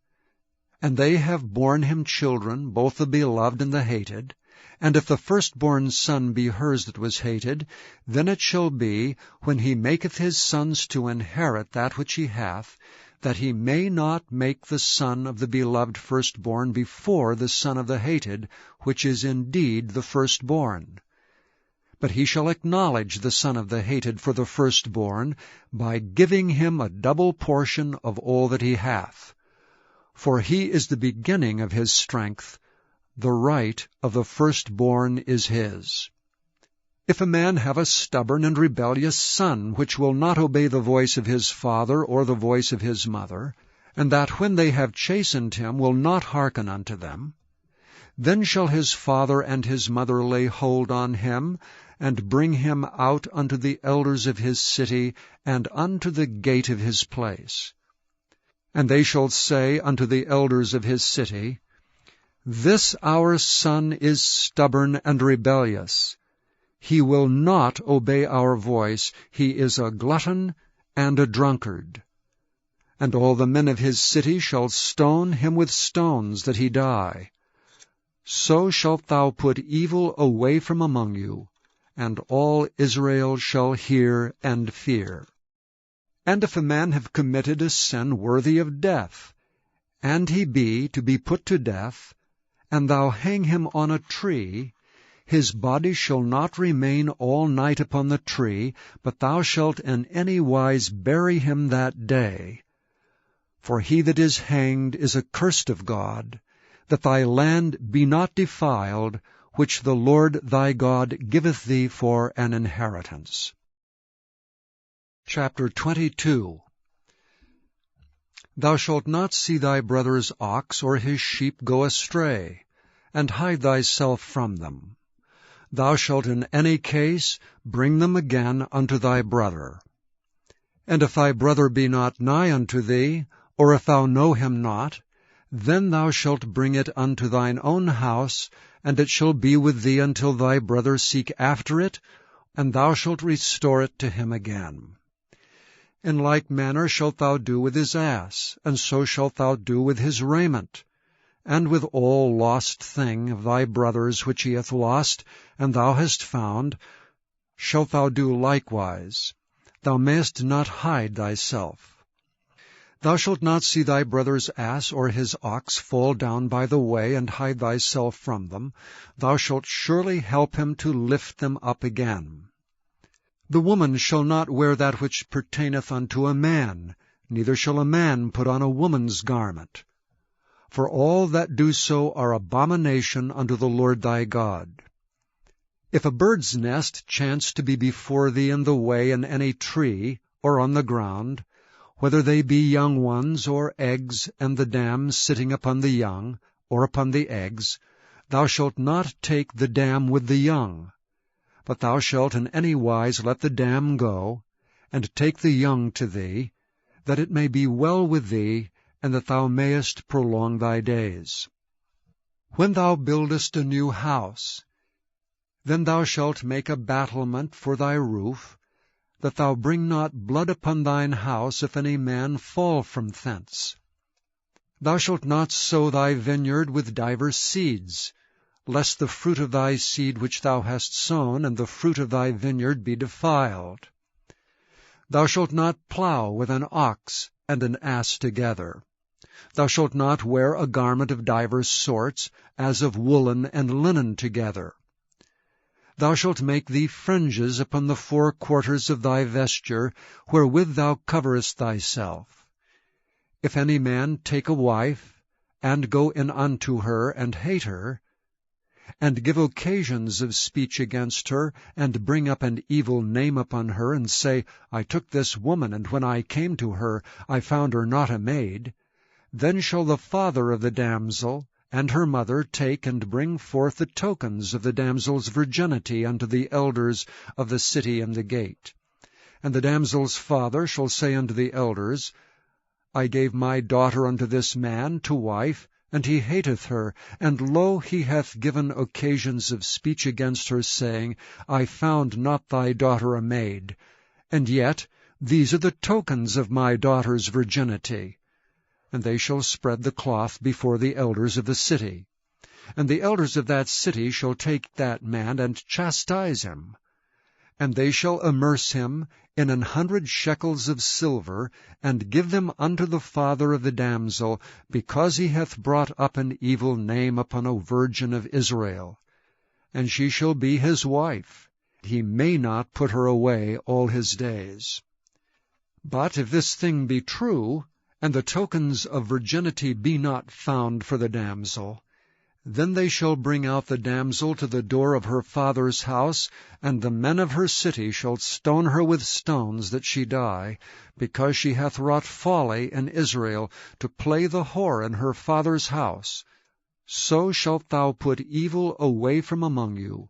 and they have borne him children, both the beloved and the hated, and if the firstborn son be hers that was hated, then it shall be, when he maketh his sons to inherit that which he hath, that he may not make the son of the beloved firstborn before the son of the hated, which is indeed the firstborn. But he shall acknowledge the son of the hated for the firstborn, by giving him a double portion of all that he hath. For he is the beginning of his strength, the right of the firstborn is his. If a man have a stubborn and rebellious son, which will not obey the voice of his father or the voice of his mother, and that when they have chastened him will not hearken unto them, then shall his father and his mother lay hold on him, and bring him out unto the elders of his city, and unto the gate of his place. And they shall say unto the elders of his city, This our son is stubborn and rebellious. He will not obey our voice. He is a glutton and a drunkard. And all the men of his city shall stone him with stones, that he die. So shalt thou put evil away from among you, and all Israel shall hear and fear. And if a man have committed a sin worthy of death, and he be to be put to death, and thou hang him on a tree, his body shall not remain all night upon the tree, but thou shalt in any wise bury him that day. For he that is hanged is accursed of God, that thy land be not defiled, which the Lord thy God giveth thee for an inheritance. Chapter 22. Thou shalt not see thy brother's ox or his sheep go astray, and hide thyself from them. Thou shalt in any case bring them again unto thy brother. And if thy brother be not nigh unto thee, or if thou know him not, then thou shalt bring it unto thine own house, and it shall be with thee until thy brother seek after it, and thou shalt restore it to him again. In like manner shalt thou do with his ass, and so shalt thou do with his raiment, and with all lost thing of thy brother's which he hath lost, and thou hast found, shalt thou do likewise. Thou mayest not hide thyself. Thou shalt not see thy brother's ass or his ox fall down by the way, and hide thyself from them. Thou shalt surely help him to lift them up again. The woman shall not wear that which pertaineth unto a man, neither shall a man put on a woman's garment. for all that do so are abomination unto the Lord thy God. If a bird's nest chance to be before thee in the way in any tree, or on the ground, whether they be young ones, or eggs, and the dam sitting upon the young, or upon the eggs, thou shalt not take the dam with the young, but thou shalt in any wise let the dam go, and take the young to thee, that it may be well with thee, and that thou mayest prolong thy days. When thou buildest a new house, then thou shalt make a battlement for thy roof, that thou bring not blood upon thine house if any man fall from thence. Thou shalt not sow thy vineyard with divers seeds, lest the fruit of thy seed which thou hast sown and the fruit of thy vineyard be defiled. Thou shalt not plow with an ox and an ass together. Thou shalt not wear a garment of divers sorts, as of woolen and linen together. Thou shalt make thee fringes upon the 4 quarters of thy vesture, wherewith thou coverest thyself. If any man take a wife, and go in unto her, and hate her, and give occasions of speech against her, and bring up an evil name upon her, and say, I took this woman, and when I came to her, I found her not a maid, then shall the father of the damsel and her mother take and bring forth the tokens of the damsel's virginity unto the elders of the city and the gate. And the damsel's father shall say unto the elders, I gave my daughter unto this man to wife, and he hateth her, and lo, he hath given occasions of speech against her, saying, I found not thy daughter a maid. And yet these are the tokens of my daughter's virginity. And they shall spread the cloth before the elders of the city. And the elders of that city shall take that man, and chastise him. And they shall immerse him in 100 shekels of silver, and give them unto the father of the damsel, because he hath brought up an evil name upon a virgin of Israel. And she shall be his wife. He may not put her away all his days. But if this thing be true, and the tokens of virginity be not found for the damsel, then they shall bring out the damsel to the door of her father's house, and the men of her city shall stone her with stones that she die, because she hath wrought folly in Israel, to play the whore in her father's house. So shalt thou put evil away from among you.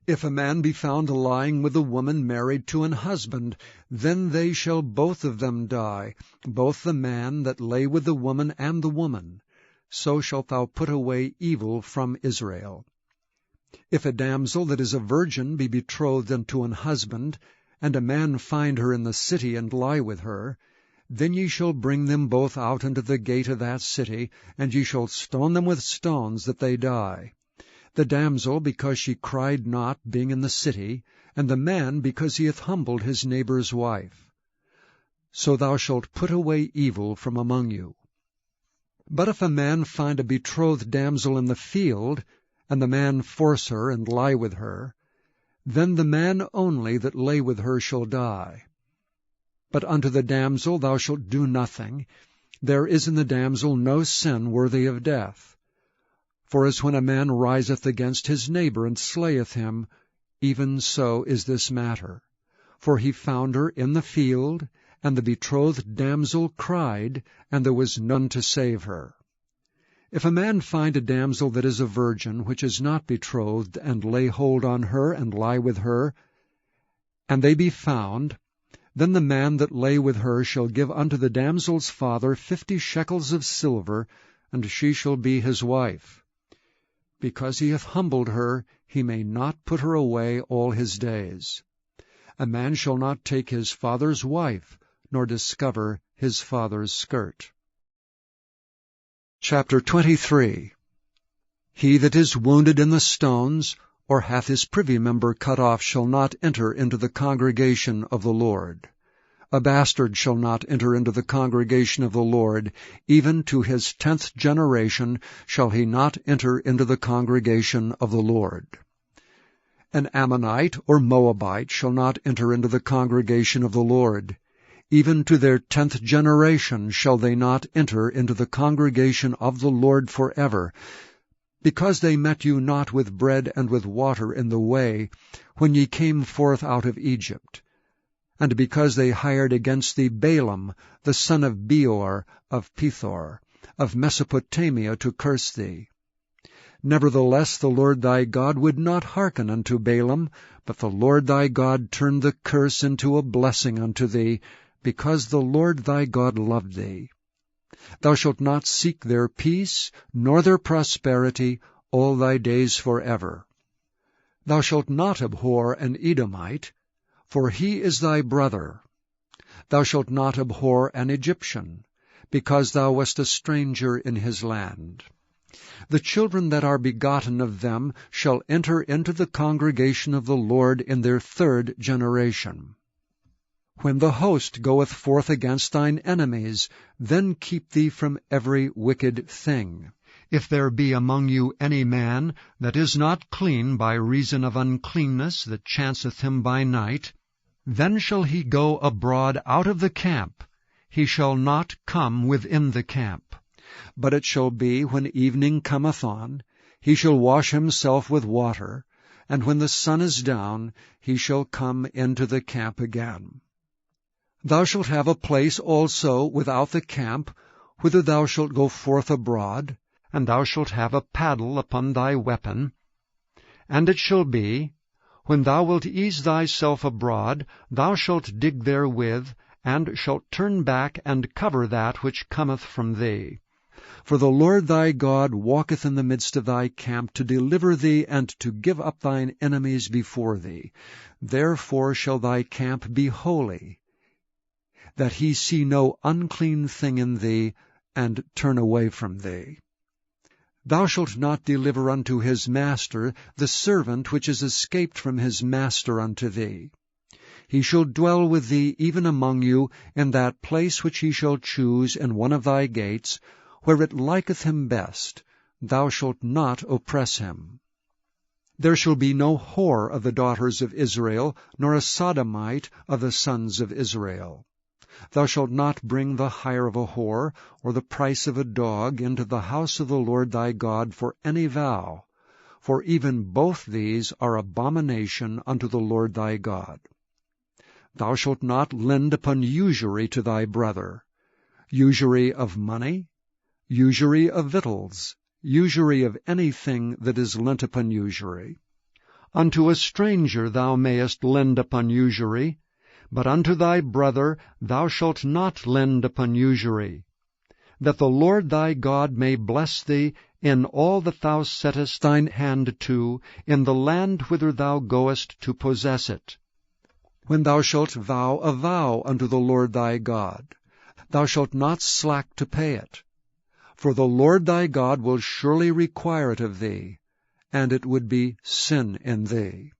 If a man be found lying with a woman married to an husband, then they shall both of them die, both the man that lay with the woman and the woman. So shalt thou put away evil from Israel. If a damsel that is a virgin be betrothed unto an husband, and a man find her in the city, and lie with her, then ye shall bring them both out unto the gate of that city, and ye shall stone them with stones that they die. The damsel, because she cried not, being in the city, and the man, because he hath humbled his neighbour's wife. So thou shalt put away evil from among you. But if a man find a betrothed damsel in the field, and the man force her, and lie with her, then the man only that lay with her shall die. But unto the damsel thou shalt do nothing. There is in the damsel no sin worthy of death. For as when a man riseth against his neighbour, and slayeth him, even so is this matter. For he found her in the field, and the betrothed damsel cried, and there was none to save her. If a man find a damsel that is a virgin, which is not betrothed, and lay hold on her, and lie with her, and they be found, then the man that lay with her shall give unto the damsel's father 50 shekels of silver, and she shall be his wife. Because he hath humbled her, he may not put her away all his days. A man shall not take his father's wife, nor discover his father's skirt. Chapter 23. He that is wounded in the stones, or hath his privy member cut off, shall not enter into the congregation of the Lord. A bastard shall not enter into the congregation of the Lord, even to his 10th generation shall he not enter into the congregation of the Lord. An Ammonite or Moabite shall not enter into the congregation of the Lord. even to their 10th generation shall they not enter into the congregation of the Lord forever, because they met you not with bread and with water in the way, when ye came forth out of Egypt, and because they hired against thee Balaam, the son of Beor, of Pethor, of Mesopotamia, to curse thee. Nevertheless the Lord thy God would not hearken unto Balaam, but the Lord thy God turned the curse into a blessing unto thee, because the Lord thy God loved thee. Thou shalt not seek their peace, nor their prosperity, all thy days forever. Thou shalt not abhor an Edomite, for he is thy brother. Thou shalt not abhor an Egyptian, because thou wast a stranger in his land. The children that are begotten of them shall enter into the congregation of the Lord in their 3rd generation. When the host goeth forth against thine enemies, then keep thee from every wicked thing. If there be among you any man that is not clean by reason of uncleanness that chanceth him by night, then shall he go abroad out of the camp, he shall not come within the camp. But it shall be, when evening cometh on, he shall wash himself with water, and when the sun is down, he shall come into the camp again. Thou shalt have a place also without the camp, whither thou shalt go forth abroad, and thou shalt have a paddle upon thy weapon. And it shall be, when thou wilt ease thyself abroad, thou shalt dig therewith, and shalt turn back and cover that which cometh from thee. For the Lord thy God walketh in the midst of thy camp, to deliver thee, and to give up thine enemies before thee. Therefore shall thy camp be holy, that he see no unclean thing in thee, and turn away from thee. Thou shalt not deliver unto his master the servant which is escaped from his master unto thee. He shall dwell with thee even among you in that place which he shall choose in one of thy gates, where it liketh him best. Thou shalt not oppress him. There shall be no whore of the daughters of Israel, nor a sodomite of the sons of Israel. Thou shalt not bring the hire of a whore, or the price of a dog, into the house of the Lord thy God for any vow, for even both these are abomination unto the Lord thy God. Thou shalt not lend upon usury to thy brother, usury of money, usury of victuals, usury of anything that is lent upon usury. Unto a stranger thou mayest lend upon usury, but unto thy brother thou shalt not lend upon usury, that the Lord thy God may bless thee in all that thou settest thine hand to, in the land whither thou goest to possess it. When thou shalt vow a vow unto the Lord thy God, thou shalt not slack to pay it, for the Lord thy God will surely require it of thee, and it would be sin in thee.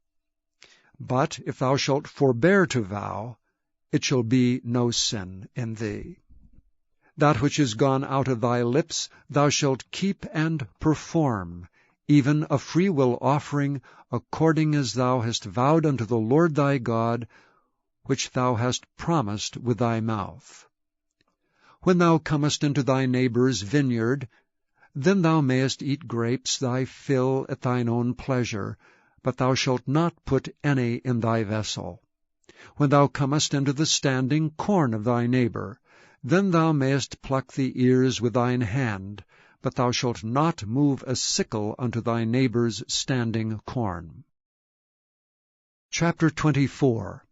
But if thou shalt forbear to vow, it shall be no sin in thee. That which is gone out of thy lips thou shalt keep and perform, even a freewill offering, according as thou hast vowed unto the Lord thy God, which thou hast promised with thy mouth. When thou comest into thy neighbour's vineyard, then thou mayest eat grapes thy fill at thine own pleasure, but thou shalt not put any in thy vessel. When thou comest into the standing corn of thy neighbour, then thou mayest pluck the ears with thine hand, but thou shalt not move a sickle unto thy neighbour's standing corn. Chapter 24.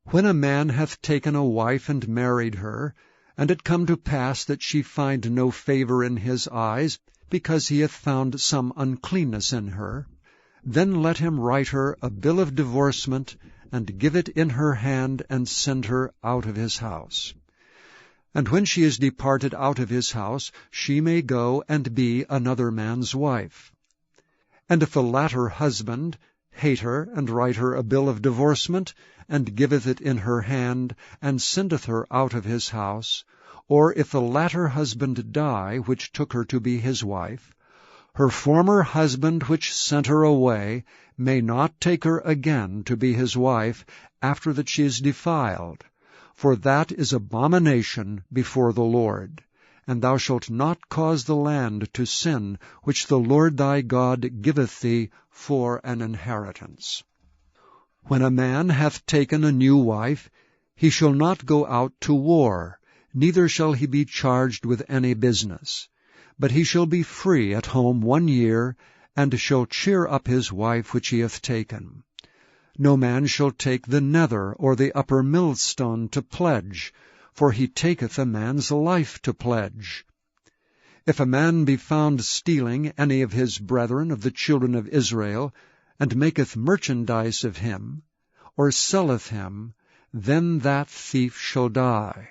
When a man hath taken a wife and married her, and it come to pass that she find no favour in his eyes, because he hath found some uncleanness in her, then let him write her a bill of divorcement, and give it in her hand, and send her out of his house. And when she is departed out of his house, she may go and be another man's wife. And if the latter husband hate her, and write her a bill of divorcement, and giveth it in her hand, and sendeth her out of his house, or if the latter husband die, which took her to be his wife, her former husband which sent her away may not take her again to be his wife, after that she is defiled, for that is abomination before the Lord. And thou shalt not cause the land to sin, which the Lord thy God giveth thee for an inheritance. When a man hath taken a new wife, he shall not go out to war, neither shall he be charged with any business. But he shall be free at home 1 year, and shall cheer up his wife which he hath taken. No man shall take the nether or the upper millstone to pledge, for he taketh a man's life to pledge. If a man be found stealing any of his brethren of the children of Israel, and maketh merchandise of him, or selleth him, then that thief shall die,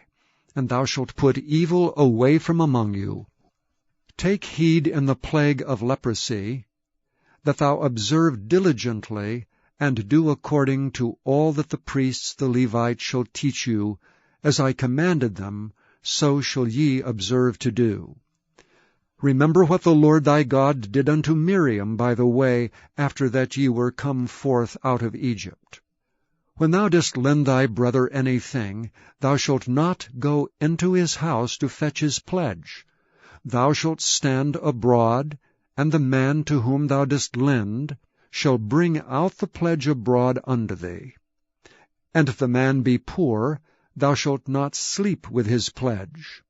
and thou shalt put evil away from among you. Take heed in the plague of leprosy, that thou observe diligently, and do according to all that the priests the Levites shall teach you, as I commanded them, so shall ye observe to do. Remember what the Lord thy God did unto Miriam by the way, after that ye were come forth out of Egypt. When thou dost lend thy brother anything, thou shalt not go into his house to fetch his pledge. Thou shalt stand abroad, and the man to whom thou dost lend shall bring out the pledge abroad unto thee. And if the man be poor, thou shalt not sleep with his pledge.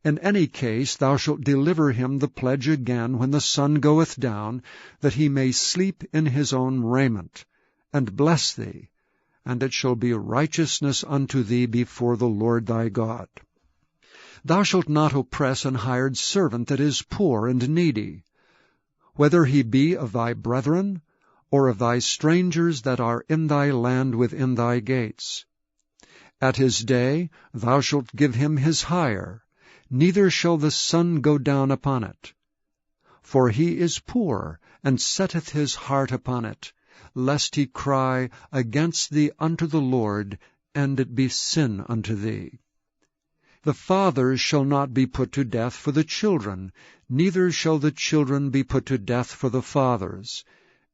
In any case thou shalt deliver him the pledge again when the sun goeth down, that he may sleep in his own raiment, and bless thee, and it shall be righteousness unto thee before the Lord thy God. Thou shalt not oppress an hired servant that is poor and needy, whether he be of thy brethren, or of thy strangers that are in thy land within thy gates. At his day thou shalt give him his hire, neither shall the sun go down upon it. For he is poor, and setteth his heart upon it, lest he cry against thee unto the Lord, and it be sin unto thee. The fathers shall not be put to death for the children, neither shall the children be put to death for the fathers.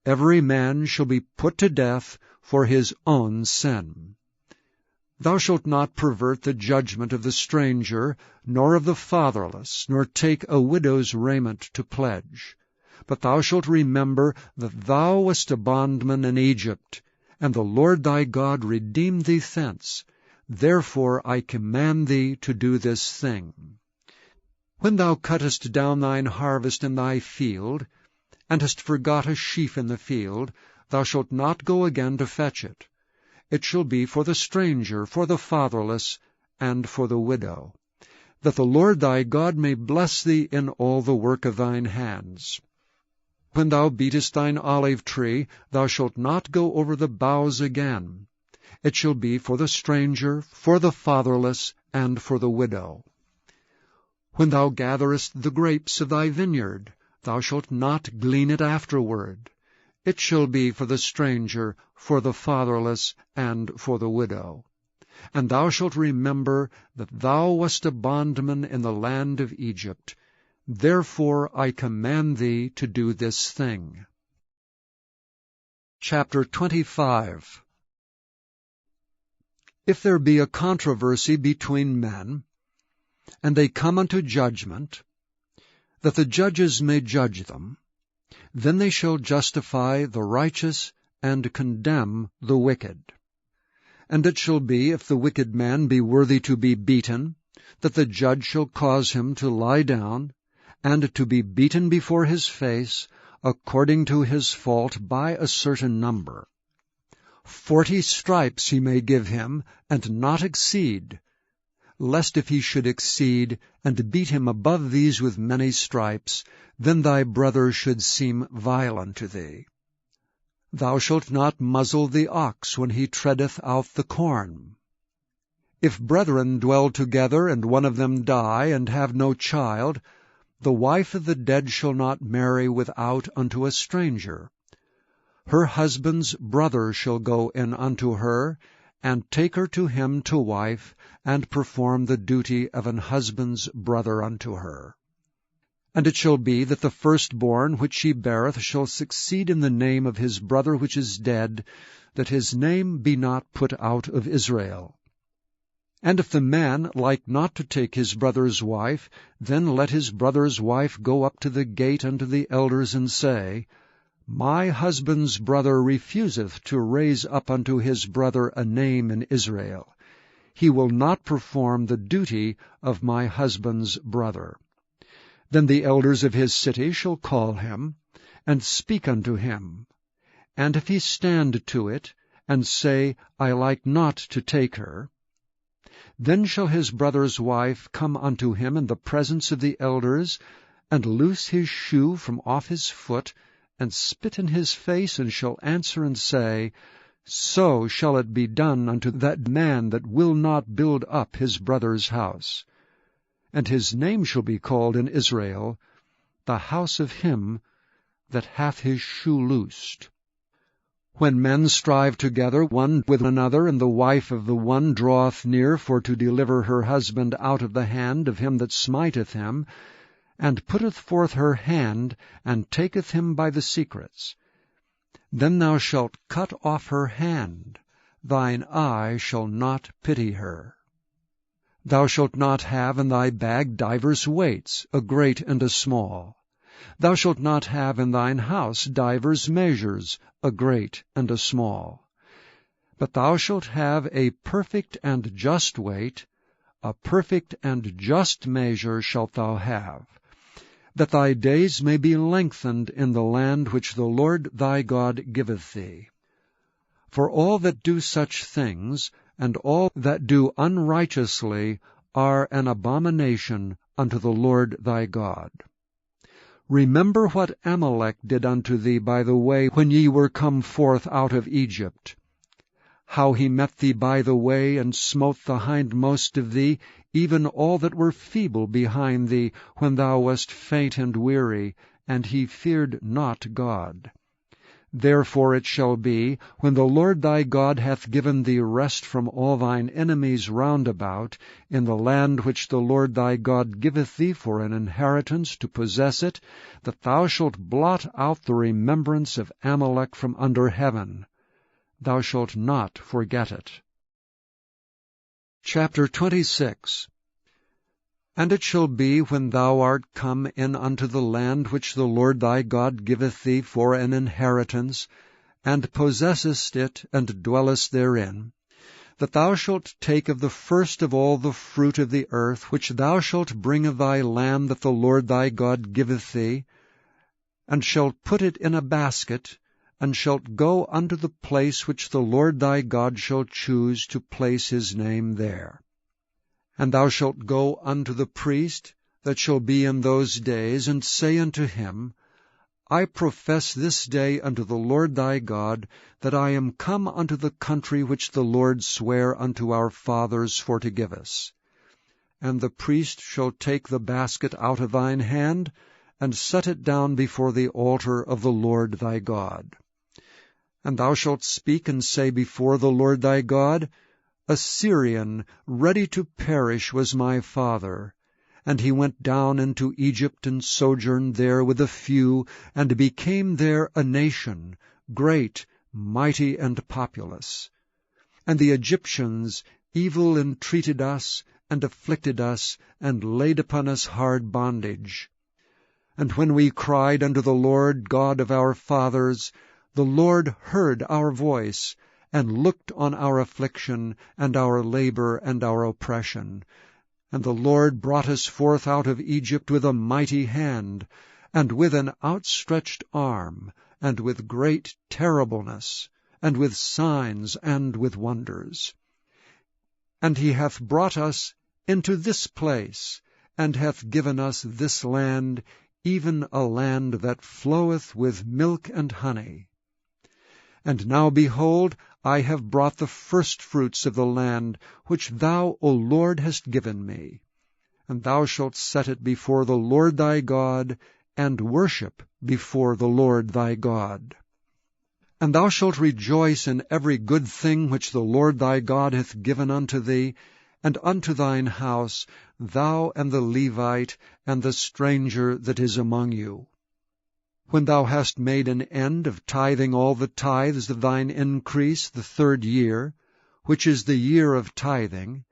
Every man shall be put to death for his own sin. Thou shalt not pervert the judgment of the stranger, nor of the fatherless, nor take a widow's raiment to pledge. But thou shalt remember that thou wast a bondman in Egypt, and the Lord thy God redeemed thee thence. Therefore I command thee to do this thing. When thou cuttest down thine harvest in thy field, and hast forgot a sheaf in the field, thou shalt not go again to fetch it. It shall be for the stranger, for the fatherless, and for the widow, that the Lord thy God may bless thee in all the work of thine hands. When thou beatest thine olive tree, thou shalt not go over the boughs again. It shall be for the stranger, for the fatherless, and for the widow. When thou gatherest the grapes of thy vineyard, thou shalt not glean it afterward. It shall be for the stranger, for the fatherless, and for the widow. And thou shalt remember that thou wast a bondman in the land of Egypt. Therefore I command thee to do this thing. Chapter 25. If there be a controversy between men, and they come unto judgment, that the judges may judge them, then they shall justify the righteous and condemn the wicked. And it shall be, if the wicked man be worthy to be beaten, that the judge shall cause him to lie down, and to be beaten before his face, according to his fault by a certain number. 40 stripes he may give him, and not exceed, lest if he should exceed, and beat him above these with many stripes, then thy brother should seem vile unto thee. Thou shalt not muzzle the ox when he treadeth out the corn. If brethren dwell together, and one of them die, and have no child, the wife of the dead shall not marry without unto a stranger. Her husband's brother shall go in unto her, and take her to him to wife, and perform the duty of an husband's brother unto her. And it shall be that the firstborn which she beareth shall succeed in the name of his brother which is dead, that his name be not put out of Israel. And if the man like not to take his brother's wife, then let his brother's wife go up to the gate unto the elders, and say, My husband's brother refuseth to raise up unto his brother a name in Israel. He will not perform the duty of my husband's brother. Then the elders of his city shall call him, and speak unto him. And if he stand to it, and say, I like not to take her, then shall his brother's wife come unto him in the presence of the elders, and loose his shoe from off his foot, and spit in his face, and shall answer and say, So shall it be done unto that man that will not build up his brother's house. And his name shall be called in Israel, the house of him that hath his shoe loosed. When men strive together one with another, and the wife of the one draweth near for to deliver her husband out of the hand of him that smiteth him, and putteth forth her hand, and taketh him by the secrets, then thou shalt cut off her hand, thine eye shall not pity her. Thou shalt not have in thy bag divers weights, a great and a small. Thou shalt not have in thine house divers measures, a great and a small. But thou shalt have a perfect and just weight, a perfect and just measure shalt thou have, that thy days may be lengthened in the land which the Lord thy God giveth thee. For all that do such things, and all that do unrighteously, are an abomination unto the Lord thy God. Remember what Amalek did unto thee by the way when ye were come forth out of Egypt, how he met thee by the way, and smote the hindmost of thee, even all that were feeble behind thee, when thou wast faint and weary, and he feared not God. Therefore it shall be, when the Lord thy God hath given thee rest from all thine enemies round about, in the land which the Lord thy God giveth thee for an inheritance to possess it, that thou shalt blot out the remembrance of Amalek from under heaven. Thou shalt not forget it. Chapter 26. And it shall be, when thou art come in unto the land which the Lord thy God giveth thee for an inheritance, and possessest it, and dwellest therein, that thou shalt take of the first of all the fruit of the earth, which thou shalt bring of thy land that the Lord thy God giveth thee, and shalt put it in a basket, and shalt go unto the place which the Lord thy God shall choose to place his name there. And thou shalt go unto the priest that shall be in those days, and say unto him, I profess this day unto the Lord thy God, that I am come unto the country which the Lord sware unto our fathers for to give us. And the priest shall take the basket out of thine hand, and set it down before the altar of the Lord thy God. And thou shalt speak and say before the Lord thy God, A Syrian ready to perish was my father, and he went down into Egypt, and sojourned there with a few, and became there a nation, great, mighty, and populous. And the Egyptians evil entreated us, and afflicted us, and laid upon us hard bondage. And when we cried unto the Lord God of our fathers, the Lord heard our voice, and looked on our affliction, and our labor, and our oppression. And the Lord brought us forth out of Egypt with a mighty hand, and with an outstretched arm, and with great terribleness, and with signs, and with wonders. And he hath brought us into this place, and hath given us this land, even a land that floweth with milk and honey. And now, behold, I have brought the firstfruits of the land, which thou, O Lord, hast given me. And thou shalt set it before the Lord thy God, and worship before the Lord thy God. And thou shalt rejoice in every good thing which the Lord thy God hath given unto thee, and unto thine house, thou and the Levite, and the stranger that is among you. When thou hast made an end of tithing all the tithes of thine increase the 3rd year, which is the year of tithing,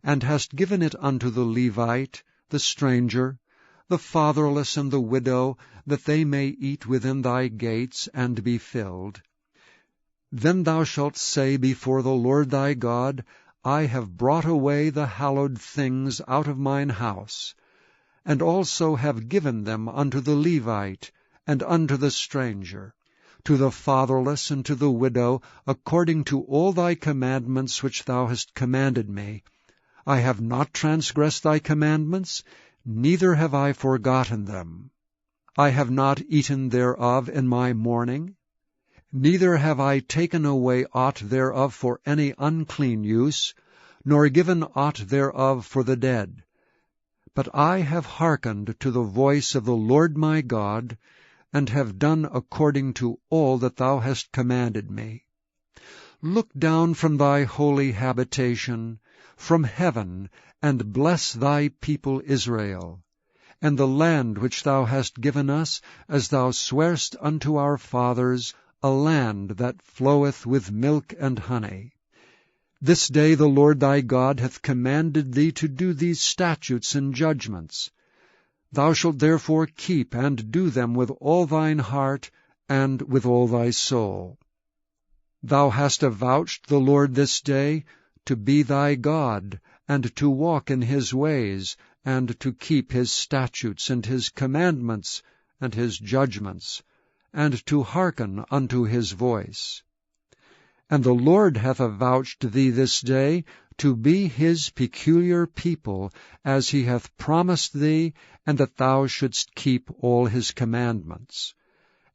and hast given it unto the Levite, the stranger, the fatherless, and the widow, that they may eat within thy gates, and be filled. Then thou shalt say before the Lord thy God, I have brought away the hallowed things out of mine house, and also have given them unto the Levite, and unto the stranger, to the fatherless, and to the widow, according to all thy commandments which thou hast commanded me. I have not transgressed thy commandments, neither have I forgotten them. I have not eaten thereof in my mourning, neither have I taken away aught thereof for any unclean use, nor given aught thereof for the dead. But I have hearkened to the voice of the Lord my God, and have done according to all that thou hast commanded me. Look down from thy holy habitation, from heaven, and bless thy people Israel, and the land which thou hast given us, as thou swarest unto our fathers, a land that floweth with milk and honey. This day the Lord thy God hath commanded thee to do these statutes and judgments. Thou shalt therefore keep and do them with all thine heart and with all thy soul. Thou hast avouched the Lord this day to be thy God, and to walk in his ways, and to keep his statutes and his commandments and his judgments, and to hearken unto his voice. And the Lord hath avouched thee this day to be his peculiar people, as he hath promised thee, and that thou shouldst keep all his commandments,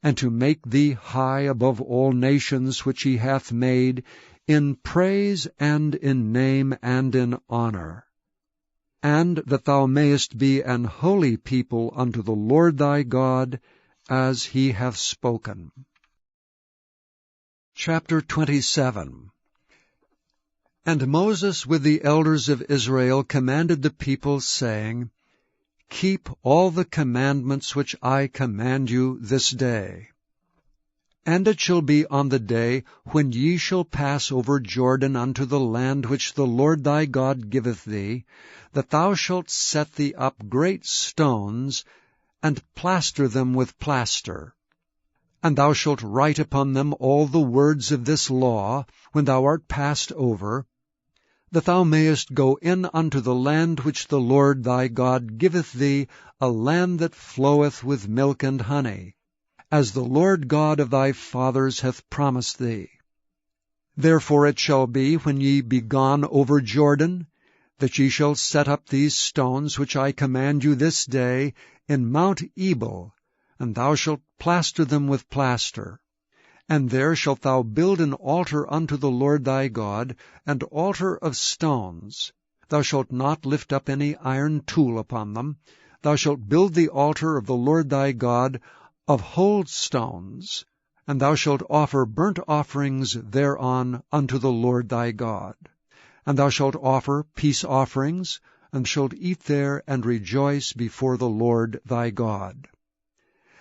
and to make thee high above all nations which he hath made, in praise and in name and in honor, and that thou mayest be an holy people unto the Lord thy God, as he hath spoken. Chapter 27. And Moses with the elders of Israel commanded the people, saying, Keep all the commandments which I command you this day. And it shall be on the day when ye shall pass over Jordan unto the land which the Lord thy God giveth thee, that thou shalt set thee up great stones, and plaster them with plaster. And thou shalt write upon them all the words of this law, when thou art passed over, that thou mayest go in unto the land which the Lord thy God giveth thee, a land that floweth with milk and honey, as the Lord God of thy fathers hath promised thee. Therefore it shall be, when ye be gone over Jordan, that ye shall set up these stones which I command you this day in Mount Ebal, and thou shalt plaster them with plaster. And there shalt thou build an altar unto the Lord thy God, an altar of stones. Thou shalt not lift up any iron tool upon them. Thou shalt build the altar of the Lord thy God of whole stones, and thou shalt offer burnt offerings thereon unto the Lord thy God. And thou shalt offer peace offerings, and shalt eat there and rejoice before the Lord thy God.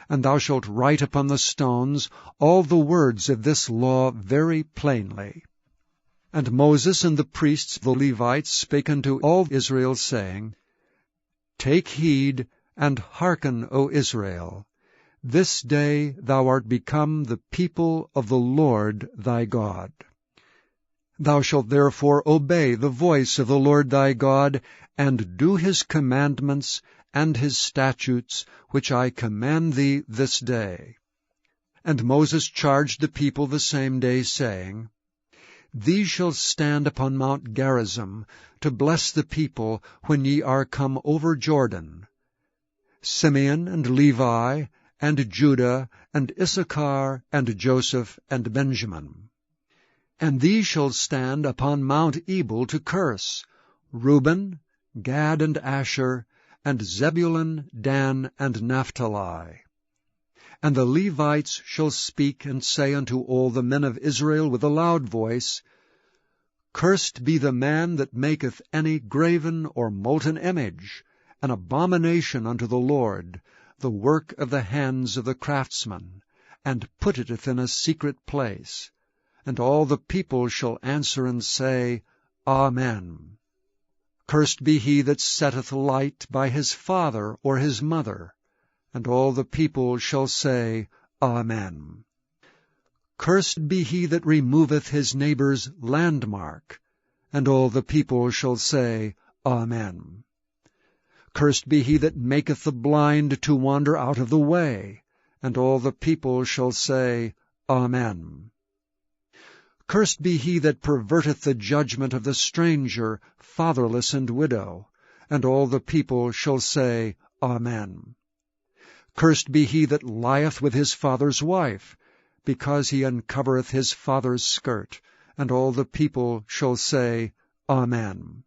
And thou shalt write upon the stones all the words of this law very plainly. And Moses and the priests the Levites spake unto all Israel, saying, Take heed, and hearken, O Israel. This day thou art become the people of the Lord thy God. Thou shalt therefore obey the voice of the Lord thy God, and do his commandments and his statutes, which I command thee this day. And Moses charged the people the same day, saying, These shall stand upon Mount Gerizim, to bless the people when ye are come over Jordan, Simeon and Levi, and Judah, and Issachar, and Joseph, and Benjamin. And these shall stand upon Mount Ebal to curse, Reuben, Gad, and Asher, and Zebulun, Dan, and Naphtali. And the Levites shall speak and say unto all the men of Israel with a loud voice, Cursed be the man that maketh any graven or molten image, an abomination unto the Lord, the work of the hands of the craftsman, and putteth it in a secret place. And all the people shall answer and say, Amen. Cursed be he that setteth light by his father or his mother. And all the people shall say, Amen. Cursed be he that removeth his neighbour's landmark. And all the people shall say, Amen. Cursed be he that maketh the blind to wander out of the way. And all the people shall say, Amen. Cursed be he that perverteth the judgment of the stranger, fatherless and widow. And all the people shall say, Amen. Cursed be he that lieth with his father's wife, because he uncovereth his father's skirt. And all the people shall say, Amen.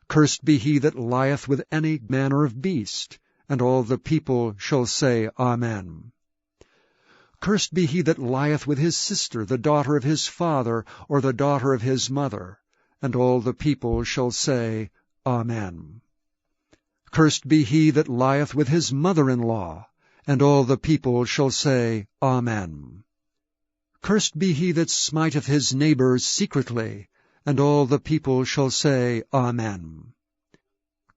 Cursed be he that lieth with any manner of beast. And all the people shall say, Amen. Cursed be he that lieth with his sister, the daughter of his father, or the daughter of his mother. And all the people shall say, Amen. Cursed be he that lieth with his mother-in-law. And all the people shall say, Amen. Cursed be he that smiteth his neighbour secretly. And all the people shall say, Amen.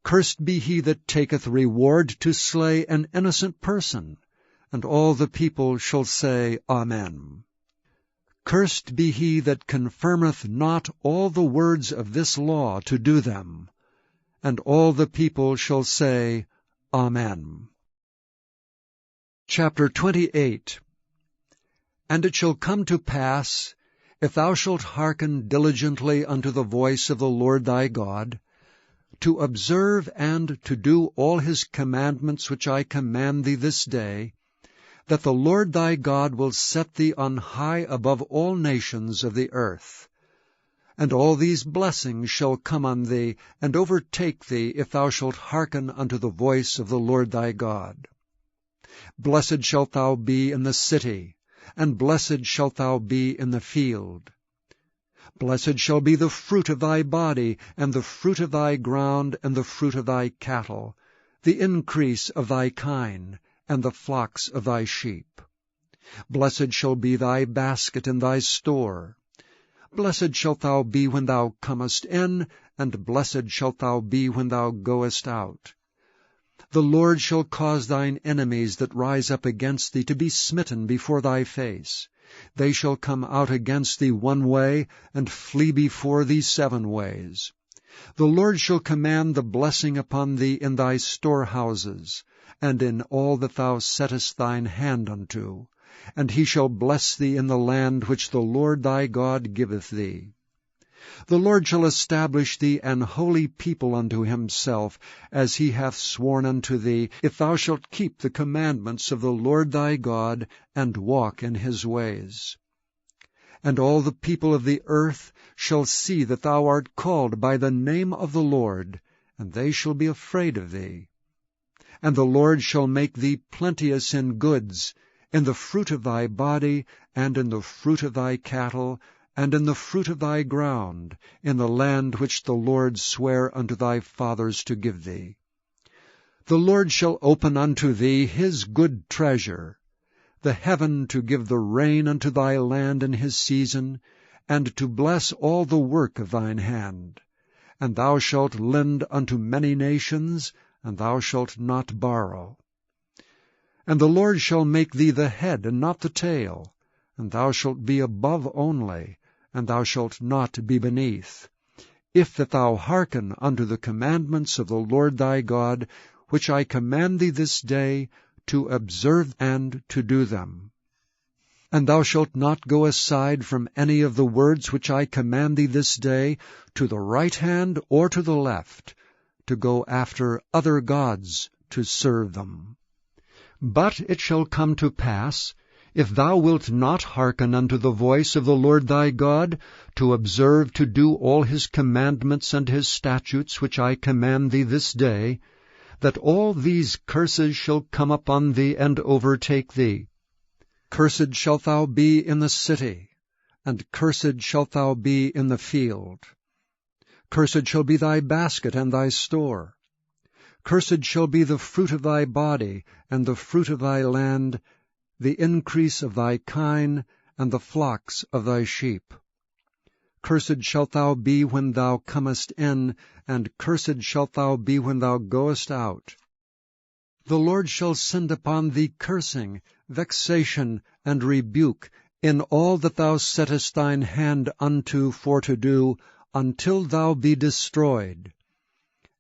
Cursed be he that taketh reward to slay an innocent person. And all the people shall say, Amen. Cursed be he that confirmeth not all the words of this law to do them. And all the people shall say, Amen. Chapter 28. And it shall come to pass, if thou shalt hearken diligently unto the voice of the Lord thy God, to observe and to do all his commandments which I command thee this day, that the Lord thy God will set thee on high above all nations of the earth. And all these blessings shall come on thee, and overtake thee, if thou shalt hearken unto the voice of the Lord thy God. Blessed shalt thou be in the city, and blessed shalt thou be in the field. Blessed shall be the fruit of thy body, and the fruit of thy ground, and the fruit of thy cattle, the increase of thy kine, and the flocks of thy sheep. Blessed shall be thy basket and thy store. Blessed shalt thou be when thou comest in, and blessed shalt thou be when thou goest out. The Lord shall cause thine enemies that rise up against thee to be smitten before thy face. They shall come out against thee one way, and flee before thee 7 ways. The Lord shall command the blessing upon thee in thy storehouses, and in all that thou settest thine hand unto. And he shall bless thee in the land which the Lord thy God giveth thee. The Lord shall establish thee an holy people unto himself, as he hath sworn unto thee, if thou shalt keep the commandments of the Lord thy God, and walk in his ways. And all the people of the earth shall see that thou art called by the name of the Lord, and they shall be afraid of thee. And the Lord shall make thee plenteous in goods, in the fruit of thy body, and in the fruit of thy cattle, and in the fruit of thy ground, in the land which the Lord sware unto thy fathers to give thee. The Lord shall open unto thee his good treasure, the heaven to give the rain unto thy land in his season, and to bless all the work of thine hand. And thou shalt lend unto many nations, and thou shalt not borrow. And the Lord shall make thee the head and not the tail, and thou shalt be above only, and thou shalt not be beneath, if that thou hearken unto the commandments of the Lord thy God, which I command thee this day, to observe and to do them. And thou shalt not go aside from any of the words which I command thee this day, to the right hand or to the left, to go after other gods to serve them. But it shall come to pass, if thou wilt not hearken unto the voice of the Lord thy God, to observe to do all his commandments and his statutes which I command thee this day, that all these curses shall come upon thee and overtake thee. Cursed shalt thou be in the city, and cursed shalt thou be in the field. Cursed shall be thy basket and thy store. Cursed shall be the fruit of thy body, and the fruit of thy land, the increase of thy kine, and the flocks of thy sheep. Cursed shalt thou be when thou comest in, and cursed shalt thou be when thou goest out. The Lord shall send upon thee cursing, vexation, and rebuke, in all that thou settest thine hand unto for to do, until thou be destroyed,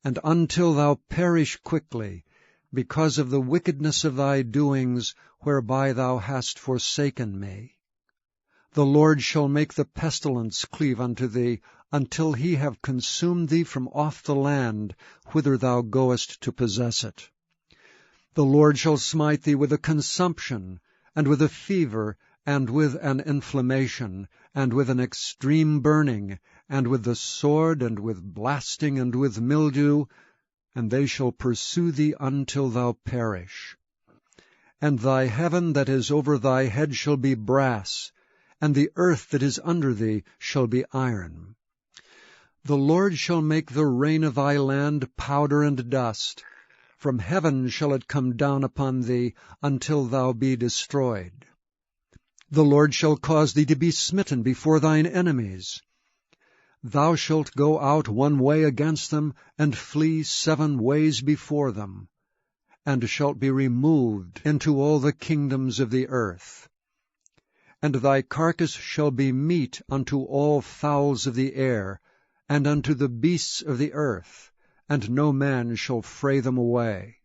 and until thou perish quickly, because of the wickedness of thy doings, whereby thou hast forsaken me. The Lord shall make the pestilence cleave unto thee, until he have consumed thee from off the land, whither thou goest to possess it. The Lord shall smite thee with a consumption, and with a fever, and with an inflammation, and with an extreme burning, and with the sword, and with blasting, and with mildew, and they shall pursue thee until thou perish. And thy heaven that is over thy head shall be brass, and the earth that is under thee shall be iron. The Lord shall make the rain of thy land powder and dust. From heaven shall it come down upon thee, until thou be destroyed. The Lord shall cause thee to be smitten before thine enemies. Thou shalt go out one way against them, and flee 7 ways before them, and shalt be removed into all the kingdoms of the earth. And thy carcass shall be meat unto all fowls of the air, and unto the beasts of the earth, and no man shall fray them away.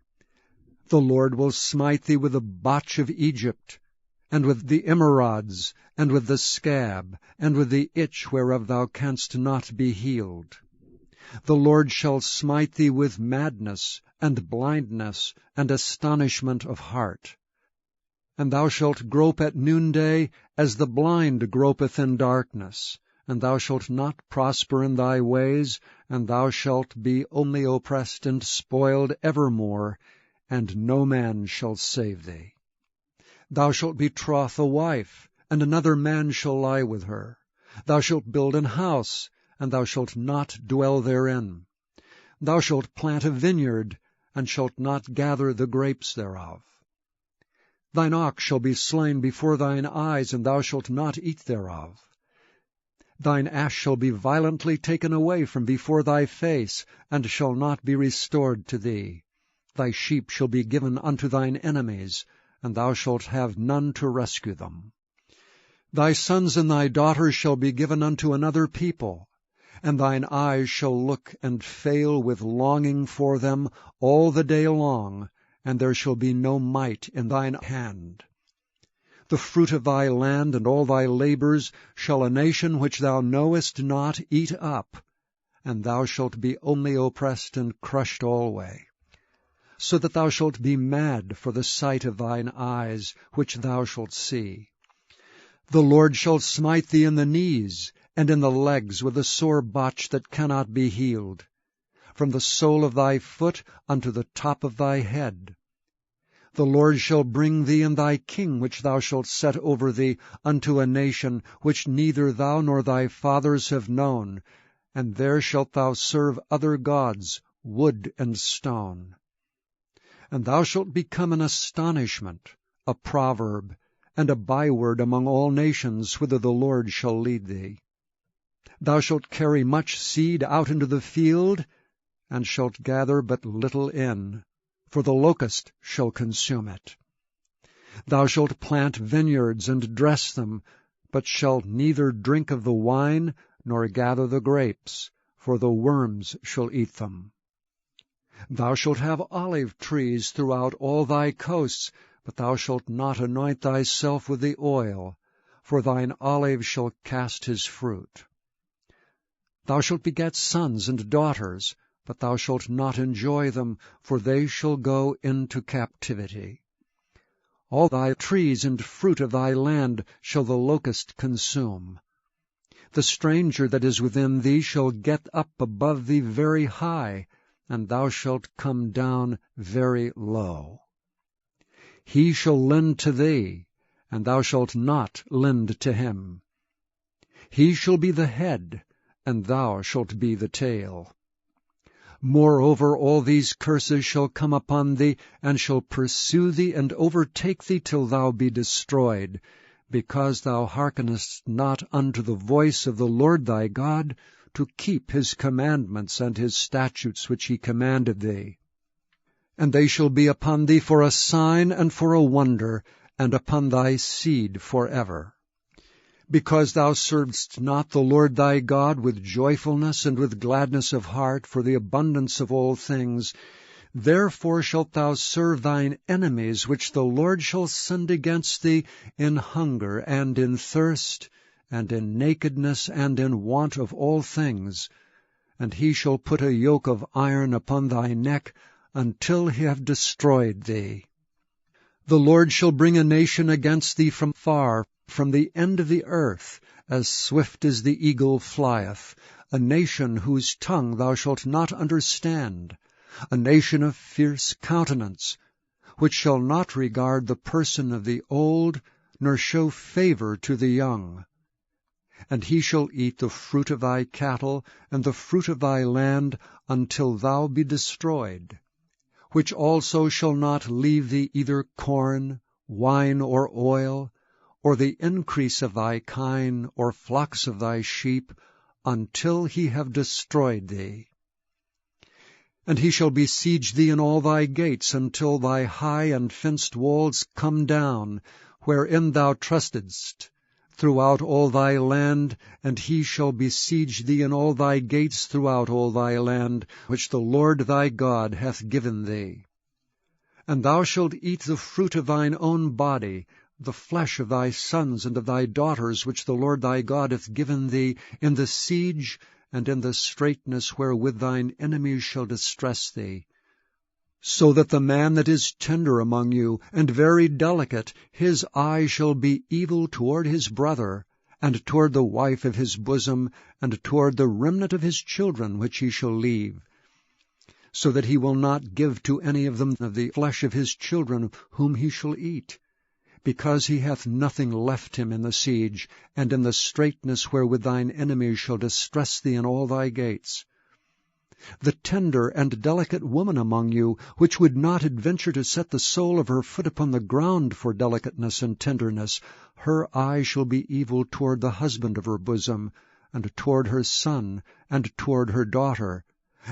The Lord will smite thee with the botch of Egypt, and with the emerods, and with the scab, and with the itch whereof thou canst not be healed. The Lord shall smite thee with madness, and blindness, and astonishment of heart. And thou shalt grope at noonday, as the blind gropeth in darkness. And thou shalt not prosper in thy ways, and thou shalt be only oppressed and spoiled evermore, and no man shall save thee. Thou shalt betroth a wife, and another man shall lie with her. Thou shalt build an house, and thou shalt not dwell therein. Thou shalt plant a vineyard, and shalt not gather the grapes thereof. Thine ox shall be slain before thine eyes, and thou shalt not eat thereof. Thine ass shall be violently taken away from before thy face, and shall not be restored to thee. Thy sheep shall be given unto thine enemies, and thou shalt have none to rescue them. Thy sons and thy daughters shall be given unto another people, and thine eyes shall look and fail with longing for them all the day long, and there shall be no might in thine hand. The fruit of thy land and all thy labors shall a nation which thou knowest not eat up, and thou shalt be only oppressed and crushed alway. So that thou shalt be mad for the sight of thine eyes, which thou shalt see. The Lord shall smite thee in the knees, and in the legs with a sore botch that cannot be healed, from the sole of thy foot unto the top of thy head. The Lord shall bring thee and thy king which thou shalt set over thee unto a nation which neither thou nor thy fathers have known, and there shalt thou serve other gods, wood and stone. And thou shalt become an astonishment, a proverb, and a byword among all nations whither the Lord shall lead thee. Thou shalt carry much seed out into the field, and shalt gather but little in, for the locust shall consume it. Thou shalt plant vineyards and dress them, but shalt neither drink of the wine nor gather the grapes, for the worms shall eat them. Thou shalt have olive trees throughout all thy coasts, but thou shalt not anoint thyself with the oil, for thine olive shall cast his fruit. Thou shalt beget sons and daughters, but thou shalt not enjoy them, for they shall go into captivity. All thy trees and fruit of thy land shall the locust consume. The stranger that is within thee shall get up above thee very high, and thou shalt come down very low. He shall lend to thee, and thou shalt not lend to him. He shall be the head, and thou shalt be the tail. Moreover, all these curses shall come upon thee, and shall pursue thee, and overtake thee till thou be destroyed, because thou hearkenest not unto the voice of the Lord thy God, to keep his commandments and his statutes which he commanded thee. And they shall be upon thee for a sign and for a wonder, and upon thy seed forever. Because thou servedst not the Lord thy God with joyfulness and with gladness of heart for the abundance of all things, therefore shalt thou serve thine enemies, which the Lord shall send against thee in hunger and in thirst, and in nakedness and in want of all things. And he shall put a yoke of iron upon thy neck, until he have destroyed thee. The Lord shall bring a nation against thee from far, from the end of the earth, as swift as the eagle flieth, a nation whose tongue thou shalt not understand, a nation of fierce countenance, which shall not regard the person of the old, nor show favor to the young. And he shall eat the fruit of thy cattle, and the fruit of thy land, until thou be destroyed, which also shall not leave thee either corn, wine, or oil, or the increase of thy kine, or flocks of thy sheep, until he have destroyed thee. And he shall besiege thee in all thy gates, until thy high and fenced walls come down, wherein thou trustedst, throughout all thy land, and he shall besiege thee in all thy gates throughout all thy land, which the Lord thy God hath given thee. And thou shalt eat the fruit of thine own body, the flesh of thy sons and of thy daughters, which the Lord thy God hath given thee, in the siege and in the straitness wherewith thine enemies shall distress thee. So that the man that is tender among you, and very delicate, his eye shall be evil toward his brother, and toward the wife of his bosom, and toward the remnant of his children which he shall leave, so that he will not give to any of them of the flesh of his children whom he shall eat, because he hath nothing left him in the siege, and in the straitness wherewith thine enemies shall distress thee in all thy gates. The tender and delicate woman among you, which would not adventure to set the sole of her foot upon the ground for delicateness and tenderness, her eye shall be evil toward the husband of her bosom, and toward her son, and toward her daughter,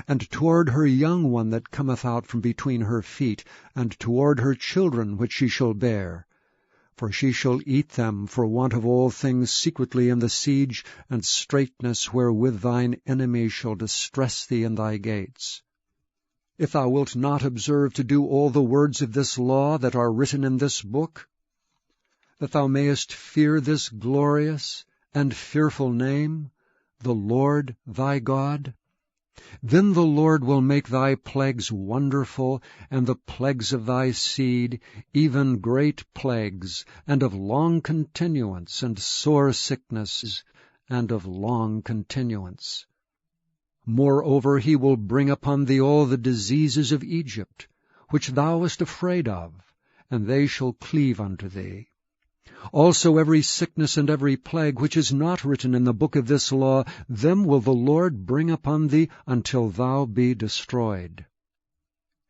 and toward her young one that cometh out from between her feet, and toward her children which she shall bear. For she shall eat them for want of all things secretly in the siege and straitness wherewith thine enemies shall distress thee in thy gates. If thou wilt not observe to do all the words of this law that are written in this book, that thou mayest fear this glorious and fearful name, the Lord thy God, then the Lord will make thy plagues wonderful, and the plagues of thy seed, even great plagues, and of long continuance, and sore sicknesses, and of long continuance. Moreover, he will bring upon thee all the diseases of Egypt, which thou wast afraid of, and they shall cleave unto thee. Also every sickness and every plague which is not written in the book of this law, them will the Lord bring upon thee until thou be destroyed.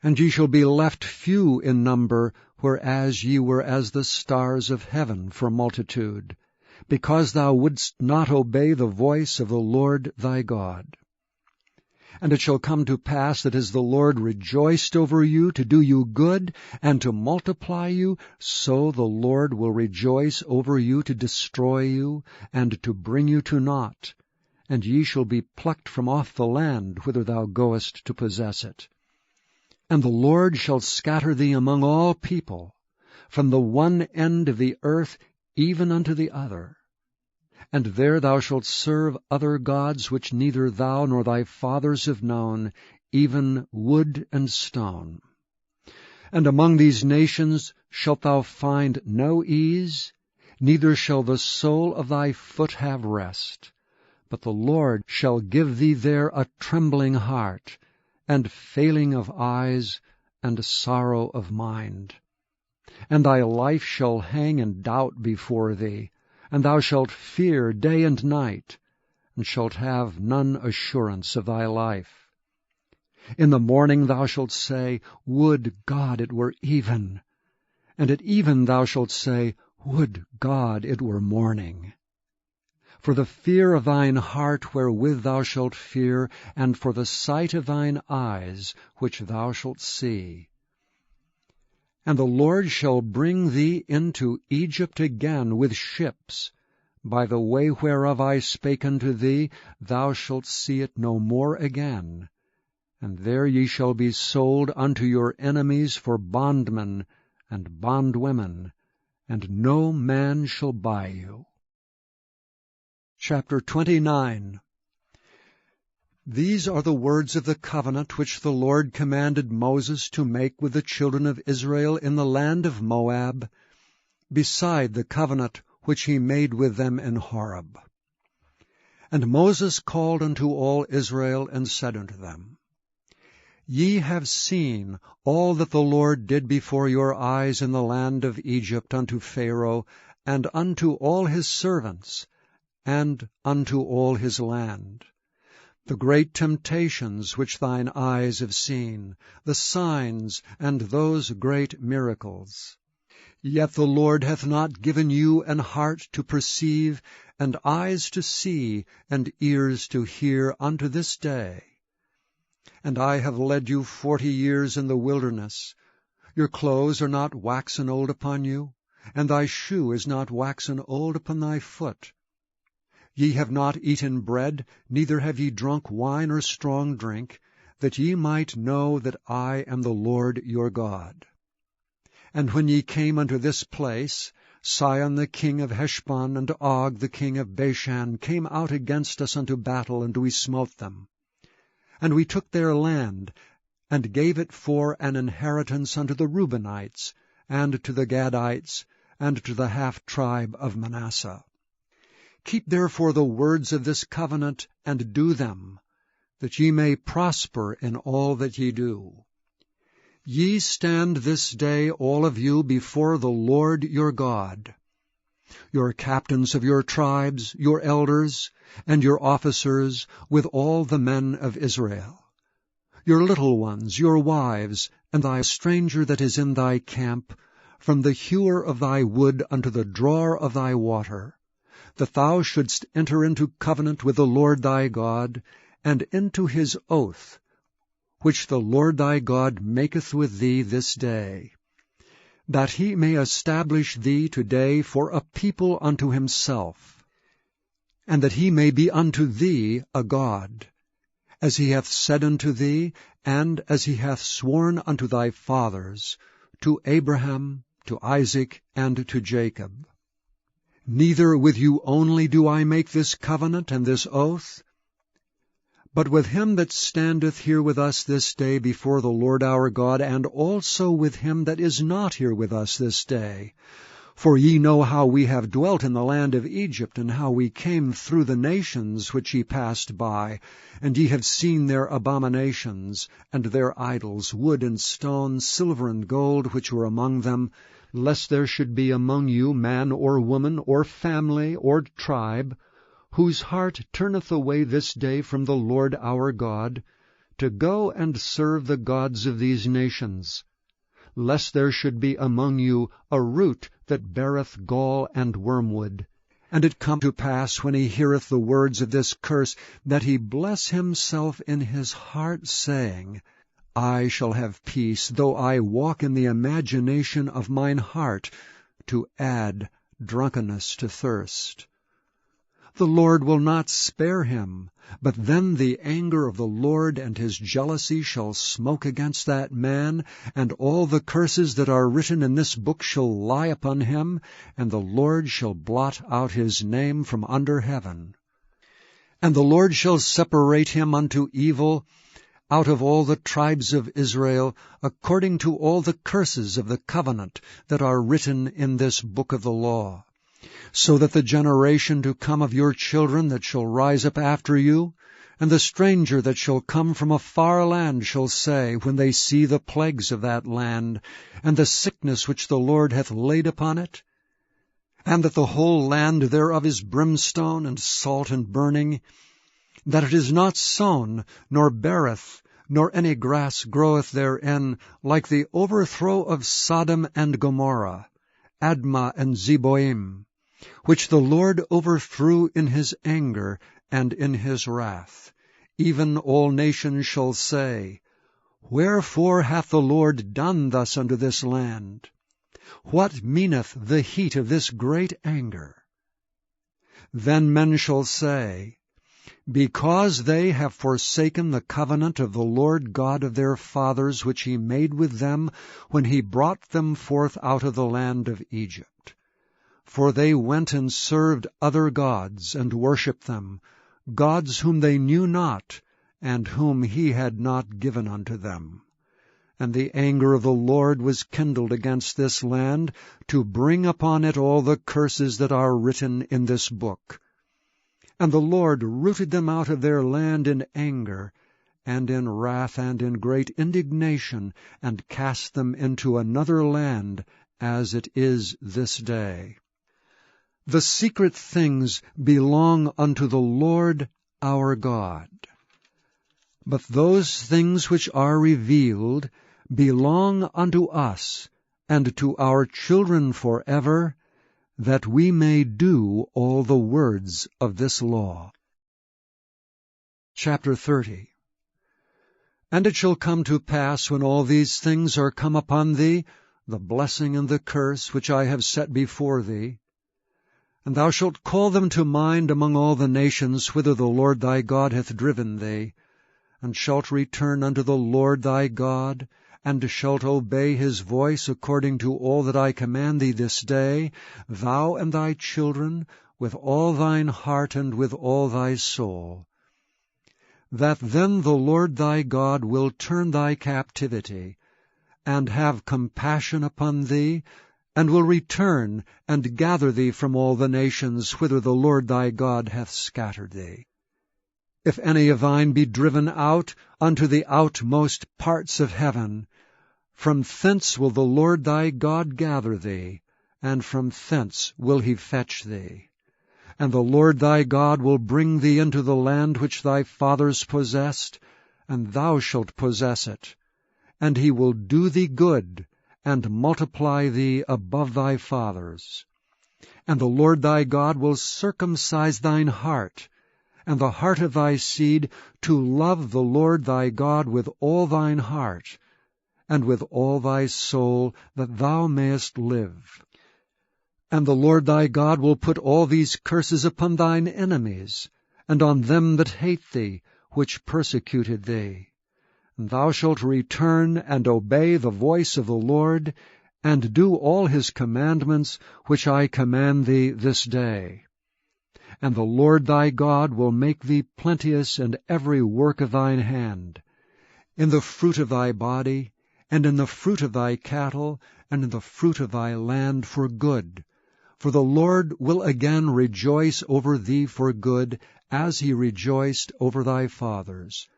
And ye shall be left few in number, whereas ye were as the stars of heaven for multitude, because thou wouldst not obey the voice of the Lord thy God. And it shall come to pass that as the Lord rejoiced over you to do you good and to multiply you, so the Lord will rejoice over you to destroy you and to bring you to naught, and ye shall be plucked from off the land whither thou goest to possess it. And the Lord shall scatter thee among all people, from the one end of the earth even unto the other. And there thou shalt serve other gods which neither thou nor thy fathers have known, even wood and stone. And among these nations shalt thou find no ease, neither shall the sole of thy foot have rest. But the Lord shall give thee there a trembling heart, and failing of eyes, and sorrow of mind. And thy life shall hang in doubt before thee, and thou shalt fear day and night, and shalt have none assurance of thy life. In the morning thou shalt say, Would God it were even! And at even thou shalt say, Would God it were morning! For the fear of thine heart wherewith thou shalt fear, and for the sight of thine eyes which thou shalt see. And the Lord shall bring thee into Egypt again with ships. By the way whereof I spake unto thee, thou shalt see it no more again. And there ye shall be sold unto your enemies for bondmen and bondwomen, and no man shall buy you. Chapter 29. These are the words of the covenant which the Lord commanded Moses to make with the children of Israel in the land of Moab, beside the covenant which he made with them in Horeb. And Moses called unto all Israel, and said unto them, Ye have seen all that the Lord did before your eyes in the land of Egypt unto Pharaoh, and unto all his servants, and unto all his land, the great temptations which thine eyes have seen, the signs and those great miracles. Yet the Lord hath not given you an heart to perceive, and eyes to see, and ears to hear unto this day. And I have led you 40 years in the wilderness. Your clothes are not waxen old upon you, and thy shoe is not waxen old upon thy foot. Ye have not eaten bread, neither have ye drunk wine or strong drink, that ye might know that I am the Lord your God. And when ye came unto this place, Sihon the king of Heshbon and Og the king of Bashan came out against us unto battle, and we smote them. And we took their land, and gave it for an inheritance unto the Reubenites, and to the Gadites, and to the half-tribe of Manasseh. Keep therefore the words of this covenant, and do them, that ye may prosper in all that ye do. Ye stand this day all of you before the Lord your God, your captains of your tribes, your elders, and your officers, with all the men of Israel, your little ones, your wives, and thy stranger that is in thy camp, from the hewer of thy wood unto the drawer of thy water, that thou shouldst enter into covenant with the Lord thy God, and into his oath, which the Lord thy God maketh with thee this day, that he may establish thee today for a people unto himself, and that he may be unto thee a God, as he hath said unto thee, and as he hath sworn unto thy fathers, to Abraham, to Isaac, and to Jacob. Neither with you only do I make this covenant and this oath, but with him that standeth here with us this day before the Lord our God, and also with him that is not here with us this day. For ye know how we have dwelt in the land of Egypt, and how we came through the nations which ye passed by, and ye have seen their abominations, and their idols, wood and stone, silver and gold, which were among them, lest there should be among you man or woman, or family, or tribe, whose heart turneth away this day from the Lord our God, to go and serve the gods of these nations, lest there should be among you a root that beareth gall and wormwood. And it come to pass, when he heareth the words of this curse, that he bless himself in his heart, saying, I shall have peace, though I walk in the imagination of mine heart, to add drunkenness to thirst. The Lord will not spare him, but then the anger of the Lord and his jealousy shall smoke against that man, and all the curses that are written in this book shall lie upon him, and the Lord shall blot out his name from under heaven. And the Lord shall separate him unto evil out of all the tribes of Israel, according to all the curses of the covenant that are written in this book of the law, so that the generation to come of your children that shall rise up after you, and the stranger that shall come from a far land shall say, when they see the plagues of that land, and the sickness which the Lord hath laid upon it, and that the whole land thereof is brimstone and salt and burning, that it is not sown, nor beareth, nor any grass groweth therein, like the overthrow of Sodom and Gomorrah, Admah and Zeboim, which the Lord overthrew in his anger and in his wrath. Even all nations shall say, Wherefore hath the Lord done thus unto this land? What meaneth the heat of this great anger? Then men shall say, Because they have forsaken the covenant of the Lord God of their fathers, which he made with them when he brought them forth out of the land of Egypt. For they went and served other gods, and worshipped them, gods whom they knew not, and whom he had not given unto them. And the anger of the Lord was kindled against this land, to bring upon it all the curses that are written in this book. And the Lord rooted them out of their land in anger, and in wrath, and in great indignation, and cast them into another land, as it is this day. The secret things belong unto the Lord our God. But those things which are revealed belong unto us, and to our children forever, that we may do all the words of this law. Chapter 30. And it shall come to pass, when all these things are come upon thee, the blessing and the curse which I have set before thee, and thou shalt call them to mind among all the nations whither the Lord thy God hath driven thee, and shalt return unto the Lord thy God, and shalt obey his voice according to all that I command thee this day, thou and thy children, with all thine heart and with all thy soul, that then the Lord thy God will turn thy captivity, and have compassion upon thee, and will return and gather thee from all the nations whither the Lord thy God hath scattered thee. If any of thine be driven out unto the outmost parts of heaven, from thence will the Lord thy God gather thee, and from thence will he fetch thee. And the Lord thy God will bring thee into the land which thy fathers possessed, and thou shalt possess it. And he will do thee good, and multiply thee above thy fathers. And the Lord thy God will circumcise thine heart, and the heart of thy seed, to love the Lord thy God with all thine heart, and with all thy soul, that thou mayest live. And the Lord thy God will put all these curses upon thine enemies, and on them that hate thee, which persecuted thee. And thou shalt return and obey the voice of the Lord, and do all his commandments, which I command thee this day. And the Lord thy God will make thee plenteous in every work of thine hand, in the fruit of thy body, and in the fruit of thy cattle, and in the fruit of thy land for good. For the Lord will again rejoice over thee for good, as he rejoiced over thy fathers.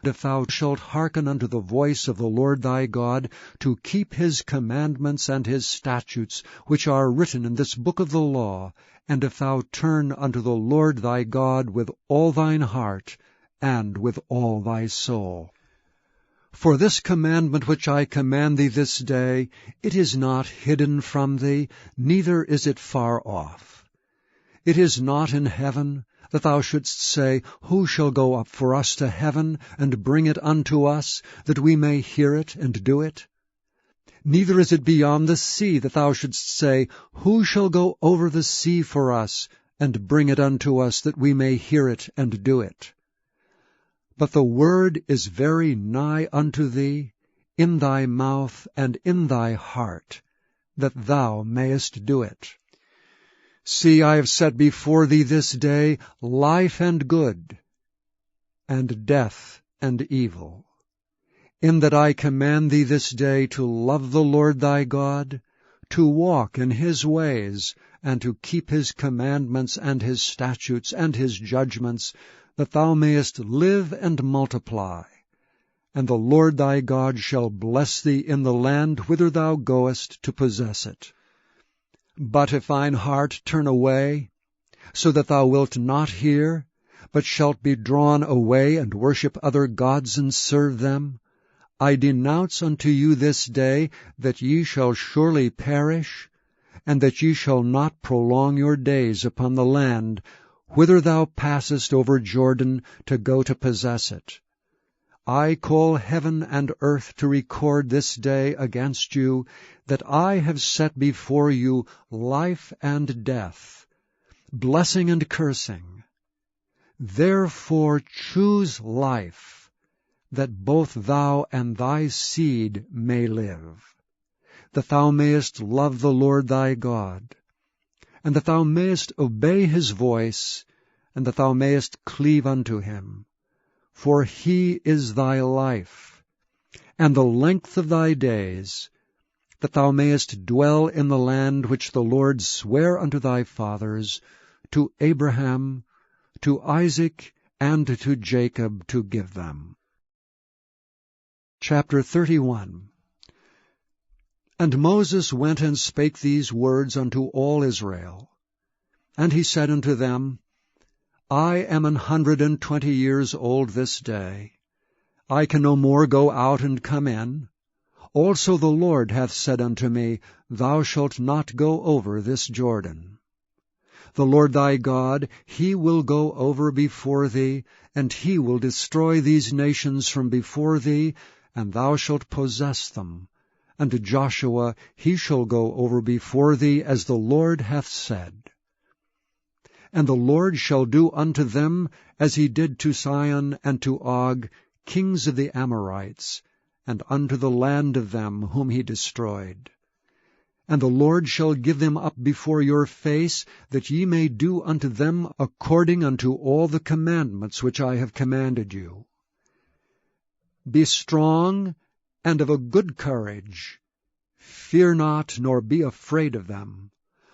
If thou shalt hearken unto the voice of the Lord thy God, to keep his commandments and his statutes, which are written in this book of the law, and if thou turn unto the Lord thy God with all thine heart, and with all thy soul. For this commandment which I command thee this day, it is not hidden from thee, neither is it far off. It is not in heaven, that thou shouldst say, Who shall go up for us to heaven, and bring it unto us, that we may hear it and do it? Neither is it beyond the sea, that thou shouldst say, Who shall go over the sea for us, and bring it unto us, that we may hear it and do it? But the word is very nigh unto thee, in thy mouth and in thy heart, that thou mayest do it. See, I have set before thee this day life and good, and death and evil, in that I command thee this day to love the Lord thy God, to walk in his ways, and to keep his commandments and his statutes and his judgments, that thou mayest live and multiply. And the Lord thy God shall bless thee in the land whither thou goest to possess it. But if thine heart turn away, so that thou wilt not hear, but shalt be drawn away and worship other gods and serve them, I denounce unto you this day that ye shall surely perish, and that ye shall not prolong your days upon the land whither thou passest over Jordan to go to possess it. I call heaven and earth to record this day against you, that I have set before you life and death, blessing and cursing. Therefore choose life, that both thou and thy seed may live, that thou mayest love the Lord thy God, and that thou mayest obey his voice, and that thou mayest cleave unto him. For he is thy life, and the length of thy days, that thou mayest dwell in the land which the Lord sware unto thy fathers, to Abraham, to Isaac, and to Jacob, to give them. Chapter 31. And Moses went and spake these words unto all Israel. And he said unto them, I am 120 years old this day. I can no more go out and come in. Also the Lord hath said unto me, Thou shalt not go over this Jordan. The Lord thy God, he will go over before thee, and he will destroy these nations from before thee, and thou shalt possess them. And Joshua, he shall go over before thee, as the Lord hath said. And the Lord shall do unto them as he did to Sihon and to Og, kings of the Amorites, and unto the land of them whom he destroyed. And the Lord shall give them up before your face, that ye may do unto them according unto all the commandments which I have commanded you. Be strong and of a good courage. Fear not, nor be afraid of them.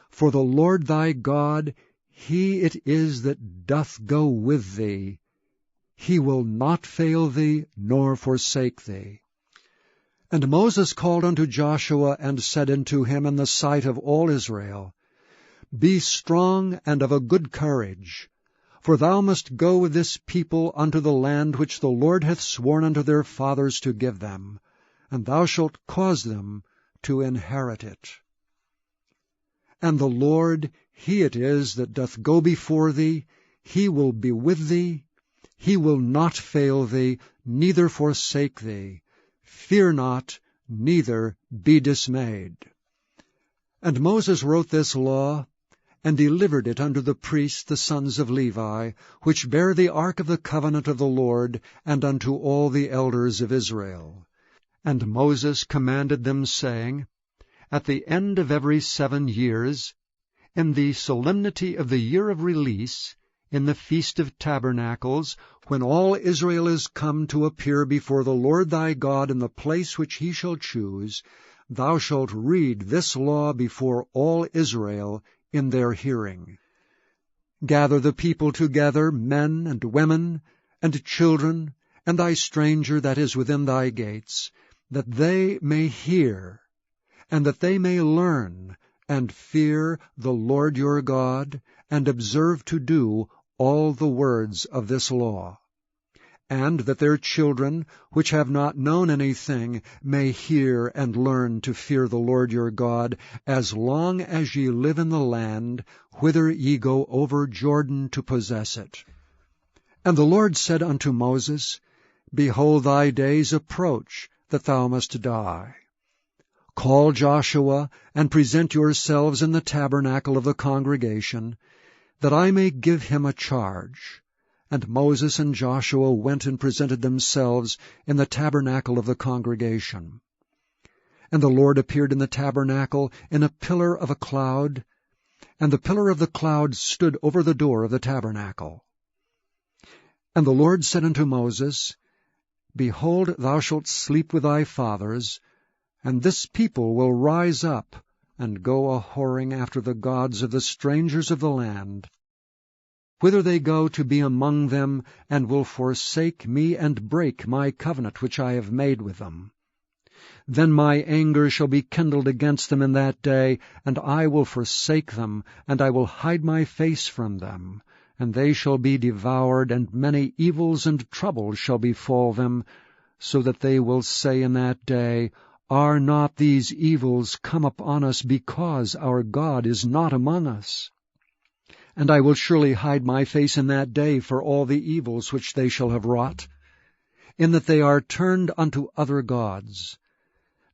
For the Lord thy God, he it is that doth go with thee. He will not fail thee, nor forsake thee. And Moses called unto Joshua, and said unto him in the sight of all Israel, Be strong and of a good courage, for thou must go with this people unto the land which the Lord hath sworn unto their fathers to give them, and thou shalt cause them to inherit it. And the Lord, he it is that doth go before thee, he will be with thee, he will not fail thee, neither forsake thee. Fear not, neither be dismayed. And Moses wrote this law, and delivered it unto the priests the sons of Levi, which bear the ark of the covenant of the Lord, and unto all the elders of Israel. And Moses commanded them, saying, At the end of every 7 years, in the solemnity of the year of release, in the Feast of Tabernacles, when all Israel is come to appear before the Lord thy God in the place which he shall choose, thou shalt read this law before all Israel in their hearing. Gather the people together, men and women, and children, and thy stranger that is within thy gates, that they may hear, and that they may learn, and fear the Lord your God, and observe to do all the words of this law, and that their children, which have not known anything, may hear and learn to fear the Lord your God, as long as ye live in the land, whither ye go over Jordan to possess it. And the Lord said unto Moses, Behold, thy days approach, that thou must die. Call Joshua, and present yourselves in the tabernacle of the congregation, that I may give him a charge. And Moses and Joshua went and presented themselves in the tabernacle of the congregation. And the Lord appeared in the tabernacle in a pillar of a cloud, and the pillar of the cloud stood over the door of the tabernacle. And the Lord said unto Moses, Behold, thou shalt sleep with thy fathers, and this people will rise up, and go a-whoring after the gods of the strangers of the land, whither they go to be among them, and will forsake me, and break my covenant which I have made with them. Then my anger shall be kindled against them in that day, and I will forsake them, and I will hide my face from them, and they shall be devoured, and many evils and troubles shall befall them, so that they will say in that day, Are not these evils come upon us because our God is not among us? And I will surely hide my face in that day for all the evils which they shall have wrought, in that they are turned unto other gods.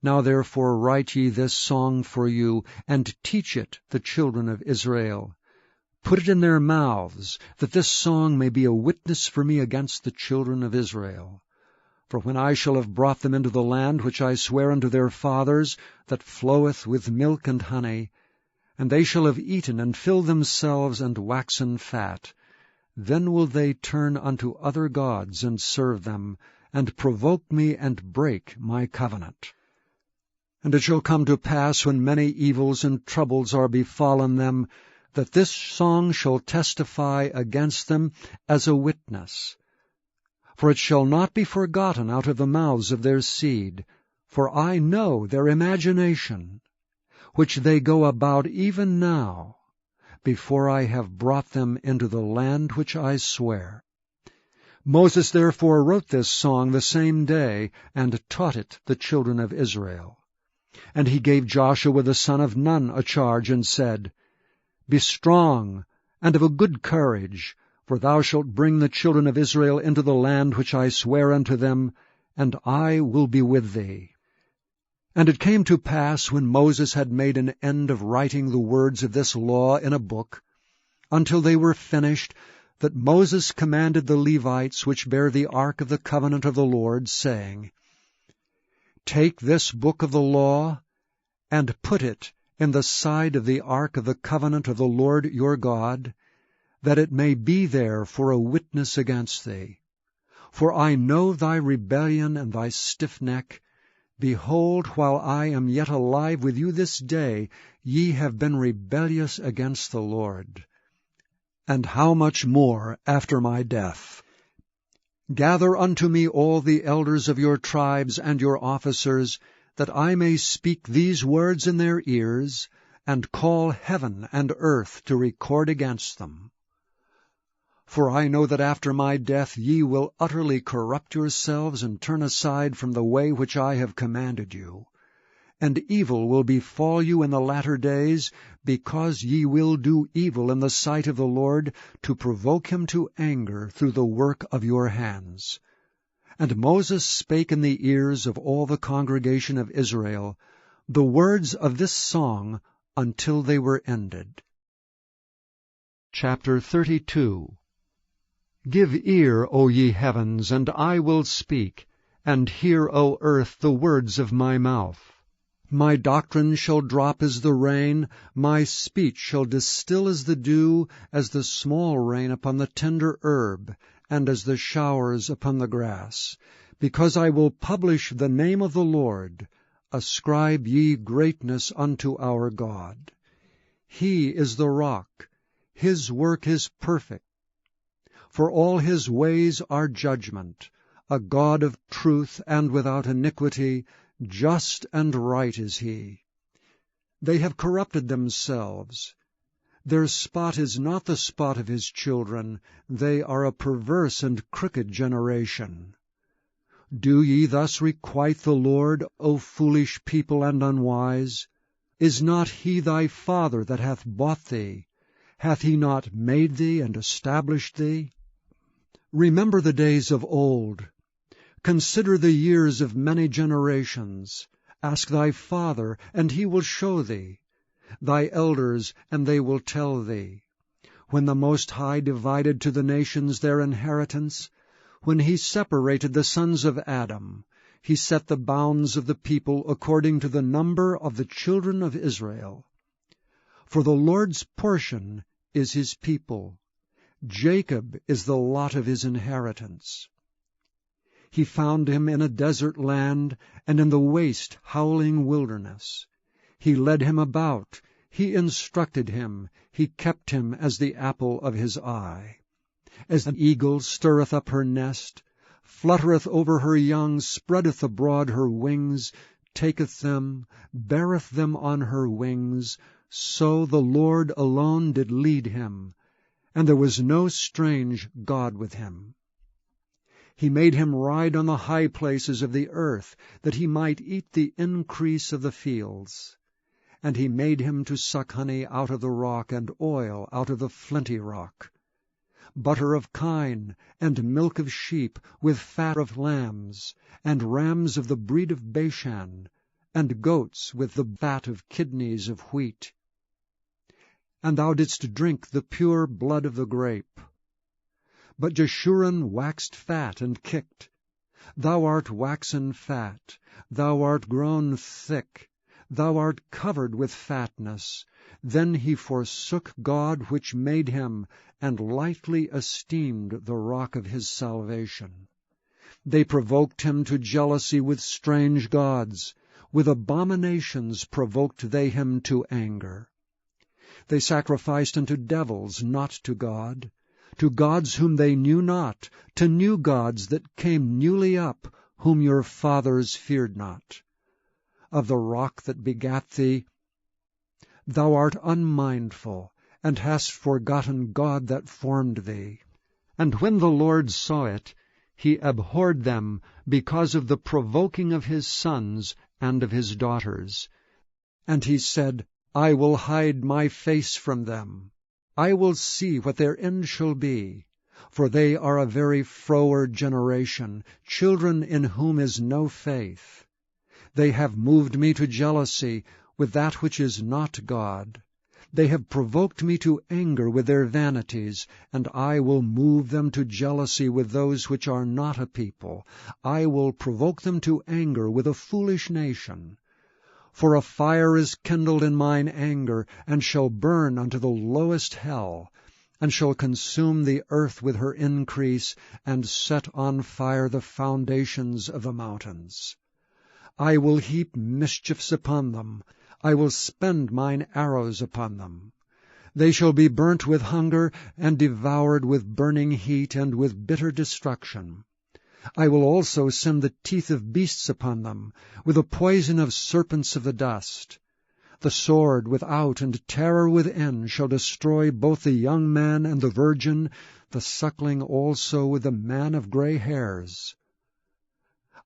Now therefore write ye this song for you, and teach it the children of Israel. Put it in their mouths, that this song may be a witness for me against the children of Israel. For when I shall have brought them into the land which I swear unto their fathers, that floweth with milk and honey, and they shall have eaten and filled themselves and waxen fat, then will they turn unto other gods and serve them, and provoke me and break my covenant. And it shall come to pass, when many evils and troubles are befallen them, that this song shall testify against them as a witness. For it shall not be forgotten out of the mouths of their seed, for I know their imagination, which they go about even now, before I have brought them into the land which I swear. Moses therefore wrote this song the same day, and taught it the children of Israel. And he gave Joshua the son of Nun a charge, and said, Be strong, and of a good courage, for thou shalt bring the children of Israel into the land which I swear unto them, and I will be with thee. And it came to pass, when Moses had made an end of writing the words of this law in a book, until they were finished, that Moses commanded the Levites which bear the ark of the covenant of the Lord, saying, Take this book of the law, and put it in the side of the ark of the covenant of the Lord your God, that it may be there for a witness against thee. For I know thy rebellion and thy stiff neck. Behold, while I am yet alive with you this day, ye have been rebellious against the Lord. And how much more after my death? Gather unto me all the elders of your tribes and your officers, that I may speak these words in their ears, and call heaven and earth to record against them. For I know that after my death ye will utterly corrupt yourselves, and turn aside from the way which I have commanded you. And evil will befall you in the latter days, because ye will do evil in the sight of the Lord, to provoke him to anger through the work of your hands. And Moses spake in the ears of all the congregation of Israel the words of this song until they were ended. Chapter 32. Give ear, O ye heavens, and I will speak, and hear, O earth, the words of my mouth. My doctrine shall drop as the rain, my speech shall distill as the dew, as the small rain upon the tender herb, and as the showers upon the grass. Because I will publish the name of the Lord, ascribe ye greatness unto our God. He is the rock, his work is perfect. For all his ways are judgment, a God of truth and without iniquity, just and right is he. They have corrupted themselves. Their spot is not the spot of his children. They are a perverse and crooked generation. Do ye thus requite the Lord, O foolish people and unwise? Is not he thy father that hath bought thee? Hath he not made thee and established thee? Remember the days of old. Consider the years of many generations. Ask thy father, and he will show thee, thy elders, and they will tell thee. When the Most High divided to the nations their inheritance, when he separated the sons of Adam, he set the bounds of the people according to the number of the children of Israel. For the Lord's portion is his people. Jacob is the lot of his inheritance. He found him in a desert land, and in the waste howling wilderness. He led him about, he instructed him, he kept him as the apple of his eye. As an eagle stirreth up her nest, fluttereth over her young, spreadeth abroad her wings, taketh them, beareth them on her wings, so the Lord alone did lead him, and there was no strange God with him. He made him ride on the high places of the earth, that he might eat the increase of the fields. And he made him to suck honey out of the rock, and oil out of the flinty rock. Butter of kine, and milk of sheep, with fat of lambs, and rams of the breed of Bashan, and goats with the fat of kidneys of wheat. And thou didst drink the pure blood of the grape. But Jeshurun waxed fat and kicked. Thou art waxen fat, thou art grown thick, thou art covered with fatness. Then he forsook God which made him, and lightly esteemed the rock of his salvation. They provoked him to jealousy with strange gods. With abominations provoked they him to anger. They sacrificed unto devils, not to God, to gods whom they knew not, to new gods that came newly up, whom your fathers feared not. Of the rock that begat thee, thou art unmindful, and hast forgotten God that formed thee. And when the Lord saw it, he abhorred them because of the provoking of his sons and of his daughters. And he said, I will hide my face from them. I will see what their end shall be. For they are a very froward generation, children in whom is no faith. They have moved me to jealousy with that which is not God. They have provoked me to anger with their vanities, and I will move them to jealousy with those which are not a people. I will provoke them to anger with a foolish nation. For a fire is kindled in mine anger, and shall burn unto the lowest hell, and shall consume the earth with her increase, and set on fire the foundations of the mountains. I will heap mischiefs upon them. I will spend mine arrows upon them. They shall be burnt with hunger, and devoured with burning heat, and with bitter destruction. I will also send the teeth of beasts upon them, with the poison of serpents of the dust. The sword without and terror within shall destroy both the young man and the virgin, the suckling also with the man of grey hairs.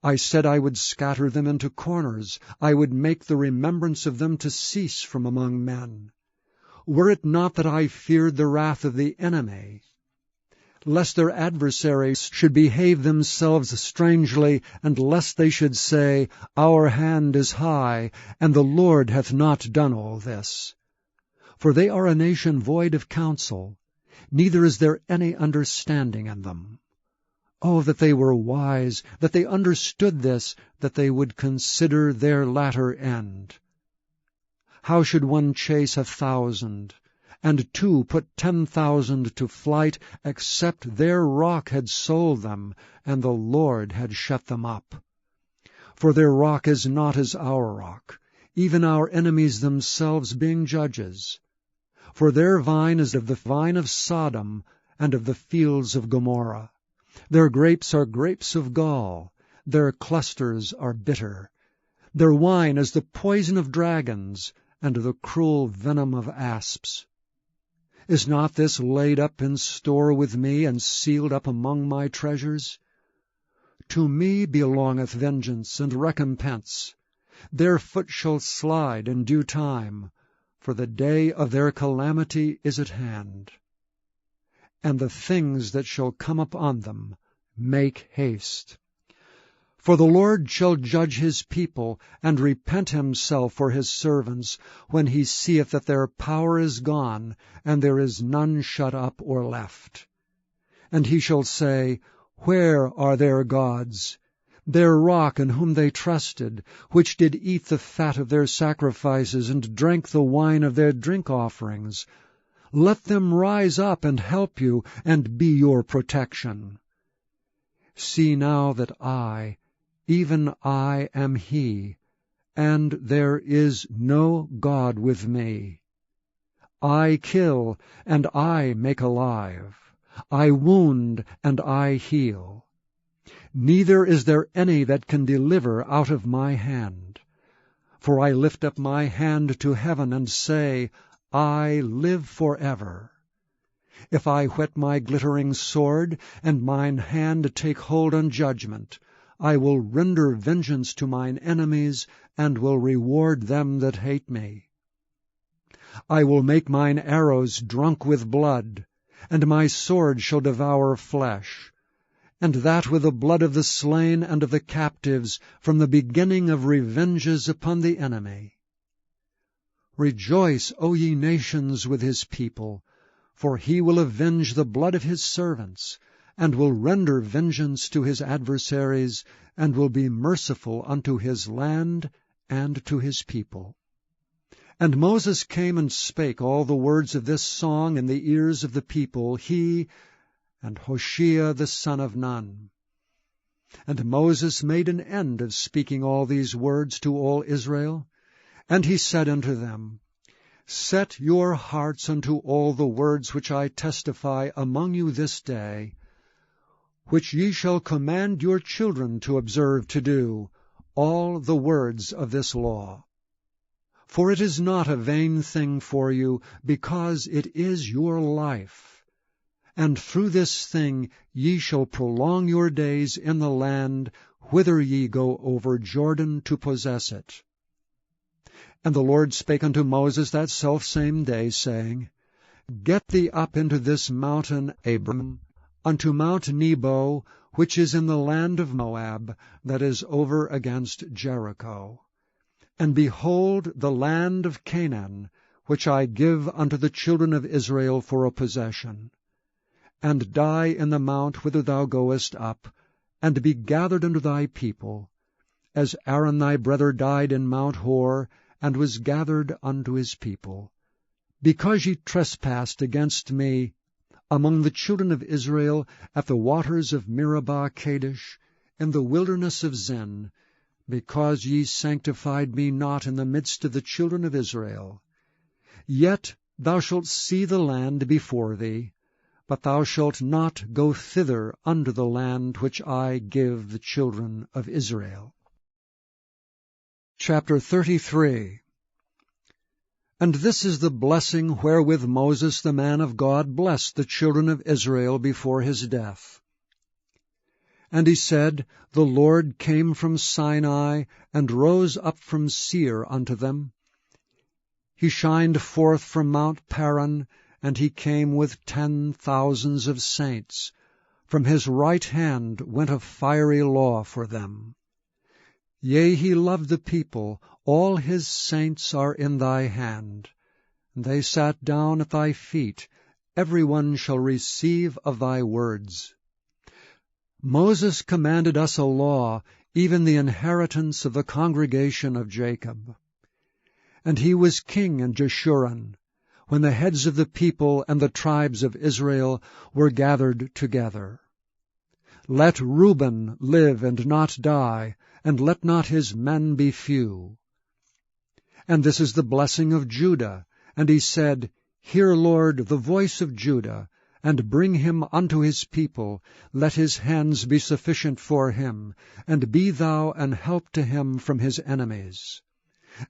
I said I would scatter them into corners, I would make the remembrance of them to cease from among men. Were it not that I feared the wrath of the enemy, lest their adversaries should behave themselves strangely, and lest they should say, Our hand is high, and the Lord hath not done all this. For they are a nation void of counsel, neither is there any understanding in them. Oh, that they were wise, that they understood this, that they would consider their latter end. How should one chase 1,000, and two put 10,000 to flight, except their rock had sold them, and the Lord had shut them up? For their rock is not as our rock, even our enemies themselves being judges. For their vine is of the vine of Sodom, and of the fields of Gomorrah. Their grapes are grapes of gall, their clusters are bitter. Their wine is the poison of dragons, and the cruel venom of asps. Is not this laid up in store with me, and sealed up among my treasures? To me belongeth vengeance and recompense. Their foot shall slide in due time, for the day of their calamity is at hand. And the things that shall come upon them, make haste. For the Lord shall judge his people, and repent himself for his servants, when he seeth that their power is gone, and there is none shut up or left. And he shall say, Where are their gods, their rock in whom they trusted, which did eat the fat of their sacrifices, and drank the wine of their drink offerings? Let them rise up and help you, and be your protection. See now that I, even I, am he, and there is no God with me. I kill, and I make alive. I wound, and I heal. Neither is there any that can deliver out of my hand. For I lift up my hand to heaven, and say, I live forever. If I whet my glittering sword, and mine hand take hold on judgment, I will render vengeance to mine enemies, and will reward them that hate me. I will make mine arrows drunk with blood, and my sword shall devour flesh, and that with the blood of the slain and of the captives, from the beginning of revenges upon the enemy. Rejoice, O ye nations, with his people, for he will avenge the blood of his servants, and will render vengeance to his adversaries, and will be merciful unto his land and to his people. And Moses came and spake all the words of this song in the ears of the people, he and Hoshea the son of Nun. And Moses made an end of speaking all these words to all Israel, and he said unto them, Set your hearts unto all the words which I testify among you this day, which ye shall command your children to observe to do, all the words of this law. For it is not a vain thing for you, because it is your life. And through this thing ye shall prolong your days in the land, whither ye go over Jordan to possess it. And the Lord spake unto Moses that selfsame day, saying, Get thee up into this mountain, Abram, unto Mount Nebo, which is in the land of Moab, that is over against Jericho. And behold the land of Canaan, which I give unto the children of Israel for a possession. And die in the mount whither thou goest up, and be gathered unto thy people, as Aaron thy brother died in Mount Hor, and was gathered unto his people. Because ye trespassed against me among the children of Israel at the waters of Meribah Kadesh, in the wilderness of Zin, because ye sanctified me not in the midst of the children of Israel. Yet thou shalt see the land before thee, but thou shalt not go thither unto the land which I give the children of Israel. Chapter 33. And this is the blessing wherewith Moses the man of God blessed the children of Israel before his death. And he said, The Lord came from Sinai, and rose up from Seir unto them. He shined forth from Mount Paran, and he came with 10,000s of saints. From his right hand went a fiery law for them. Yea, he loved the people, all his saints are in thy hand. They sat down at thy feet, every one shall receive of thy words. Moses commanded us a law, even the inheritance of the congregation of Jacob. And he was king in Jeshurun, when the heads of the people and the tribes of Israel were gathered together. Let Reuben live and not die, and let not his men be few. And this is the blessing of Judah. And he said, Hear, Lord, the voice of Judah, and bring him unto his people. Let his hands be sufficient for him, and be thou an help to him from his enemies.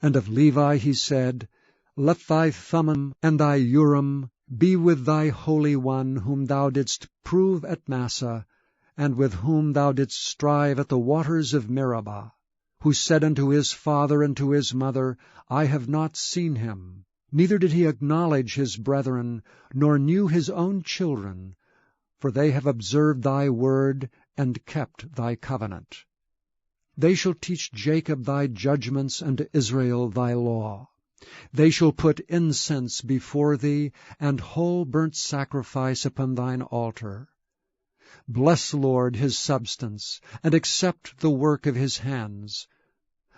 And of Levi he said, Let thy Thummim and thy Urim be with thy Holy One, whom thou didst prove at Massah, and with whom thou didst strive at the waters of Meribah, who said unto his father and to his mother, I have not seen him. Neither did he acknowledge his brethren, nor knew his own children, for they have observed thy word, and kept thy covenant. They shall teach Jacob thy judgments, and Israel thy law. They shall put incense before thee, and whole burnt sacrifice upon thine altar. Bless, Lord, his substance, and accept the work of his hands.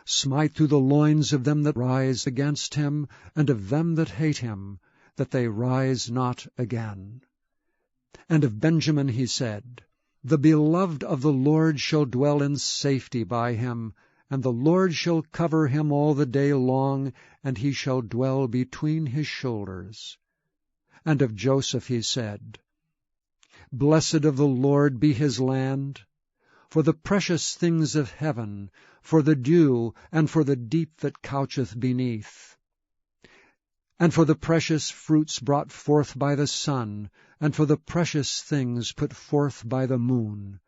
Smite through the loins of them that rise against him, and of them that hate him, that they rise not again. And of Benjamin he said, The beloved of the Lord shall dwell in safety by him, and the Lord shall cover him all the day long, and he shall dwell between his shoulders. And of Joseph he said, Blessed of the Lord be his land, for the precious things of heaven, for the dew, and for the deep that coucheth beneath. and for the precious fruits brought forth by the sun, and for the precious things put forth by the moon,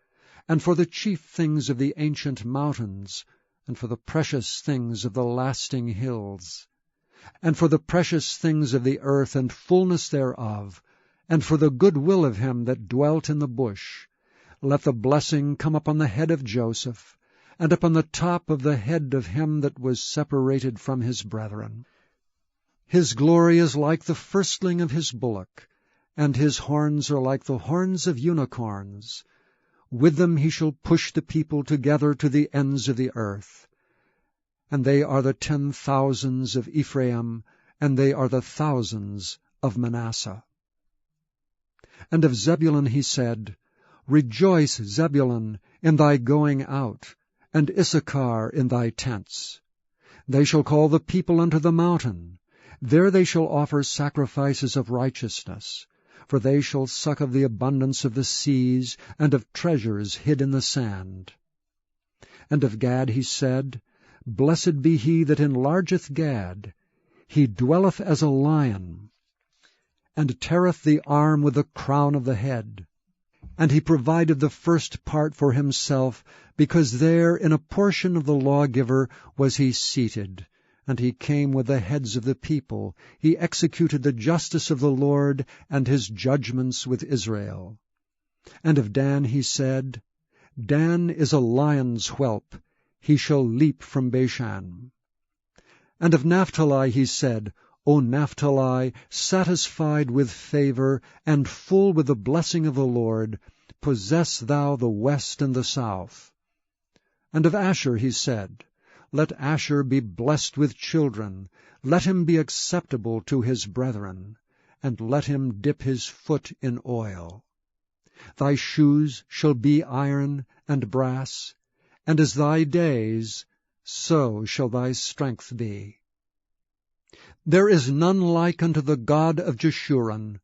and for the chief things of the ancient mountains, and for the precious things of the lasting hills, and for the precious things of the earth and fullness thereof, and for the good will of him that dwelt in the bush. Let the blessing come upon the head of Joseph, and upon the top of the head of him that was separated from his brethren. His glory is like the firstling of his bullock, and his horns are like the horns of unicorns. With them he shall push the people together to the ends of the earth. And they are the 10,000s of Ephraim, and they are the thousands of Manasseh. And of Zebulun he said, Rejoice, Zebulun, in thy going out, and Issachar in thy tents. They shall call the people unto the mountain. There they shall offer sacrifices of righteousness, for they shall suck of the abundance of the seas, and of treasures hid in the sand. And of Gad he said, Blessed be he that enlargeth Gad. He dwelleth as a lion, and teareth the arm with the crown of the head. And he provided the first part for himself, because there in a portion of the lawgiver was he seated. And he came with the heads of the people. He executed the justice of the Lord, and his judgments with Israel. And of Dan he said, Dan is a lion's whelp. He shall leap from Bashan. And of Naphtali he said, O Naphtali, satisfied with favor, and full with the blessing of the Lord, possess thou the west and the south. And of Asher he said, Let Asher be blessed with children, let him be acceptable to his brethren, and let him dip his foot in oil. Thy shoes shall be iron and brass, and as thy days, so shall thy strength be. There is none like unto the God of Jeshurun,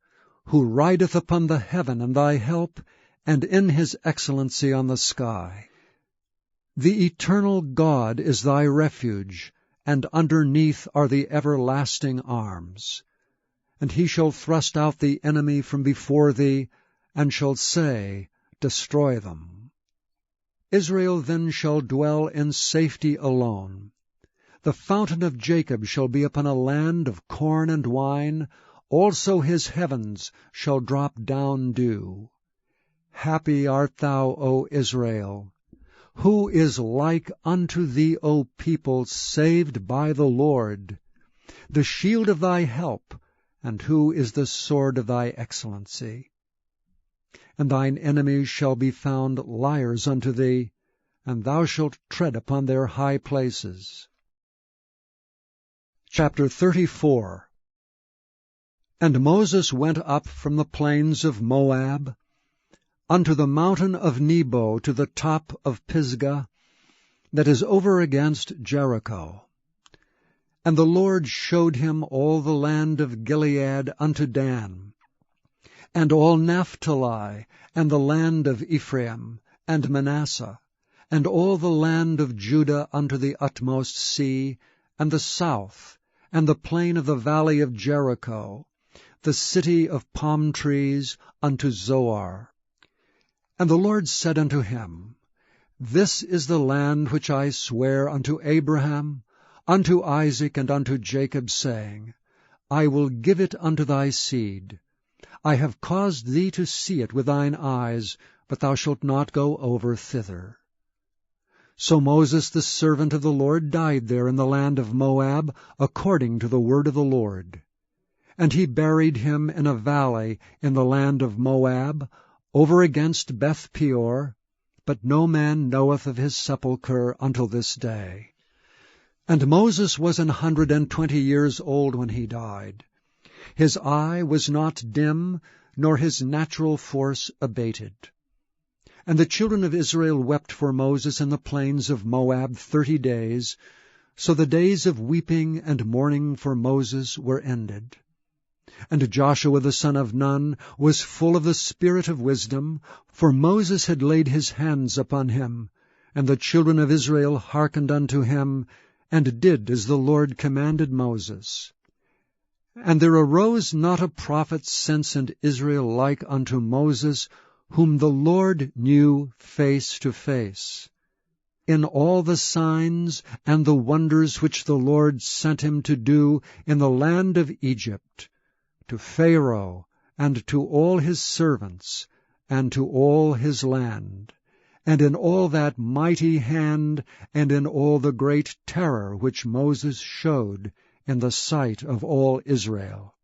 who rideth upon the heaven in thy help, and in his excellency on the sky. The eternal God is thy refuge, and underneath are the everlasting arms. And he shall thrust out the enemy from before thee, and shall say, Destroy them. Israel then shall dwell in safety alone. The fountain of Jacob shall be upon a land of corn and wine, also his heavens shall drop down dew. Happy art thou, O Israel! Who is like unto thee, O people, saved by the Lord? The shield of thy help, and who is the sword of thy excellency? And thine enemies shall be found liars unto thee, and thou shalt tread upon their high places. Chapter 34. And Moses went up from the plains of Moab unto the mountain of Nebo, to the top of Pisgah, that is over against Jericho. And the Lord showed him all the land of Gilead unto Dan, and all Naphtali, and the land of Ephraim, and Manasseh, and all the land of Judah unto the utmost sea, and the south, and the plain of the valley of Jericho, the city of palm trees, unto Zoar. And the Lord said unto him, This is the land which I sware unto Abraham, unto Isaac, and unto Jacob, saying, I will give it unto thy seed. I have caused thee to see it with thine eyes, but thou shalt not go over thither. So Moses the servant of the Lord died there in the land of Moab, according to the word of the Lord. And he buried him in a valley in the land of Moab, over against Beth Peor, but no man knoweth of his sepulchre until this day. And Moses was 120 years old when he died. His eye was not dim, nor his natural force abated. And the children of Israel wept for Moses in the plains of Moab 30 days, so the days of weeping and mourning for Moses were ended. And Joshua the son of Nun was full of the spirit of wisdom, for Moses had laid his hands upon him, and the children of Israel hearkened unto him, and did as the Lord commanded Moses. And there arose not a prophet since in Israel like unto Moses, whom the Lord knew face to face, in all the signs and the wonders which the Lord sent him to do in the land of Egypt, to Pharaoh, and to all his servants, and to all his land, and in all that mighty hand, and in all the great terror which Moses showed in the sight of all Israel.